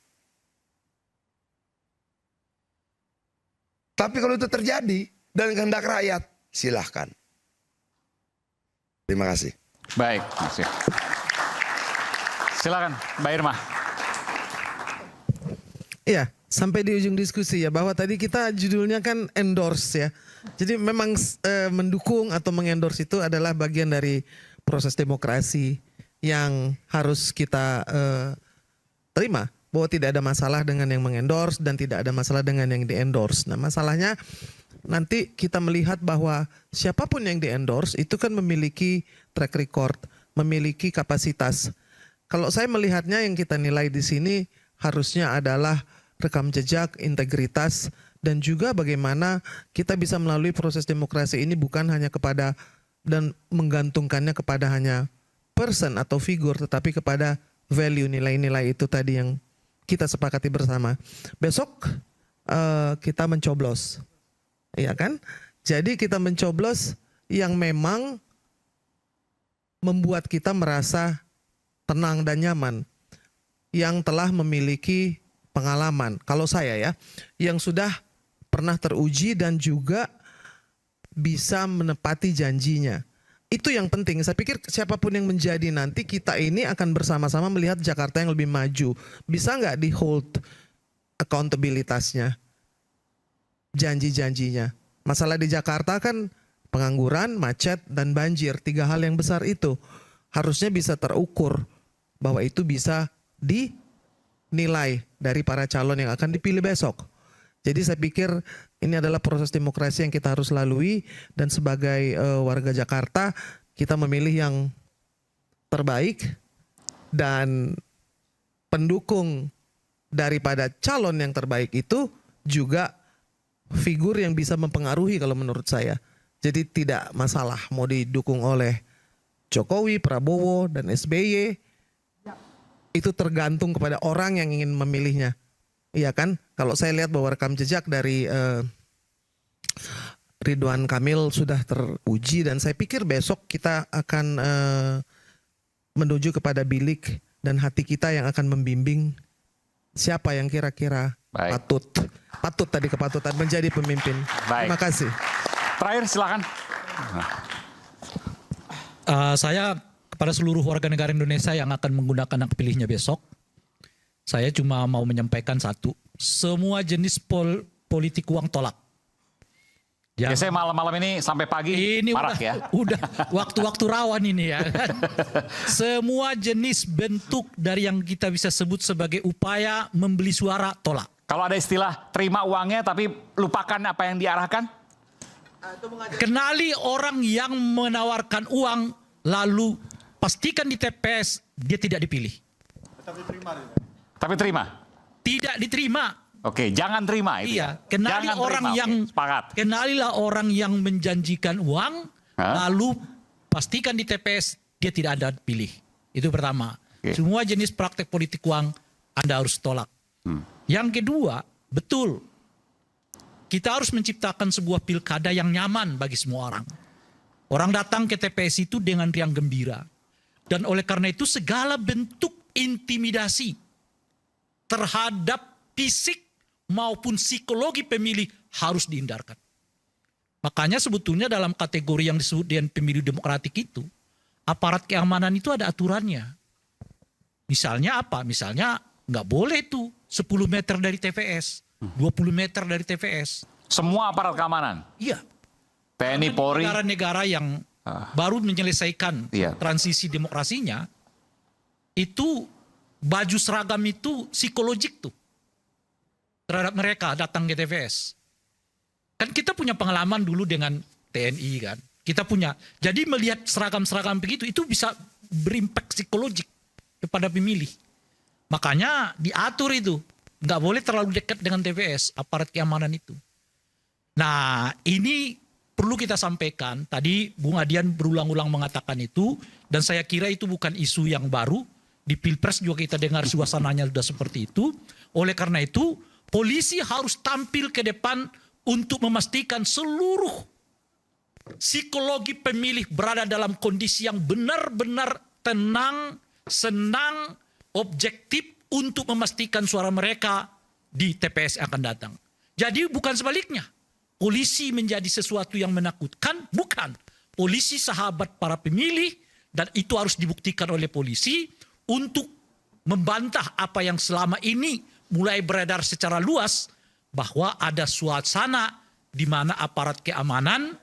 Tapi kalau itu terjadi dan kehendak rakyat, silahkan. Terima kasih. Baik, masih. Silakan, Mbak Irma. Iya, sampai di ujung diskusi ya, bahwa tadi kita judulnya kan endorse ya. Jadi memang mendukung atau mengendorse itu adalah bagian dari proses demokrasi yang harus kita terima. Bahwa tidak ada masalah dengan yang mengendorse dan tidak ada masalah dengan yang di-endorse. Nah, masalahnya nanti kita melihat bahwa siapapun yang di-endorse itu kan memiliki track record, memiliki kapasitas. Kalau saya melihatnya yang kita nilai di sini harusnya adalah rekam jejak, integritas, dan juga bagaimana kita bisa melalui proses demokrasi ini bukan hanya kepada dan menggantungkannya kepada hanya person atau figur, tetapi kepada value, nilai-nilai itu tadi yang kita sepakati bersama. Besok kita mencoblos, iya kan? Jadi kita mencoblos yang memang membuat kita merasa tenang dan nyaman, yang telah memiliki pengalaman, kalau saya ya, yang sudah pernah teruji dan juga bisa menepati janjinya. Itu yang penting. Saya pikir siapapun yang menjadi nanti, kita ini akan bersama-sama melihat Jakarta yang lebih maju. Bisa nggak di hold accountabilitasnya, janji-janjinya. Masalah di Jakarta kan pengangguran, macet, dan banjir. 3 hal yang besar itu harusnya bisa terukur bahwa itu bisa dinilai dari para calon yang akan dipilih besok. Jadi saya pikir ini adalah proses demokrasi yang kita harus lalui, dan sebagai warga Jakarta kita memilih yang terbaik, dan pendukung daripada calon yang terbaik itu juga figur yang bisa mempengaruhi kalau menurut saya. Jadi tidak masalah mau didukung oleh Jokowi, Prabowo, dan SBY. Itu tergantung kepada orang yang ingin memilihnya. Iya kan? Kalau saya lihat bahwa rekam jejak dari Ridwan Kamil sudah teruji, dan saya pikir besok kita akan menuju kepada bilik dan hati kita yang akan membimbing siapa yang kira-kira patut tadi kepatutan menjadi pemimpin. Terima kasih. Terakhir silakan. Saya kepada seluruh warga negara Indonesia yang akan menggunakan hak pilihnya besok, saya cuma mau menyampaikan satu: semua jenis politik uang tolak. Biasanya malam-malam ini sampai pagi ini marak ya. Udah waktu-waktu rawan ini ya kan. Semua jenis bentuk dari yang kita bisa sebut sebagai upaya membeli suara, tolak. Kalau ada istilah terima uangnya tapi lupakan apa yang diarahkan? Kenali orang yang menawarkan uang, lalu pastikan di TPS dia tidak dipilih. Tapi terima? Tidak diterima. Oke, jangan terima itu. Iya, kenali jangan orang terima. yang kenalilah orang yang menjanjikan uang, lalu pastikan di TPS dia tidak ada pilih. Itu pertama. Semua jenis praktek politik uang Anda harus tolak. Yang kedua, betul, kita harus menciptakan sebuah pilkada yang nyaman bagi semua orang. Orang datang ke TPS itu dengan riang gembira. Dan oleh karena itu segala bentuk intimidasi terhadap fisik maupun psikologi pemilih harus dihindarkan. Makanya sebetulnya dalam kategori yang disebut dengan pemilu demokratik itu, aparat keamanan itu ada aturannya. Misalnya apa? Misalnya nggak boleh tuh 10 meter dari TPS, 20 meter dari TPS. Semua aparat keamanan? Iya. TNI, Polri? Negara-negara yang baru menyelesaikan transisi demokrasinya, itu baju seragam itu psikologik tuh terhadap mereka datang ke TPS. Kan kita punya pengalaman dulu dengan TNI kan. Kita punya. Jadi melihat seragam-seragam begitu itu bisa berimpak psikologik kepada pemilih. Makanya diatur itu. Nggak boleh terlalu dekat dengan TPS, aparat keamanan itu. Nah ini perlu kita sampaikan. Tadi Bung Adian berulang-ulang mengatakan itu. Dan saya kira itu bukan isu yang baru. Di Pilpres juga kita dengar suasananya sudah seperti itu. Oleh karena itu, polisi harus tampil ke depan untuk memastikan seluruh psikologi pemilih berada dalam kondisi yang benar-benar tenang, senang, objektif untuk memastikan suara mereka di TPS yang akan datang. Jadi bukan sebaliknya. Polisi menjadi sesuatu yang menakutkan, bukan. Polisi sahabat para pemilih, dan itu harus dibuktikan oleh polisi untuk membantah apa yang selama ini mulai beredar secara luas, bahwa ada suasana di mana aparat keamanan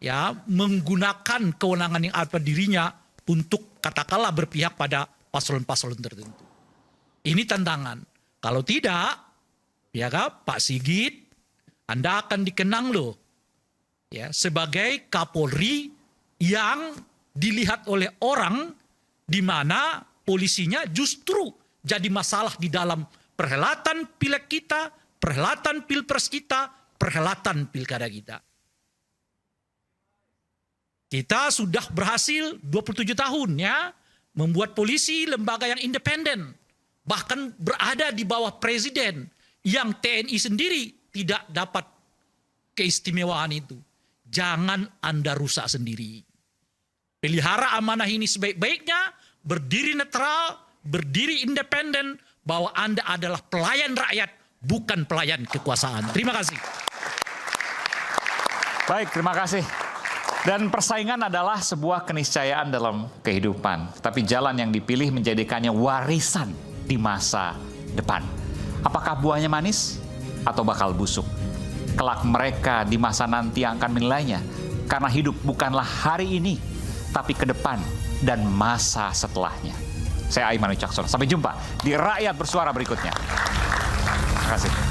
ya menggunakan kewenangan yang ada dirinya untuk katakanlah berpihak pada paslon-paslon tertentu. Ini tantangan. Kalau tidak, ya kan, Pak Sigit, Anda akan dikenang loh ya sebagai Kapolri yang dilihat oleh orang di mana polisinya justru jadi masalah di dalam perhelatan pileg kita, perhelatan pilpres kita, perhelatan pilkada kita. Kita sudah berhasil 27 tahun ya membuat polisi lembaga yang independen. Bahkan berada di bawah presiden yang TNI sendiri tidak dapat keistimewaan itu. Jangan Anda rusak sendiri. Pelihara amanah ini sebaik-baiknya, berdiri netral, berdiri independen, bahwa Anda adalah pelayan rakyat, bukan pelayan kekuasaan. Terima kasih. Baik, terima kasih. Dan persaingan adalah sebuah keniscayaan dalam kehidupan. Tapi jalan yang dipilih menjadikannya warisan di masa depan. Apakah buahnya manis atau bakal busuk? Kelak mereka di masa nanti yang akan menilainya. Karena hidup bukanlah hari ini, tapi ke depan dan masa setelahnya. Saya Aiman Wicaksono. Sampai jumpa di Rakyat Bersuara berikutnya. Terima kasih.